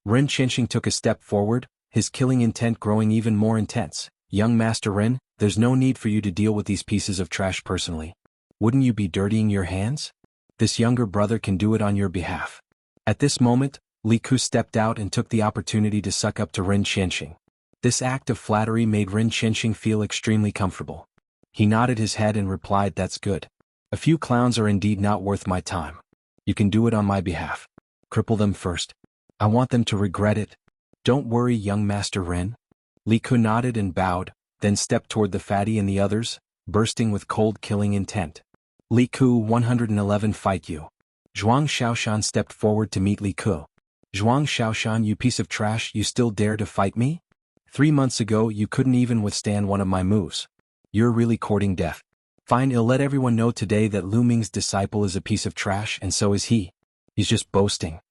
Ren Qianxing took a step forward, his killing intent growing even more intense. Young Master Ren, there's no need for you to deal with these pieces of trash personally. Wouldn't you be dirtying your hands? This younger brother can do it on your behalf. At this moment, Li Ku stepped out and took the opportunity to suck up to Ren Qianxing. This act of flattery made Ren Qianxing feel extremely comfortable. He nodded his head and replied, "That's good. A few clowns are indeed not worth my time. You can do it on my behalf. Cripple them first. I want them to regret it." "Don't worry, young Master Ren." Li Ku nodded and bowed, then stepped toward the fatty and the others, bursting with cold killing intent. Li Ku 111 fight you. Zhuang Xiaoshan stepped forward to meet Li Ku. Zhuang Xiaoshan, you piece of trash, you still dare to fight me? 3 months ago you couldn't even withstand one of my moves. You're really courting death. Fine, I'll let everyone know today that Lu Ming's disciple is a piece of trash and so is he. He's just boasting.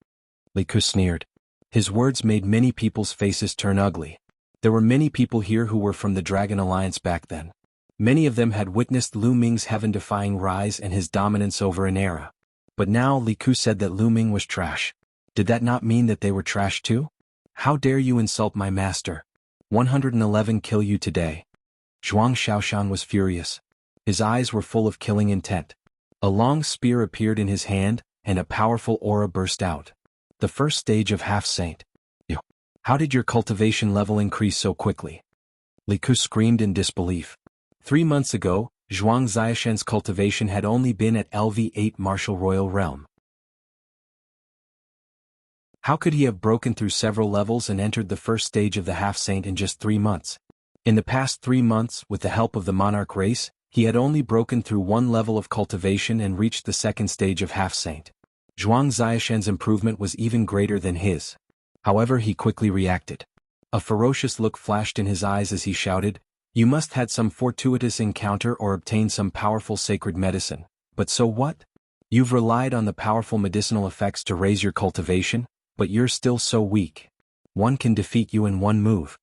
Li Ku sneered. His words made many people's faces turn ugly. There were many people here who were from the Dragon Alliance back then. Many of them had witnessed Lu Ming's heaven-defying rise and his dominance over an era. But now Li Ku said that Lu Ming was trash. Did that not mean that they were trash too? How dare you insult my master? 111 kill you today. Zhuang Xiaoshan was furious. His eyes were full of killing intent. A long spear appeared in his hand, and a powerful aura burst out. The first stage of half-saint. How did your cultivation level increase so quickly? Li Ku screamed in disbelief. 3 months ago, Zhuang Xiaoshan's cultivation had only been at LV8 Martial Royal Realm. How could he have broken through several levels and entered the first stage of the half-saint in just 3 months? In the past 3 months, with the help of the Monarch race, he had only broken through 1 level of cultivation and reached the second stage of half-saint. Zhuang Xiaoshan's improvement was even greater than his. However, he quickly reacted. A ferocious look flashed in his eyes as he shouted, "You must had some fortuitous encounter or obtained some powerful sacred medicine. But so what? You've relied on the powerful medicinal effects to raise your cultivation, but you're still so weak. One can defeat you in 1 move."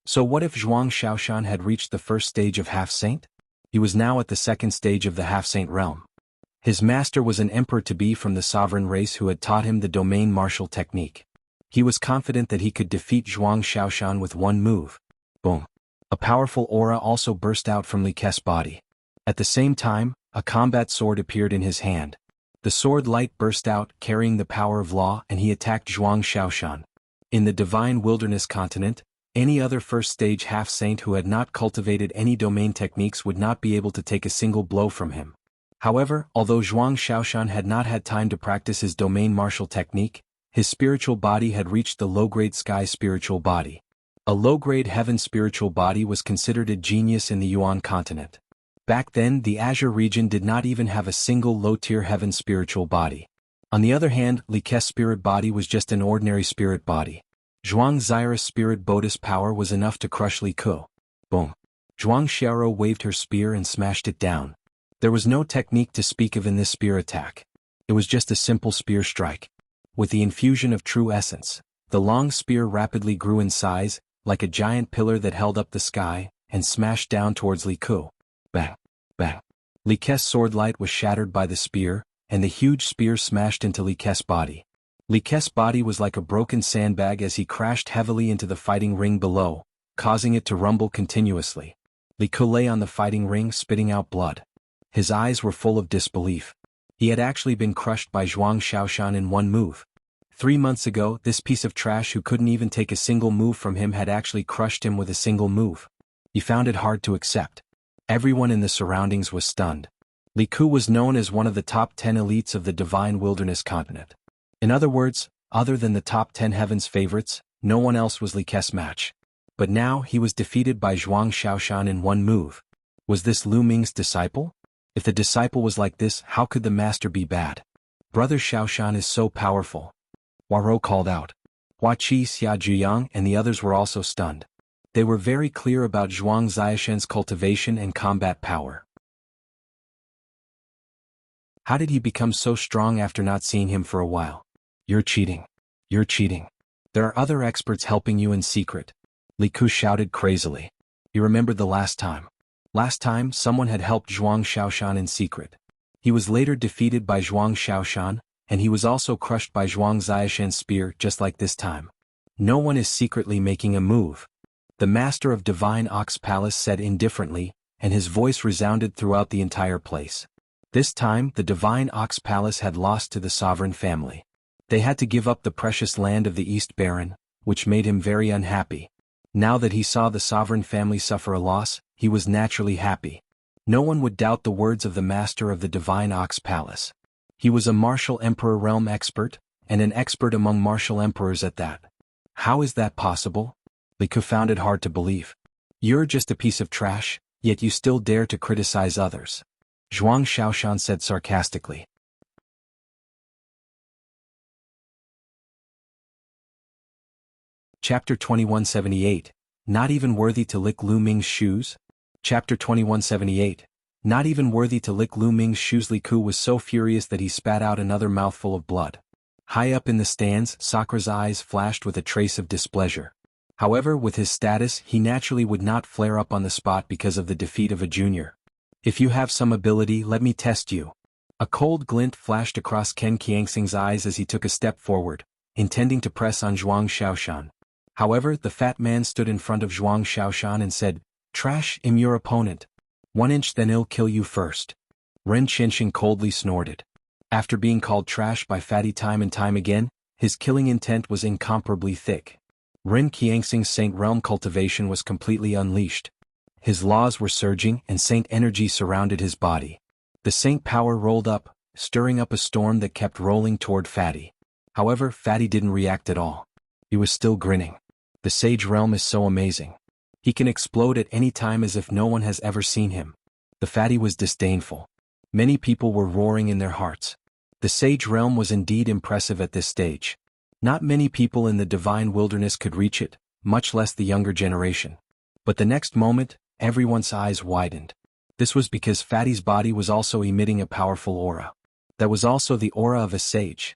So what if Zhuang Xiaoshan had reached the first stage of half-saint? He was now at the second stage of the half-saint realm. His master was an emperor-to-be from the sovereign race who had taught him the domain martial technique. He was confident that he could defeat Zhuang Xiaoshan with 1 move. Boom. A powerful aura also burst out from Li Ke's body. At the same time, a combat sword appeared in his hand. The sword light burst out, carrying the power of law, and he attacked Zhuang Xiaoshan. In the divine wilderness continent, any other first-stage half-saint who had not cultivated any domain techniques would not be able to take a single blow from him. However, although Zhuang Xiaoshan had not had time to practice his domain martial technique, his spiritual body had reached the low-grade sky spiritual body. A low-grade heaven spiritual body was considered a genius in the Yuan continent. Back then, the Azure region did not even have a single low-tier heaven spiritual body. On the other hand, Li Ke's spirit body was just an ordinary spirit body. Zhuang Xiao's spirit Bodis power was enough to crush Li Ke. Boom. Zhuang Xiao waved her spear and smashed it down. There was no technique to speak of in this spear attack. It was just a simple spear strike. With the infusion of true essence, the long spear rapidly grew in size, like a giant pillar that held up the sky, and smashed down towards Li Ke. Bang! Bang! Li Ke's sword light was shattered by the spear, and the huge spear smashed into Li Ke's body. Li Ke's body was like a broken sandbag as he crashed heavily into the fighting ring below, causing it to rumble continuously. Li Ke lay on the fighting ring spitting out blood. His eyes were full of disbelief. He had actually been crushed by Zhuang Xiaoshan in one move. 3 months ago, this piece of trash who couldn't even take a single move from him had actually crushed him with a single move. He found it hard to accept. Everyone in the surroundings was stunned. Li Ke was known as one of the top 10 elites of the divine wilderness continent. In other words, other than the top 10 heavens favorites, no one else was Li Ke's match. But now he was defeated by Zhuang Xiaoshan in one move. Was this Lu Ming's disciple? If the disciple was like this, how could the master be bad? Brother Xiaoshan is so powerful. Waro called out. Hua Qi, Xia Zhiyang and the others were also stunned. They were very clear about Zhuang Xiaoshan's cultivation and combat power. How did he become so strong after not seeing him for a while? You're cheating. You're cheating. There are other experts helping you in secret. Li Ke shouted crazily. He remembered the last time. Last time, someone had helped Zhuang Xiaoshan in secret. He was later defeated by Zhuang Xiaoshan, and he was also crushed by Zhuang Xiaoshan's spear just like this time. No one is secretly making a move. The master of Divine Ox Palace said indifferently, and his voice resounded throughout the entire place. This time, the Divine Ox Palace had lost to the sovereign family. They had to give up the precious land of the East Baron, which made him very unhappy. Now that he saw the sovereign family suffer a loss, he was naturally happy. No one would doubt the words of the master of the Divine Ox Palace. He was a martial emperor realm expert, and an expert among martial emperors at that. How is that possible? Li Ke found it hard to believe. You're just a piece of trash, yet you still dare to criticize others. Zhuang Xiaoshan said sarcastically. Chapter 2178. Not even worthy to lick Lu Ming's shoes? Chapter 2178. Not even worthy to lick Lu Ming's shoes. Li Ke was so furious that he spat out another mouthful of blood. High up in the stands, Sakra's eyes flashed with a trace of displeasure. However, with his status, he naturally would not flare up on the spot because of the defeat of a junior. If you have some ability, let me test you. A cold glint flashed across Ken Qiangsing's eyes as he took a step forward, intending to press on Zhuang Xiaoshan. However, the fat man stood in front of Zhuang Xiaoshan and said, "Trash, I'm your opponent. 1 inch, then I'll kill you first." Ren Qianxing coldly snorted. After being called trash by Fatty time and time again, his killing intent was incomparably thick. Ren Qiangsing's Saint Realm cultivation was completely unleashed. His laws were surging and Saint energy surrounded his body. The Saint power rolled up, stirring up a storm that kept rolling toward Fatty. However, Fatty didn't react at all. He was still grinning. The Sage Realm is so amazing. He can explode at any time as if no one has ever seen him. The Fatty was disdainful. Many people were roaring in their hearts. The Sage Realm was indeed impressive at this stage. Not many people in the divine wilderness could reach it, much less the younger generation. But the next moment, everyone's eyes widened. This was because Fatty's body was also emitting a powerful aura. That was also the aura of a sage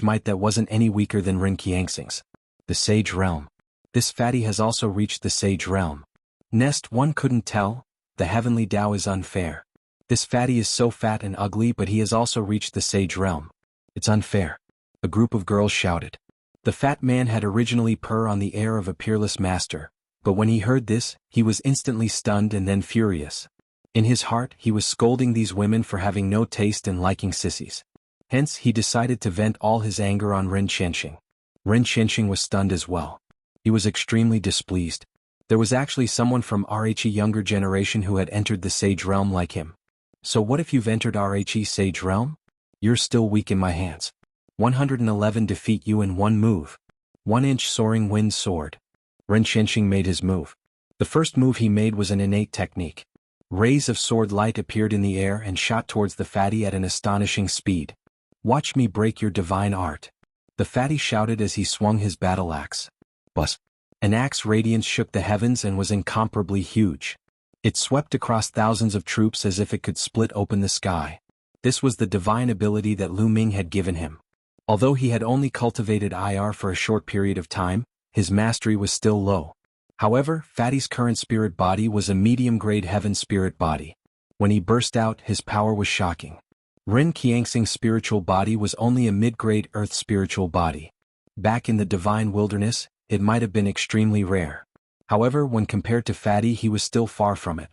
might that wasn't any weaker than Ren Qiangsing's. The Sage Realm. This Fatty has also reached the Sage Realm. Nest one couldn't tell, the heavenly Tao is unfair. This Fatty is so fat and ugly but he has also reached the Sage Realm. It's unfair. A group of girls shouted. The fat man had originally purr on the air of a peerless master, but when he heard this, he was instantly stunned and then furious. In his heart, he was scolding these women for having no taste and liking sissies. Hence, he decided to vent all his anger on Ren Qianxing. Ren Qianxing was stunned as well. He was extremely displeased. There was actually someone from RHE younger generation who had entered the Sage Realm like him. So what if you've entered RHE Sage Realm? You're still weak in my hands. 111 defeat you in one move. 1-inch soaring wind sword. Ren Qianxing made his move. The first move he made was an innate technique. Rays of sword light appeared in the air and shot towards the fatty at an astonishing speed. Watch me break your divine art. The fatty shouted as he swung his battle axe. Buzz. An axe radiance shook the heavens and was incomparably huge. It swept across thousands of troops as if it could split open the sky. This was the divine ability that Lu Ming had given him. Although he had only cultivated IR for a short period of time, his mastery was still low. However, Fatty's current spirit body was a medium-grade heaven spirit body. When he burst out, his power was shocking. Ren Qianxing's spiritual body was only a mid-grade earth spiritual body. Back in the divine wilderness, it might have been extremely rare. However, when compared to Fatty, he was still far from it.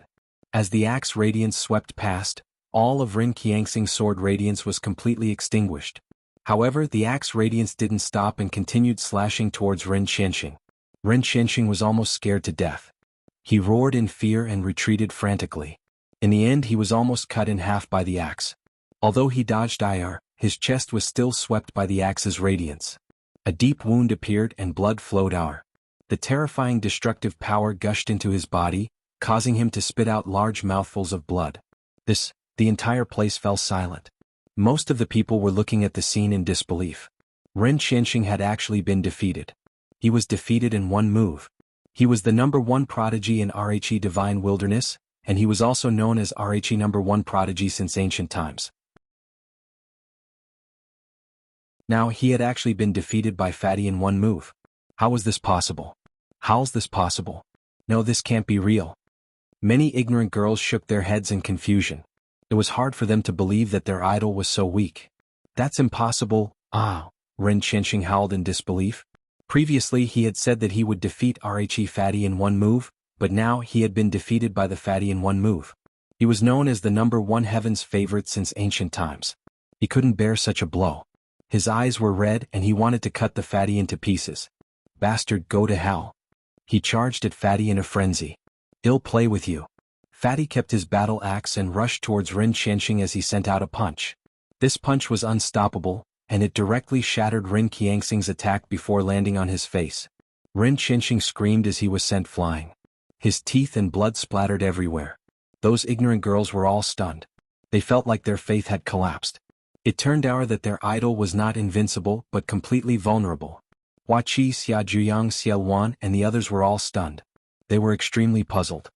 As the axe radiance swept past, all of Ren Qianxing's sword radiance was completely extinguished. However, the axe radiance didn't stop and continued slashing towards Ren Qianxing. Ren Qianxing was almost scared to death. He roared in fear and retreated frantically. In the end, he was almost cut in half by the axe. Although he dodged IR, his chest was still swept by the axe's radiance. A deep wound appeared and blood flowed out. The terrifying destructive power gushed into his body, causing him to spit out large mouthfuls of blood. The entire place fell silent. Most of the people were looking at the scene in disbelief. Ren Qianxing had actually been defeated. He was defeated in one move. He was the #1 prodigy in RHE Divine Wilderness, and he was also known as RHE #1 prodigy since ancient times. Now he had actually been defeated by Fatty in one move. How was this possible? How's this possible? No, this can't be real. Many ignorant girls shook their heads in confusion. It was hard for them to believe that their idol was so weak. That's impossible. Ren Qianxing howled in disbelief. Previously he had said that he would defeat RHE Fatty in one move, but now he had been defeated by the Fatty in one move. He was known as the #1 heaven's favorite since ancient times. He couldn't bear such a blow. His eyes were red and he wanted to cut the Fatty into pieces. Bastard, go to hell. He charged at Fatty in a frenzy. I'll play with you. Fatty kept his battle axe and rushed towards Ren Qianxing as he sent out a punch. This punch was unstoppable, and it directly shattered Ren Qianxing's attack before landing on his face. Ren Qianxing screamed as he was sent flying. His teeth and blood splattered everywhere. Those ignorant girls were all stunned. They felt like their faith had collapsed. It turned out that their idol was not invincible but completely vulnerable. Hua Qi, Xia Zhuyang, Xia Yuan, and the others were all stunned. They were extremely puzzled.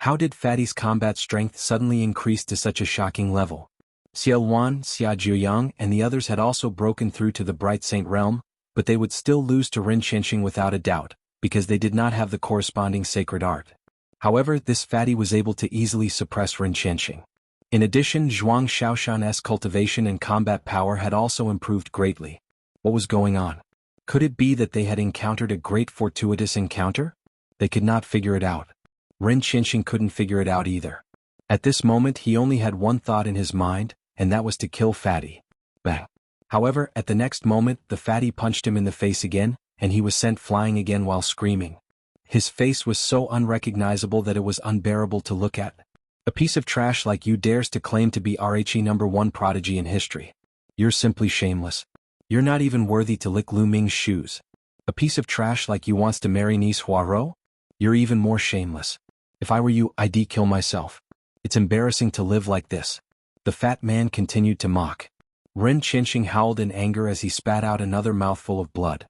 How did Fatty's combat strength suddenly increase to such a shocking level? Xia Yuan, Xia Zhuyang, and the others had also broken through to the Bright Saint realm, but they would still lose to Ren Qianxing without a doubt, because they did not have the corresponding sacred art. However, this Fatty was able to easily suppress Ren Qianxing. In addition, Zhuang Shaoshan's cultivation and combat power had also improved greatly. What was going on? Could it be that they had encountered a great fortuitous encounter? They could not figure it out. Ren Qianxing couldn't figure it out either. At this moment he only had one thought in his mind, and that was to kill Fatty. Bang. However, at the next moment the Fatty punched him in the face again, and he was sent flying again while screaming. His face was so unrecognizable that it was unbearable to look at. A piece of trash like you dares to claim to be RHE #1 prodigy in history. You're simply shameless. You're not even worthy to lick Lu Ming's shoes. A piece of trash like you wants to marry Niece Huaro? You're even more shameless. If I were you, I'd kill myself. It's embarrassing to live like this. The fat man continued to mock. Ren Qianxing howled in anger as he spat out another mouthful of blood.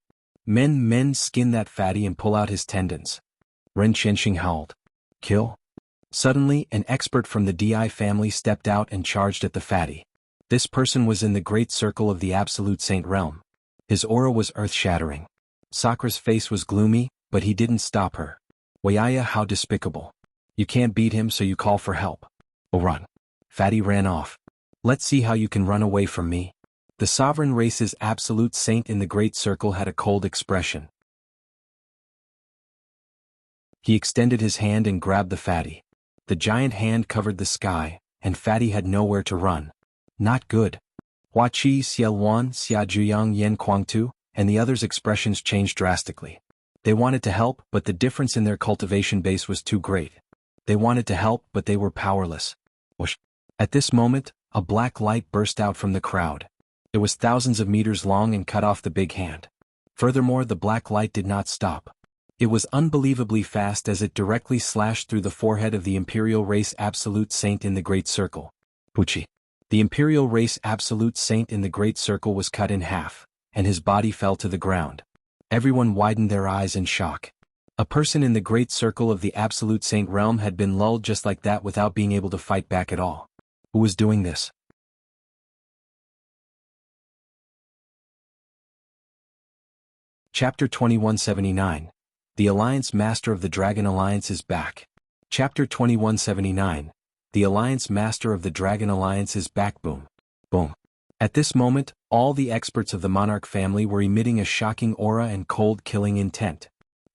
Men, skin that Fatty and pull out his tendons. Ren Qianxing howled. Kill? Suddenly, an expert from the Di family stepped out and charged at the Fatty. This person was in the great circle of the Absolute Saint realm. His aura was earth-shattering. Sakra's face was gloomy, but he didn't stop her. Wayaya, how despicable. You can't beat him, so you call for help. Oh, run. Fatty ran off. Let's see how you can run away from me. The sovereign race's absolute saint in the great circle had a cold expression. He extended his hand and grabbed the Fatty. The giant hand covered the sky, and Fatty had nowhere to run. Not good. Hua Qi, Xia Luan, Xia Zhuyang, Yen Kuangtu, and the others' expressions changed drastically. They wanted to help, but the difference in their cultivation base was too great. They wanted to help, but they were powerless. Whoosh. At this moment, a black light burst out from the crowd. It was thousands of meters long and cut off the big hand. Furthermore, the black light did not stop. It was unbelievably fast as it directly slashed through the forehead of the Imperial Race Absolute Saint in the Great Circle. Pucci. The Imperial Race Absolute Saint in the Great Circle was cut in half, and his body fell to the ground. Everyone widened their eyes in shock. A person in the Great Circle of the Absolute Saint realm had been lulled just like that without being able to fight back at all. Who was doing this? Chapter 2179. The Alliance Master of the Dragon Alliance is back. Chapter 2179. The Alliance Master of the Dragon Alliance is back. Boom. Boom. At this moment, all the experts of the Monarch family were emitting a shocking aura and cold-killing intent.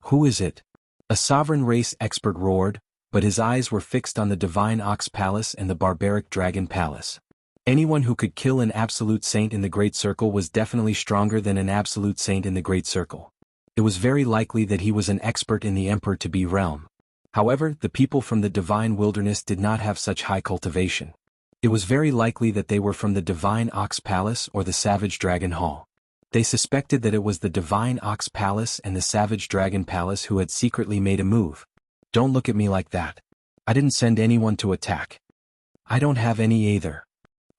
Who is it? A sovereign race expert roared, but his eyes were fixed on the Divine Ox Palace and the Barbaric Dragon Palace. Anyone who could kill an Absolute Saint in the Great Circle was definitely stronger than an Absolute Saint in the Great Circle. It was very likely that he was an expert in the Emperor-to-be realm. However, the people from the Divine Wilderness did not have such high cultivation. It was very likely that they were from the Divine Ox Palace or the Savage Dragon Hall. They suspected that it was the Divine Ox Palace and the Savage Dragon Palace who had secretly made a move. Don't look at me like that. I didn't send anyone to attack. I don't have any either.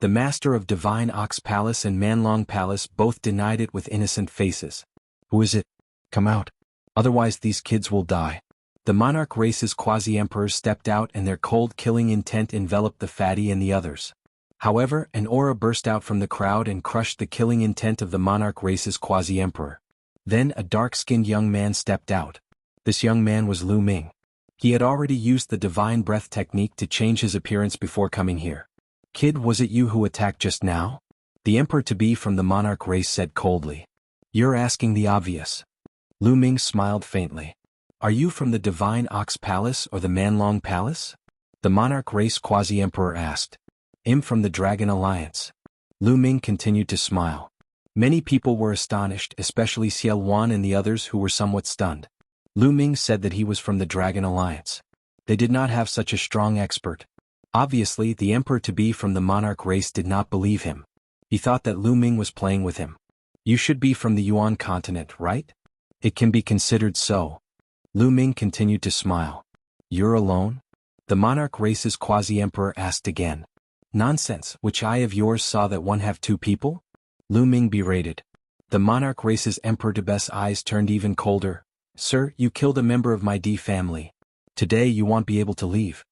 The Master of Divine Ox Palace and Manlong Palace both denied it with innocent faces. Who is it? Come out. Otherwise these kids will die. The Monarch race's quasi-emperors stepped out and their cold-killing intent enveloped the fatty and the others. However, an aura burst out from the crowd and crushed the killing intent of the Monarch race's quasi-emperor. Then a dark-skinned young man stepped out. This young man was Lu Ming. He had already used the Divine Breath technique to change his appearance before coming here. Kid, was it you who attacked just now? The Emperor-to-be from the Monarch race said coldly. You're asking the obvious. Lu Ming smiled faintly. Are you from the Divine Ox Palace or the Manlong Palace? The Monarch race quasi-emperor asked. I'm from the Dragon Alliance. Lu Ming continued to smile. Many people were astonished, especially Xia Luan and the others who were somewhat stunned. Lu Ming said that he was from the Dragon Alliance. They did not have such a strong expert. Obviously, the Emperor-to-be from the Monarch race did not believe him. He thought that Lu Ming was playing with him. You should be from the Yuan continent, right? It can be considered so. Lu Ming continued to smile. You're alone? The Monarch race's quasi-emperor asked again. Nonsense, which eye of yours saw that one have two people? Lu Ming berated. The Monarch race's emperor-to-be's eyes turned even colder. Sir, you killed a member of my D family. Today you won't be able to leave.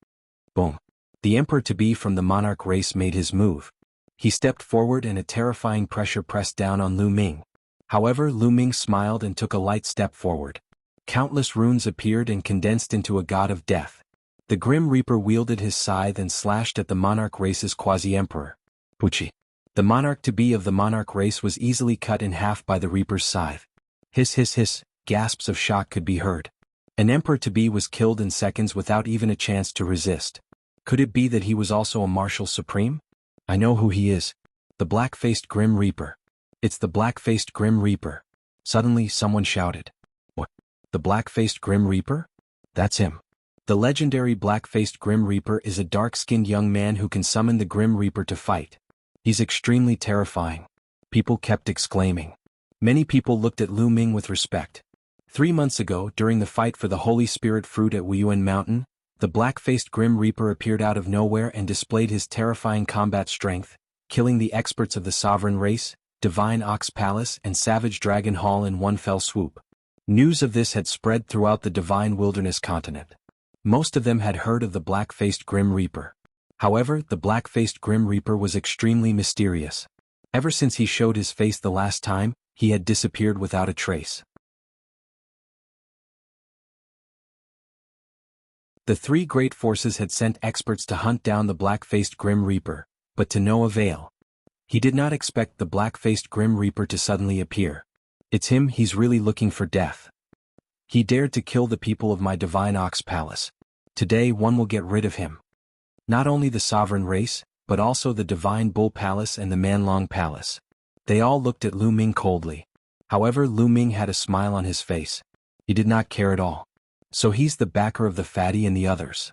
Boom. The Emperor-to-be from the Monarch race made his move. He stepped forward and a terrifying pressure pressed down on Lu Ming. However, Lu Ming smiled and took a light step forward. Countless runes appeared and condensed into a god of death. The Grim Reaper wielded his scythe and slashed at the Monarch race's quasi-emperor. Pucci. The Monarch-to-be of the Monarch race was easily cut in half by the Reaper's scythe. Hiss hiss hiss, gasps of shock could be heard. An Emperor-to-be was killed in seconds without even a chance to resist. Could it be that he was also a Marshal Supreme? I know who he is. The black-faced Grim Reaper. It's the black-faced Grim Reaper. Suddenly someone shouted. What? The black-faced Grim Reaper? That's him. The legendary black-faced Grim Reaper is a dark-skinned young man who can summon the Grim Reaper to fight. He's extremely terrifying. People kept exclaiming. Many people looked at Lu Ming with respect. 3 months ago, during the fight for the Holy Spirit Fruit at Yuan Mountain, the black-faced Grim Reaper appeared out of nowhere and displayed his terrifying combat strength, killing the experts of the Sovereign Race, Divine Ox Palace and Savage Dragon Hall in one fell swoop. News of this had spread throughout the Divine Wilderness continent. Most of them had heard of the black-faced Grim Reaper. However, the black-faced Grim Reaper was extremely mysterious. Ever since he showed his face the last time, he had disappeared without a trace. The three great forces had sent experts to hunt down the black-faced Grim Reaper, but to no avail. He did not expect the black-faced Grim Reaper to suddenly appear. It's him, he's really looking for death. He dared to kill the people of my Divine Ox Palace. Today one will get rid of him. Not only the Sovereign Race, but also the Divine Bull Palace and the Manlong Palace. They all looked at Lu Ming coldly. However, Lu Ming had a smile on his face. He did not care at all. So he's the backer of the Fatty and the others.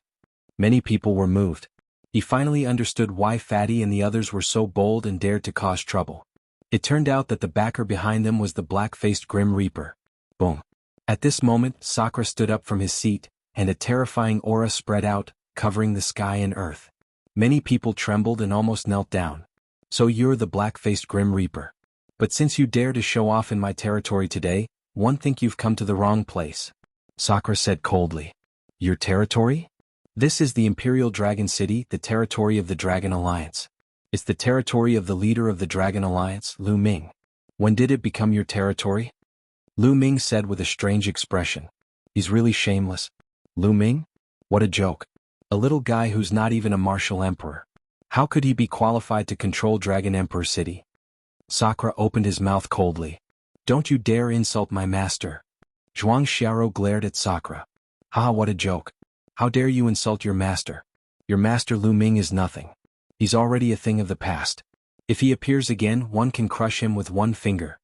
Many people were moved. He finally understood why Fatty and the others were so bold and dared to cause trouble. It turned out that the backer behind them was the black-faced Grim Reaper. Boom. At this moment, Sakra stood up from his seat, and a terrifying aura spread out, covering the sky and earth. Many people trembled and almost knelt down. So you're the black-faced Grim Reaper. But since you dare to show off in my territory today, one think you've come to the wrong place. Sakra said coldly. Your territory? This is the Imperial Dragon City, the territory of the Dragon Alliance. It's the territory of the leader of the Dragon Alliance, Lu Ming. When did it become your territory? Lu Ming said with a strange expression. He's really shameless. Lu Ming? What a joke. A little guy who's not even a martial emperor. How could he be qualified to control Dragon Emperor City? Sakra opened his mouth coldly. Don't you dare insult my master. Zhuang Xiao glared at Sakra. Haha, what a joke. How dare you insult your master? Your master Lu Ming is nothing. He's already a thing of the past. If he appears again, one can crush him with one finger.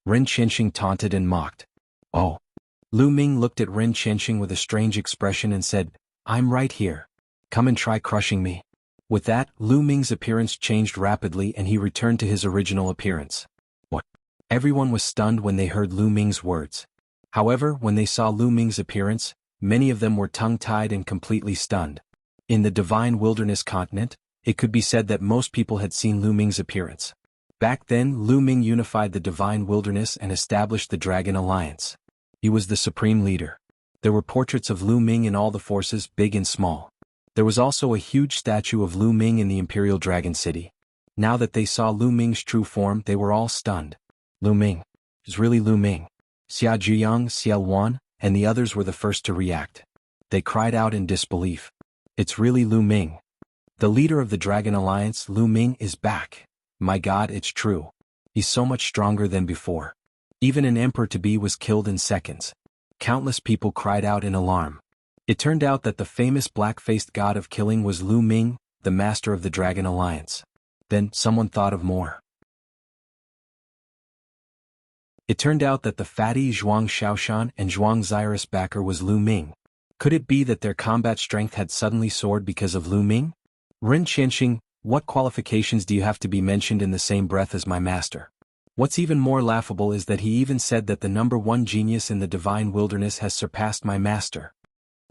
Ren Qianxing taunted and mocked. Oh. Lu Ming looked at Ren Qianxing with a strange expression and said, I'm right here. Come and try crushing me. With that, Lu Ming's appearance changed rapidly and he returned to his original appearance. What? Everyone was stunned when they heard Lu Ming's words. However, when they saw Lu Ming's appearance, many of them were tongue-tied and completely stunned. In the Divine Wilderness continent, it could be said that most people had seen Lu Ming's appearance. Back then, Lu Ming unified the Divine Wilderness and established the Dragon Alliance. He was the supreme leader. There were portraits of Lu Ming in all the forces, big and small. There was also a huge statue of Lu Ming in the Imperial Dragon City. Now that they saw Lu Ming's true form, they were all stunned. Lu Ming. It's really Lu Ming. Xia Zhiyang, Xia Yuan, and the others were the first to react. They cried out in disbelief. It's really Lu Ming. The leader of the Dragon Alliance, Lu Ming, is back. My God, it's true. He's so much stronger than before. Even an emperor-to-be was killed in seconds. Countless people cried out in alarm. It turned out that the famous black-faced god of killing was Lu Ming, the master of the Dragon Alliance. Then, someone thought of more. It turned out that the fatty Zhuang Xiaoshan and Zhuang Zyrus backer was Lu Ming. Could it be that their combat strength had suddenly soared because of Lu Ming? Ren Qianxing, what qualifications do you have to be mentioned in the same breath as my master? What's even more laughable is that he even said that the #1 genius in the Divine Wilderness has surpassed my master.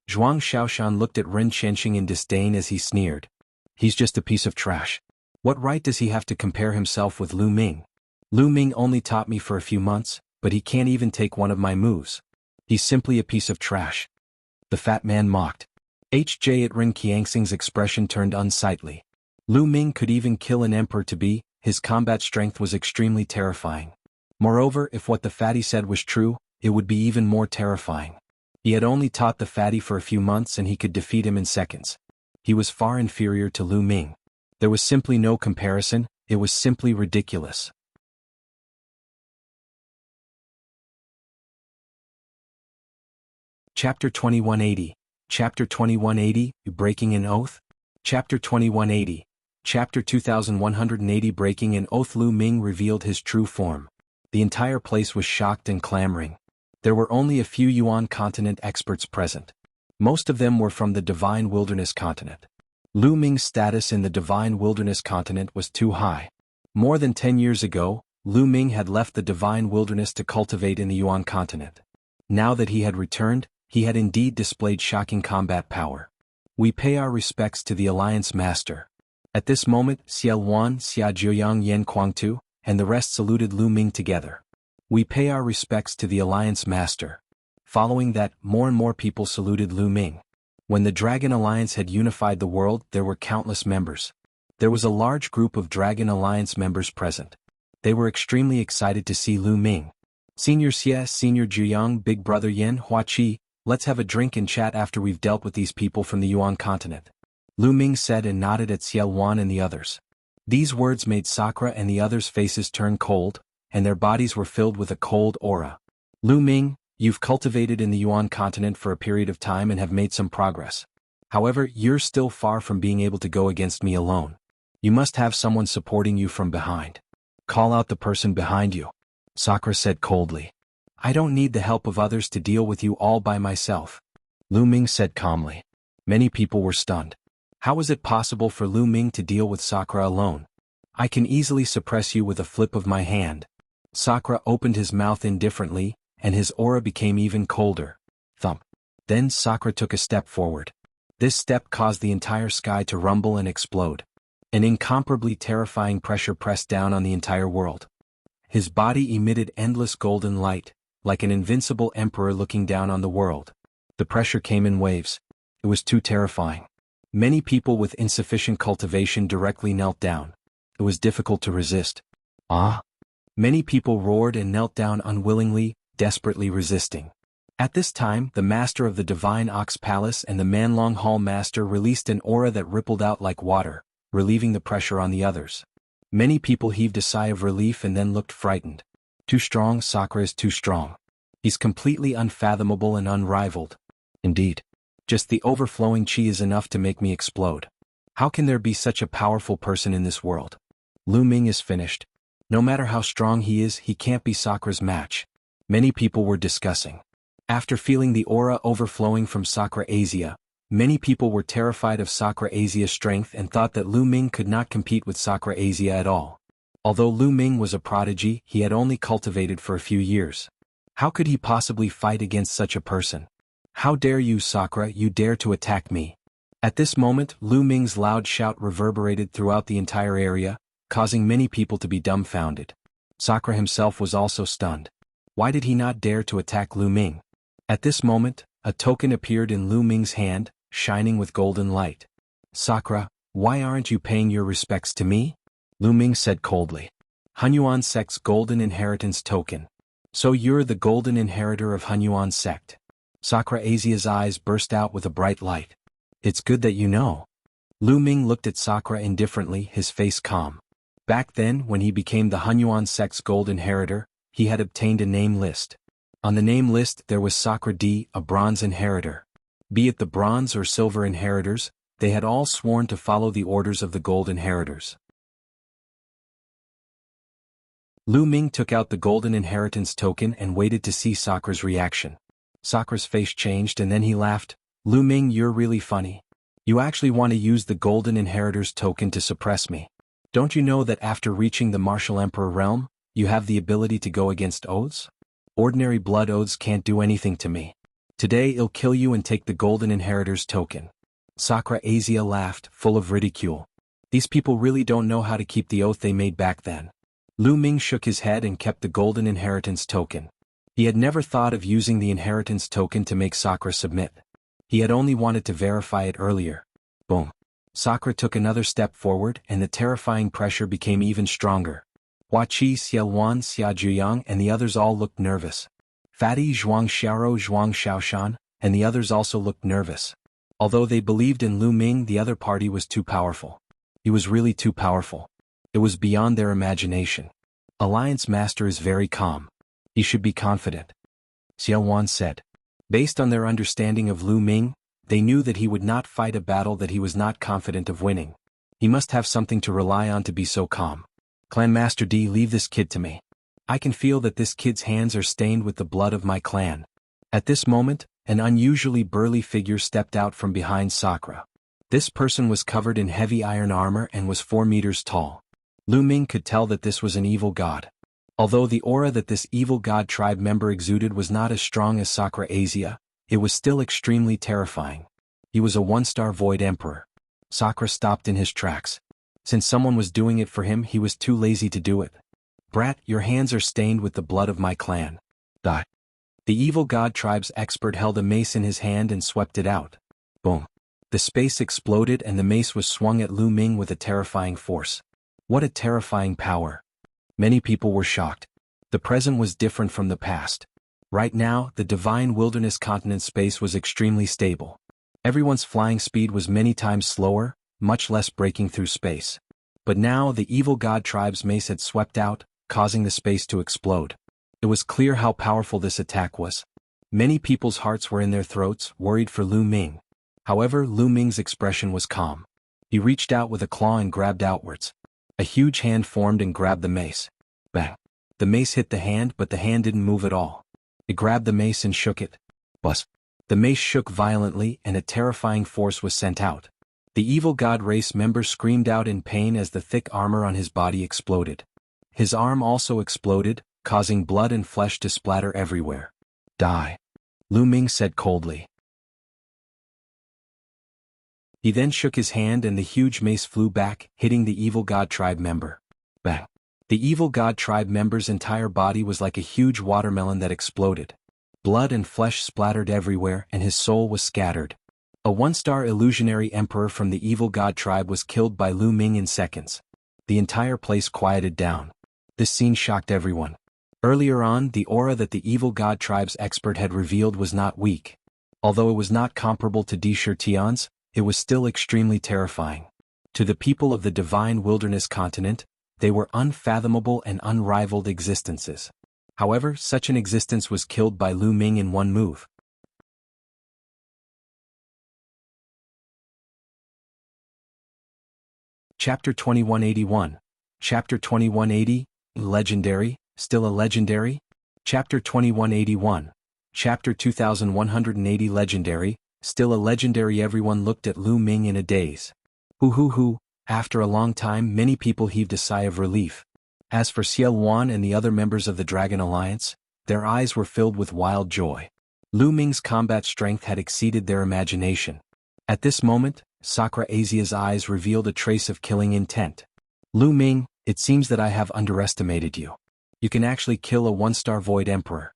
Zhuang Xiaoshan looked at Ren Qianxing in disdain as he sneered. He's just a piece of trash. What right does he have to compare himself with Lu Ming? Lu Ming only taught me for a few months, but he can't even take one of my moves. He's simply a piece of trash. The fat man mocked. HJ at Ren Qianxing's expression turned unsightly. Lu Ming could even kill an emperor-to-be, his combat strength was extremely terrifying. Moreover, if what the fatty said was true, it would be even more terrifying. He had only taught the fatty for a few months and he could defeat him in seconds. He was far inferior to Lu Ming. There was simply no comparison, it was simply ridiculous. Chapter 2180. Chapter 2180, Breaking an Oath? Chapter 2180. Chapter 2180 Breaking an Oath. Lu Ming revealed his true form. The entire place was shocked and clamoring. There were only a few Yuan continent experts present. Most of them were from the Divine Wilderness continent. Lu Ming's status in the Divine Wilderness continent was too high. More than 10 years ago, Lu Ming had left the Divine Wilderness to cultivate in the Yuan continent. Now that he had returned, he had indeed displayed shocking combat power. We pay our respects to the Alliance Master. At this moment, Xia Yuan, Xia Zhiyang, Yan Kuangtu, and the rest saluted Lu Ming together. We pay our respects to the Alliance Master. Following that, more and more people saluted Lu Ming. When the Dragon Alliance had unified the world, there were countless members. There was a large group of Dragon Alliance members present. They were extremely excited to see Lu Ming. Senior Xie, Senior Zhiyang, Big Brother Yan, Huaqi, let's have a drink and chat after we've dealt with these people from the Yuan continent. Lu Ming said and nodded at Xia Yuan and the others. These words made Sakra and the others' faces turn cold, and their bodies were filled with a cold aura. Lu Ming, you've cultivated in the Yuan continent for a period of time and have made some progress. However, you're still far from being able to go against me alone. You must have someone supporting you from behind. Call out the person behind you. Sakra said coldly. I don't need the help of others to deal with you all by myself. Lu Ming said calmly. Many people were stunned. How was it possible for Lu Ming to deal with Sakra alone? I can easily suppress you with a flip of my hand. Sakra opened his mouth indifferently, and his aura became even colder. Thump. Then Sakra took a step forward. This step caused the entire sky to rumble and explode. An incomparably terrifying pressure pressed down on the entire world. His body emitted endless golden light, like an invincible emperor looking down on the world. The pressure came in waves. It was too terrifying. Many people with insufficient cultivation directly knelt down. It was difficult to resist. Ah! Many people roared and knelt down unwillingly, desperately resisting. At this time, the master of the Divine Ox Palace and the Manlong Hall master released an aura that rippled out like water, relieving the pressure on the others. Many people heaved a sigh of relief and then looked frightened. Too strong, Sakra is too strong. He's completely unfathomable and unrivaled. Indeed. Just the overflowing chi is enough to make me explode. How can there be such a powerful person in this world? Lu Ming is finished. No matter how strong he is, he can't be Sakra's match. Many people were discussing. After feeling the aura overflowing from Sakra Asia, many people were terrified of Sakra Asia's strength and thought that Lu Ming could not compete with Sakra Asia at all. Although Lu Ming was a prodigy, he had only cultivated for a few years. How could he possibly fight against such a person? How dare you, Sakra, you dare to attack me? At this moment, Lu Ming's loud shout reverberated throughout the entire area, causing many people to be dumbfounded. Sakra himself was also stunned. Why did he not dare to attack Lu Ming? At this moment, a token appeared in Lu Ming's hand, shining with golden light. Sakra, why aren't you paying your respects to me? Lu Ming said coldly. Hunyuan sect's golden inheritance token. So you're the golden inheritor of Hunyuan sect. Sakra Asia's eyes burst out with a bright light. It's good that you know. Lu Ming looked at Sakra indifferently, his face calm. Back then, when he became the Hunyuan sect's gold inheritor, he had obtained a name list. On the name list there was Sakra D, a bronze inheritor. Be it the bronze or silver inheritors, they had all sworn to follow the orders of the gold inheritors. Lu Ming took out the golden inheritance token and waited to see Sakra's reaction. Sakra's face changed and then he laughed. Lu Ming, you're really funny. You actually want to use the golden inheritor's token to suppress me. Don't you know that after reaching the martial emperor realm, you have the ability to go against oaths? Ordinary blood oaths can't do anything to me. Today I'll kill you and take the golden inheritor's token. Sakra Asia laughed, full of ridicule. These people really don't know how to keep the oath they made back then. Lu Ming shook his head and kept the golden inheritance token. He had never thought of using the inheritance token to make Sakra submit. He had only wanted to verify it earlier. Boom. Sakra took another step forward and the terrifying pressure became even stronger. Hua Qi, Xia Luan, Xia Zhuyang and the others all looked nervous. Fatty, Zhuang Xiaoro, Zhuang Xiaoshan, and the others also looked nervous. Although they believed in Lu Ming, the other party was too powerful. He was really too powerful. It was beyond their imagination. Alliance Master is very calm. He should be confident. Xia Luan said. Based on their understanding of Lu Ming, they knew that he would not fight a battle that he was not confident of winning. He must have something to rely on to be so calm. Clan Master D, leave this kid to me. I can feel that this kid's hands are stained with the blood of my clan. At this moment, an unusually burly figure stepped out from behind Sakra. This person was covered in heavy iron armor and was 4 meters tall. Lu Ming could tell that this was an evil god. Although the aura that this evil god tribe member exuded was not as strong as Sakra Asia, it was still extremely terrifying. He was a 1-star void emperor. Sakra stopped in his tracks. Since someone was doing it for him, he was too lazy to do it. Brat, your hands are stained with the blood of my clan. Die. The evil god tribe's expert held a mace in his hand and swept it out. Boom. The space exploded and the mace was swung at Lu Ming with a terrifying force. What a terrifying power. Many people were shocked. The present was different from the past. Right now, the divine wilderness continent space was extremely stable. Everyone's flying speed was many times slower, much less breaking through space. But now the evil god tribe's mace had swept out, causing the space to explode. It was clear how powerful this attack was. Many people's hearts were in their throats, worried for Lu Ming. However, Lu Ming's expression was calm. He reached out with a claw and grabbed outwards. A huge hand formed and grabbed the mace. Bang! The mace hit the hand, but the hand didn't move at all. It grabbed the mace and shook it. Buzz! The mace shook violently and a terrifying force was sent out. The evil god race member screamed out in pain as the thick armor on his body exploded. His arm also exploded, causing blood and flesh to splatter everywhere. Die, Lu Ming said coldly. He then shook his hand and the huge mace flew back, hitting the evil god tribe member. Bang! The evil god tribe member's entire body was like a huge watermelon that exploded. Blood and flesh splattered everywhere and his soul was scattered. A one-star illusionary emperor from the evil god tribe was killed by Lu Ming in seconds. The entire place quieted down. This scene shocked everyone. Earlier on, the aura that the evil god tribe's expert had revealed was not weak. Although it was not comparable to Di Shirtian's, it was still extremely terrifying. To the people of the divine wilderness continent, they were unfathomable and unrivaled existences. However, such an existence was killed by Lu Ming in one move. Chapter 2181. Chapter 2180, Legendary, still a legendary? Chapter 2181. Chapter 2180 Legendary, still a legendary. Everyone looked at Lu Ming in a daze. Hoo. After a long time many people heaved a sigh of relief. As for Yuan and the other members of the Dragon Alliance, their eyes were filled with wild joy. Lu Ming's combat strength had exceeded their imagination. At this moment, Sakra Asia's eyes revealed a trace of killing intent. Lu Ming, it seems that I have underestimated you. You can actually kill a one-star Void Emperor.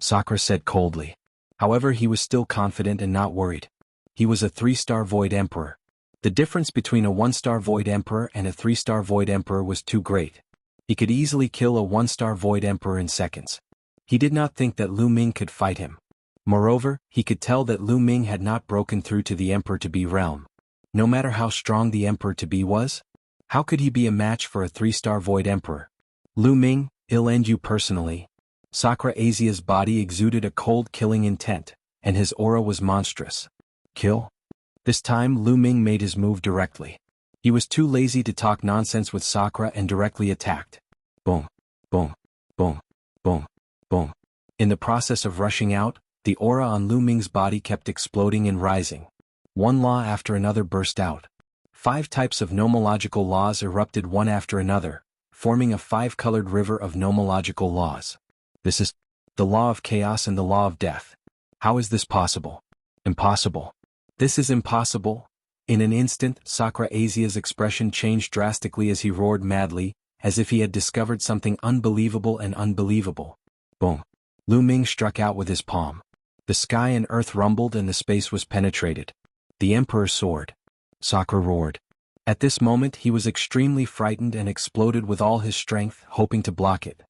Sakra said coldly. However, he was still confident and not worried. He was a 3-star Void Emperor. The difference between a 1-star Void Emperor and a 3-star Void Emperor was too great. He could easily kill a 1-star Void Emperor in seconds. He did not think that Lu Ming could fight him. Moreover, he could tell that Lu Ming had not broken through to the Emperor-to-be realm. No matter how strong the Emperor-to-be was, how could he be a match for a 3-star Void Emperor? Lu Ming, I'll end you personally. Sakra Asia's body exuded a cold killing intent, and his aura was monstrous. Kill? This time Lu Ming made his move directly. He was too lazy to talk nonsense with Sakra and directly attacked. Boom, boom, boom, boom, boom. In the process of rushing out, the aura on Lu Ming's body kept exploding and rising. One law after another burst out. 5 types of nomological laws erupted one after another, forming a 5-colored river of nomological laws. This is the law of chaos and the law of death. How is this possible? Impossible. This is impossible. In an instant, Sakra Asia's expression changed drastically as he roared madly, as if he had discovered something unbelievable and unbelievable. Boom. Lu Ming struck out with his palm. The sky and earth rumbled and the space was penetrated. The Emperor soared. Sakra roared. At this moment he was extremely frightened and exploded with all his strength, hoping to block it.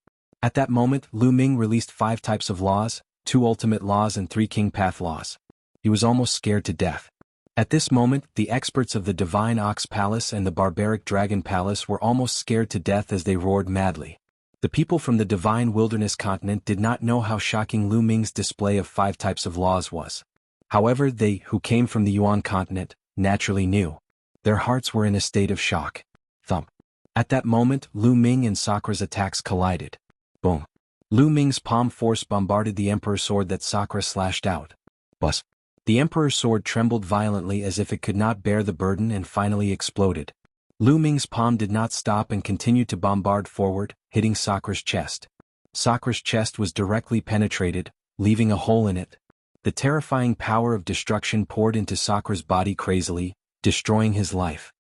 At that moment, Lu Ming released 5 types of laws, 2 ultimate laws and 3 king path laws. He was almost scared to death. At this moment, the experts of the Divine Ox Palace and the Barbaric Dragon Palace were almost scared to death as they roared madly. The people from the Divine Wilderness Continent did not know how shocking Lu Ming's display of 5 types of laws was. However, they, who came from the Yuan continent, naturally knew. Their hearts were in a state of shock. Thump. At that moment, Lu Ming and Sakra's attacks collided. Boom. Lu Ming's palm force bombarded the Emperor's sword that Sakra slashed out. Buzz. The Emperor's sword trembled violently as if it could not bear the burden and finally exploded. Lu Ming's palm did not stop and continued to bombard forward, hitting Sakra's chest. Sakra's chest was directly penetrated, leaving a hole in it. The terrifying power of destruction poured into Sakra's body crazily, destroying his life.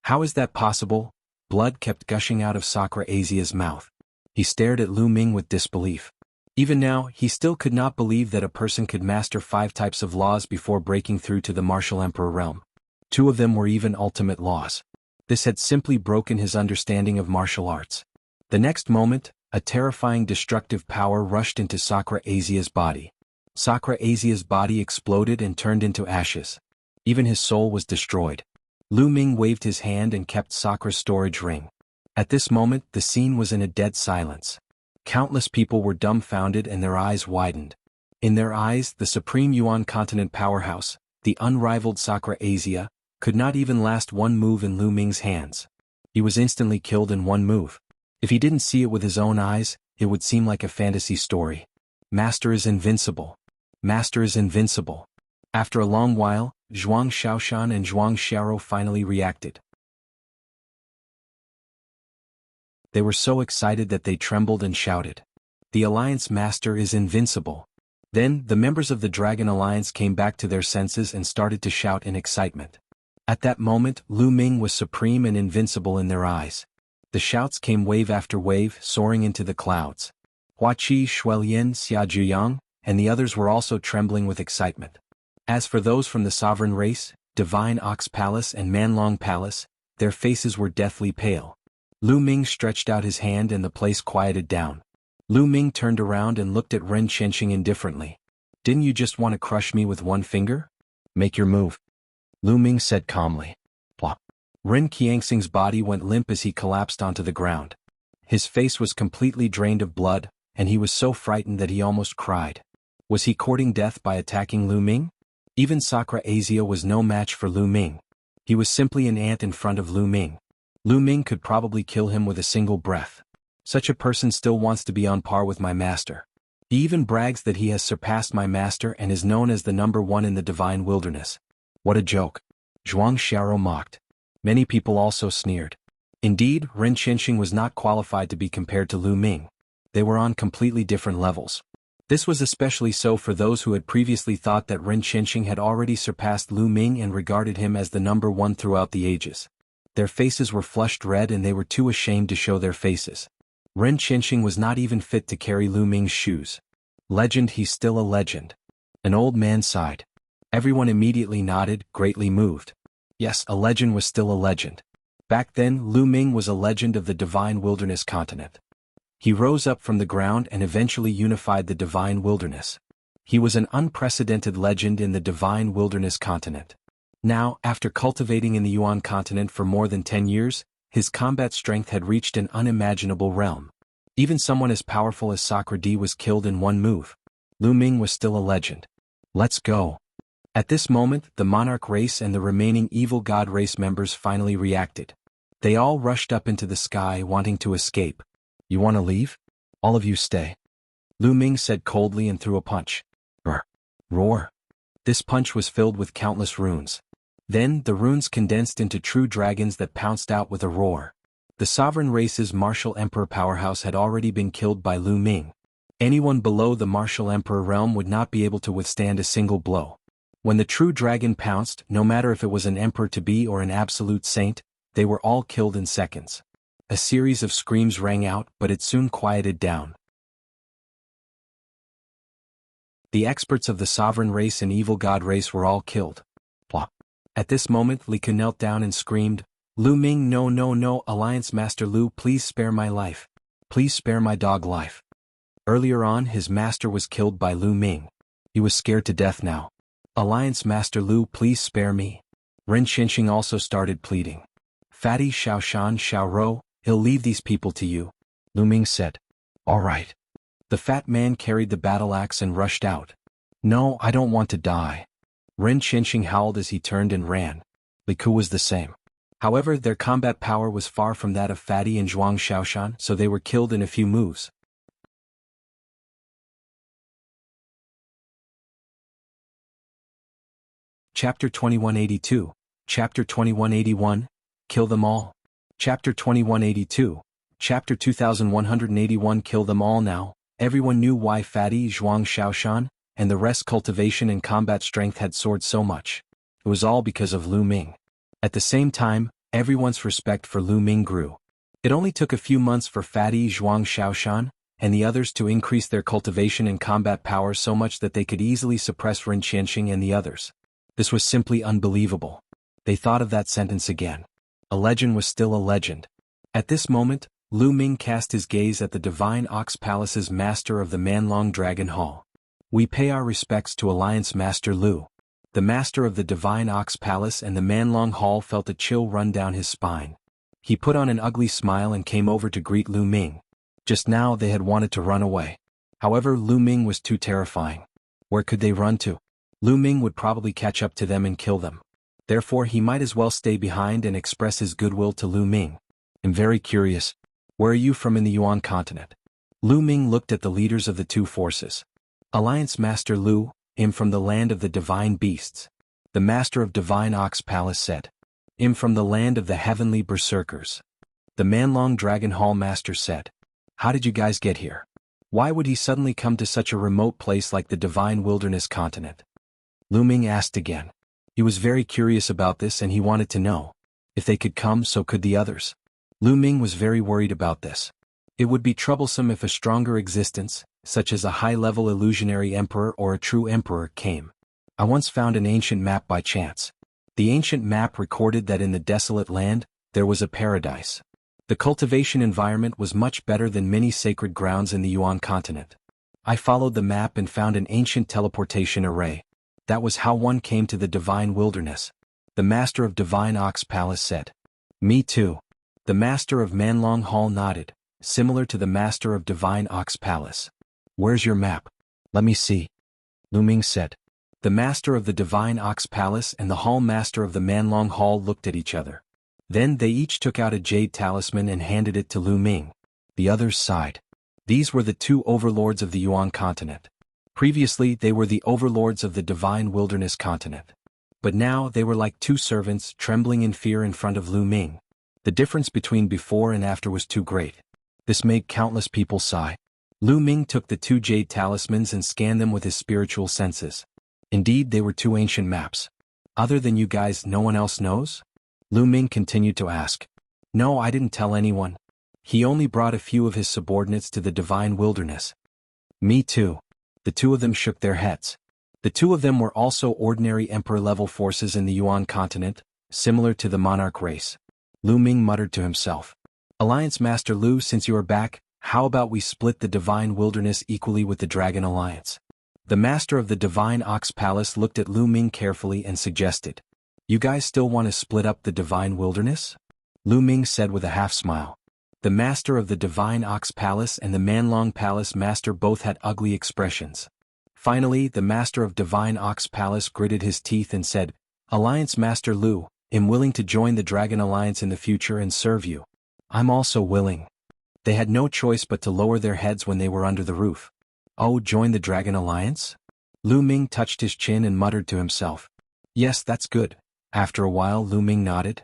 How is that possible? Blood kept gushing out of Sakra Asia's mouth. He stared at Lu Ming with disbelief. Even now, he still could not believe that a person could master 5 types of laws before breaking through to the martial emperor realm. 2 of them were even ultimate laws. This had simply broken his understanding of martial arts. The next moment, a terrifying destructive power rushed into Sakra Asia's body. Sakra Asia's body exploded and turned into ashes. Even his soul was destroyed. Lu Ming waved his hand and kept Sakra's storage ring. At this moment, the scene was in a dead silence. Countless people were dumbfounded and their eyes widened. In their eyes, the supreme Yuan continent powerhouse, the unrivaled Sakra Asia, could not even last one move in Lu Ming's hands. He was instantly killed in one move. If he didn't see it with his own eyes, it would seem like a fantasy story. Master is invincible. Master is invincible. After a long while, Zhuang Xiaoshan and Zhuang Xiaorou finally reacted. They were so excited that they trembled and shouted, "The Alliance Master is invincible." Then, the members of the Dragon Alliance came back to their senses and started to shout in excitement. At that moment, Lu Ming was supreme and invincible in their eyes. The shouts came wave after wave, soaring into the clouds. Hua Qi, Shuelian, Xia Zhiyang, and the others were also trembling with excitement. As for those from the Sovereign Race, Divine Ox Palace and Manlong Palace, their faces were deathly pale. Lu Ming stretched out his hand and the place quieted down. Lu Ming turned around and looked at Ren Qianxing indifferently. "Didn't you just want to crush me with one finger? Make your move," Lu Ming said calmly. Plop. Ren Qianxing's body went limp as he collapsed onto the ground. His face was completely drained of blood, and he was so frightened that he almost cried. Was he courting death by attacking Lu Ming? Even Sakra Azia was no match for Lu Ming. He was simply an ant in front of Lu Ming. Lu Ming could probably kill him with a single breath. Such a person still wants to be on par with my master. He even brags that he has surpassed my master and is known as the #1 in the divine wilderness. What a joke. Zhuang Xiaorou mocked. Many people also sneered. Indeed, Ren Qianxing was not qualified to be compared to Lu Ming. They were on completely different levels. This was especially so for those who had previously thought that Ren Qianxing had already surpassed Lu Ming and regarded him as the #1 throughout the ages. Their faces were flushed red and they were too ashamed to show their faces. Ren Qianxing was not even fit to carry Lu Ming's shoes. Legend, he's still a legend. An old man sighed. Everyone immediately nodded, greatly moved. Yes, a legend was still a legend. Back then, Lu Ming was a legend of the divine wilderness continent. He rose up from the ground and eventually unified the divine wilderness. He was an unprecedented legend in the divine wilderness continent. Now, after cultivating in the Yuan continent for more than 10 years, his combat strength had reached an unimaginable realm. Even someone as powerful as Sakra D was killed in one move. Lu Ming was still a legend. Let's go. At this moment, the Monarch race and the remaining evil god race members finally reacted. They all rushed up into the sky wanting to escape. You want to leave? All of you stay. Lu Ming said coldly and threw a punch. Roar. This punch was filled with countless runes. Then, the runes condensed into true dragons that pounced out with a roar. The sovereign race's martial emperor powerhouse had already been killed by Lu Ming. Anyone below the martial emperor realm would not be able to withstand a single blow. When the true dragon pounced, no matter if it was an emperor-to-be or an absolute saint, they were all killed in seconds. A series of screams rang out, but it soon quieted down. The experts of the sovereign race and evil god race were all killed. Plop. At this moment, Li Ke knelt down and screamed, "Lu Ming, no, no, no, Alliance Master Lu, please spare my life. Please spare my dog life." Earlier on, his master was killed by Lu Ming. He was scared to death now. "Alliance Master Lu, please spare me." Ren Qianxing also started pleading. "Fatty Xiaoshan Xiaorou, he'll leave these people to you," Lu Ming said. "All right." The fat man carried the battle axe and rushed out. "No, I don't want to die." Ren Qianxing howled as he turned and ran. Li Ke was the same. However, their combat power was far from that of Fatty and Zhuang Xiaoshan, so they were killed in a few moves. Chapter 2182. Chapter 2181. Kill them all. Chapter 2182. Chapter 2181. Kill them all. Now, everyone knew why Fatty, Zhuang Xiaoshan, and the rest cultivation and combat strength had soared so much. It was all because of Lu Ming. At the same time, everyone's respect for Lu Ming grew. It only took a few months for Fatty, Zhuang Xiaoshan, and the others to increase their cultivation and combat power so much that they could easily suppress Ren Qianxing and the others. This was simply unbelievable. They thought of that sentence again. A legend was still a legend. At this moment, Lu Ming cast his gaze at the Divine Ox Palace's master of the Manlong Dragon Hall. "We pay our respects to Alliance Master Lu." The master of the Divine Ox Palace and the Manlong Hall felt a chill run down his spine. He put on an ugly smile and came over to greet Lu Ming. Just now they had wanted to run away. However, Lu Ming was too terrifying. Where could they run to? Lu Ming would probably catch up to them and kill them. Therefore he might as well stay behind and express his goodwill to Lu Ming. I'm very curious. Where are you from in the Yuan continent? Lu Ming looked at the leaders of the two forces. Alliance Master Lu, I'm from the land of the divine beasts. The master of divine ox palace said. I'm from the land of the heavenly berserkers. The Manlong Dragon Hall master said. How did you guys get here? Why would he suddenly come to such a remote place like the divine wilderness continent? Lu Ming asked again. He was very curious about this and he wanted to know. If they could come, so could the others. Lu Ming was very worried about this. It would be troublesome if a stronger existence, such as a high-level illusionary emperor or a true emperor, came. I once found an ancient map by chance. The ancient map recorded that in the desolate land, there was a paradise. The cultivation environment was much better than many sacred grounds in the Yuan continent. I followed the map and found an ancient teleportation array. That was how one came to the divine wilderness. The master of divine ox palace said. Me too. The master of Manlong Hall nodded, similar to the master of divine ox palace. Where's your map? Let me see. Lu Ming said. The master of the divine ox palace and the hall master of the Manlong Hall looked at each other. Then they each took out a jade talisman and handed it to Lu Ming. The others sighed. These were the two overlords of the Yuan continent. Previously they were the overlords of the divine wilderness continent. But now they were like two servants trembling in fear in front of Lu Ming. The difference between before and after was too great. This made countless people sigh. Lu Ming took the two jade talismans and scanned them with his spiritual senses. Indeed, they were two ancient maps. Other than you guys, no one else knows? Lu Ming continued to ask. No, I didn't tell anyone. He only brought a few of his subordinates to the divine wilderness. Me too. The two of them shook their heads. The two of them were also ordinary emperor-level forces in the Yuan continent, similar to the Monarch race. Lu Ming muttered to himself. Alliance Master Lu, since you are back, how about we split the divine wilderness equally with the Dragon Alliance? The master of the divine ox palace looked at Lu Ming carefully and suggested. You guys still want to split up the divine wilderness? Lu Ming said with a half-smile. The master of the divine ox palace and the Manlong palace master both had ugly expressions. Finally, the master of divine ox palace gritted his teeth and said, Alliance Master Lu, I'm willing to join the Dragon Alliance in the future and serve you. I'm also willing. They had no choice but to lower their heads when they were under the roof. Oh, join the Dragon Alliance? Lu Ming touched his chin and muttered to himself. Yes, that's good. After a while, Lu Ming nodded.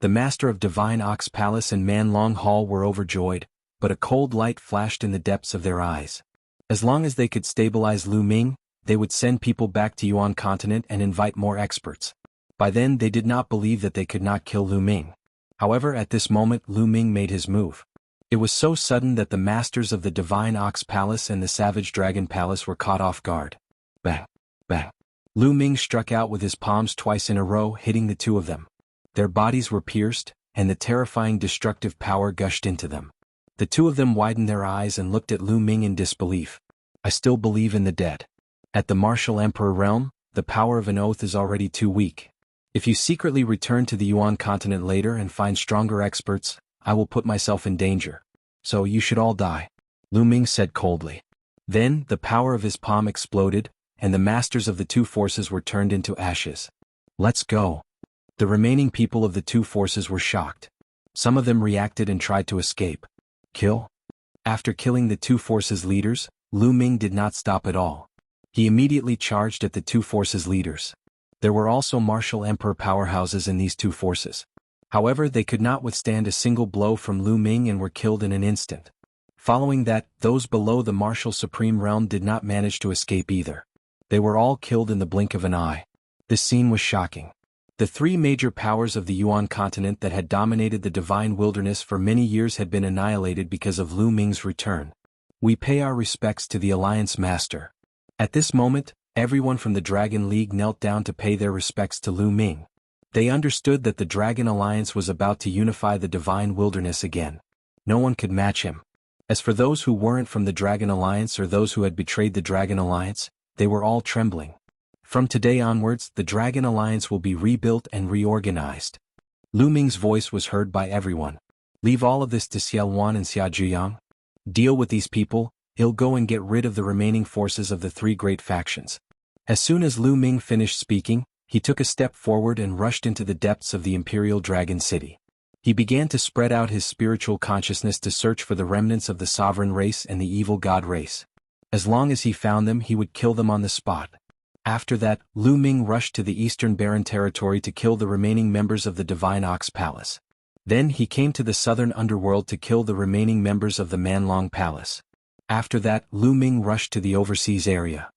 The master of divine ox palace and Manlong Hall were overjoyed, but a cold light flashed in the depths of their eyes. As long as they could stabilize Lu Ming, they would send people back to Yuan continent and invite more experts. By then they did not believe that they could not kill Lu Ming. However, at this moment Lu Ming made his move. It was so sudden that the masters of the Divine Ox Palace and the Savage Dragon Palace were caught off guard. Bang! Bang! Lu Ming struck out with his palms twice in a row, hitting the two of them. Their bodies were pierced, and the terrifying destructive power gushed into them. The two of them widened their eyes and looked at Lu Ming in disbelief. I still believe in the dead. At the martial emperor realm, the power of an oath is already too weak. If you secretly return to the Yuan continent later and find stronger experts, I will put myself in danger. So you should all die. Lu Ming said coldly. Then, the power of his palm exploded, and the masters of the two forces were turned into ashes. Let's go. The remaining people of the two forces were shocked. Some of them reacted and tried to escape. Kill? After killing the two forces' leaders, Lu Ming did not stop at all. He immediately charged at the two forces' leaders. There were also martial emperor powerhouses in these two forces. However, they could not withstand a single blow from Lu Ming and were killed in an instant. Following that, those below the martial supreme realm did not manage to escape either. They were all killed in the blink of an eye. This scene was shocking. The three major powers of the Yuan continent that had dominated the divine wilderness for many years had been annihilated because of Lu Ming's return. We pay our respects to the Alliance Master. At this moment, everyone from the Dragon League knelt down to pay their respects to Lu Ming. They understood that the Dragon Alliance was about to unify the divine wilderness again. No one could match him. As for those who weren't from the Dragon Alliance or those who had betrayed the Dragon Alliance, they were all trembling. From today onwards, the Dragon Alliance will be rebuilt and reorganized. Lu Ming's voice was heard by everyone. Leave all of this to Xia Yuan and Xia Zhiyang. Deal with these people, he'll go and get rid of the remaining forces of the three great factions. As soon as Lu Ming finished speaking, he took a step forward and rushed into the depths of the Imperial Dragon City. He began to spread out his spiritual consciousness to search for the remnants of the sovereign race and the evil god race. As long as he found them, he would kill them on the spot. After that, Lu Ming rushed to the Eastern Barren Territory to kill the remaining members of the Divine Ox Palace. Then he came to the Southern Underworld to kill the remaining members of the Manlong Palace. After that, Lu Ming rushed to the overseas area.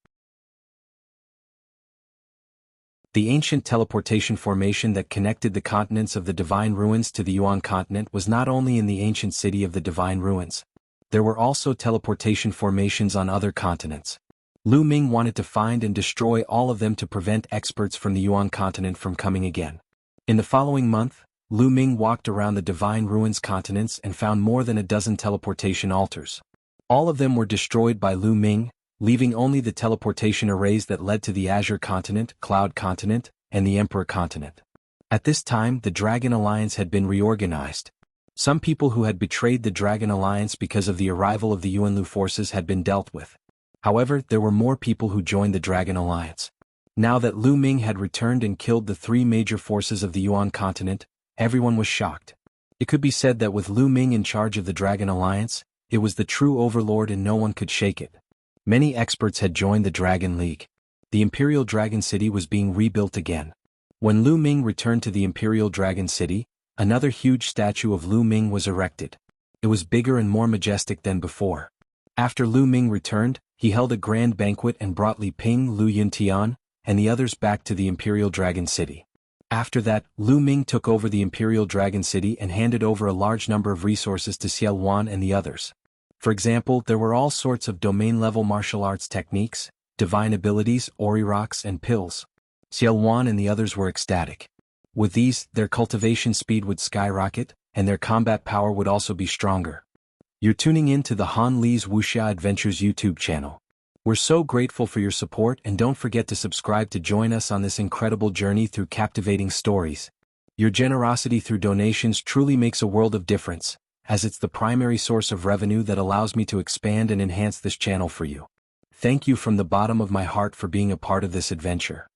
The ancient teleportation formation that connected the continents of the Divine Ruins to the Yuan continent was not only in the ancient city of the Divine Ruins. There were also teleportation formations on other continents. Lu Ming wanted to find and destroy all of them to prevent experts from the Yuan continent from coming again. In the following month, Lu Ming walked around the Divine Ruins continents and found more than a dozen teleportation altars. All of them were destroyed by Lu Ming, leaving only the teleportation arrays that led to the Azure continent, Cloud continent, and the Emperor continent. At this time, the Dragon Alliance had been reorganized. Some people who had betrayed the Dragon Alliance because of the arrival of the Yuan forces had been dealt with. However, there were more people who joined the Dragon Alliance. Now that Lu Ming had returned and killed the three major forces of the Yuan continent, everyone was shocked. It could be said that with Lu Ming in charge of the Dragon Alliance, it was the true overlord and no one could shake it. Many experts had joined the Dragon League. The Imperial Dragon City was being rebuilt again. When Lu Ming returned to the Imperial Dragon City, another huge statue of Lu Ming was erected. It was bigger and more majestic than before. After Lu Ming returned, he held a grand banquet and brought Li Ping, Lu Yuntian, and the others back to the Imperial Dragon City. After that, Lu Ming took over the Imperial Dragon City and handed over a large number of resources to Yuan and the others. For example, there were all sorts of domain-level martial arts techniques, divine abilities, ori rocks and pills. Yuan and the others were ecstatic. With these, their cultivation speed would skyrocket, and their combat power would also be stronger. You're tuning in to the Han Li's Wuxia Adventures YouTube channel. We're so grateful for your support, and don't forget to subscribe to join us on this incredible journey through captivating stories. Your generosity through donations truly makes a world of difference, as it's the primary source of revenue that allows me to expand and enhance this channel for you. Thank you from the bottom of my heart for being a part of this adventure.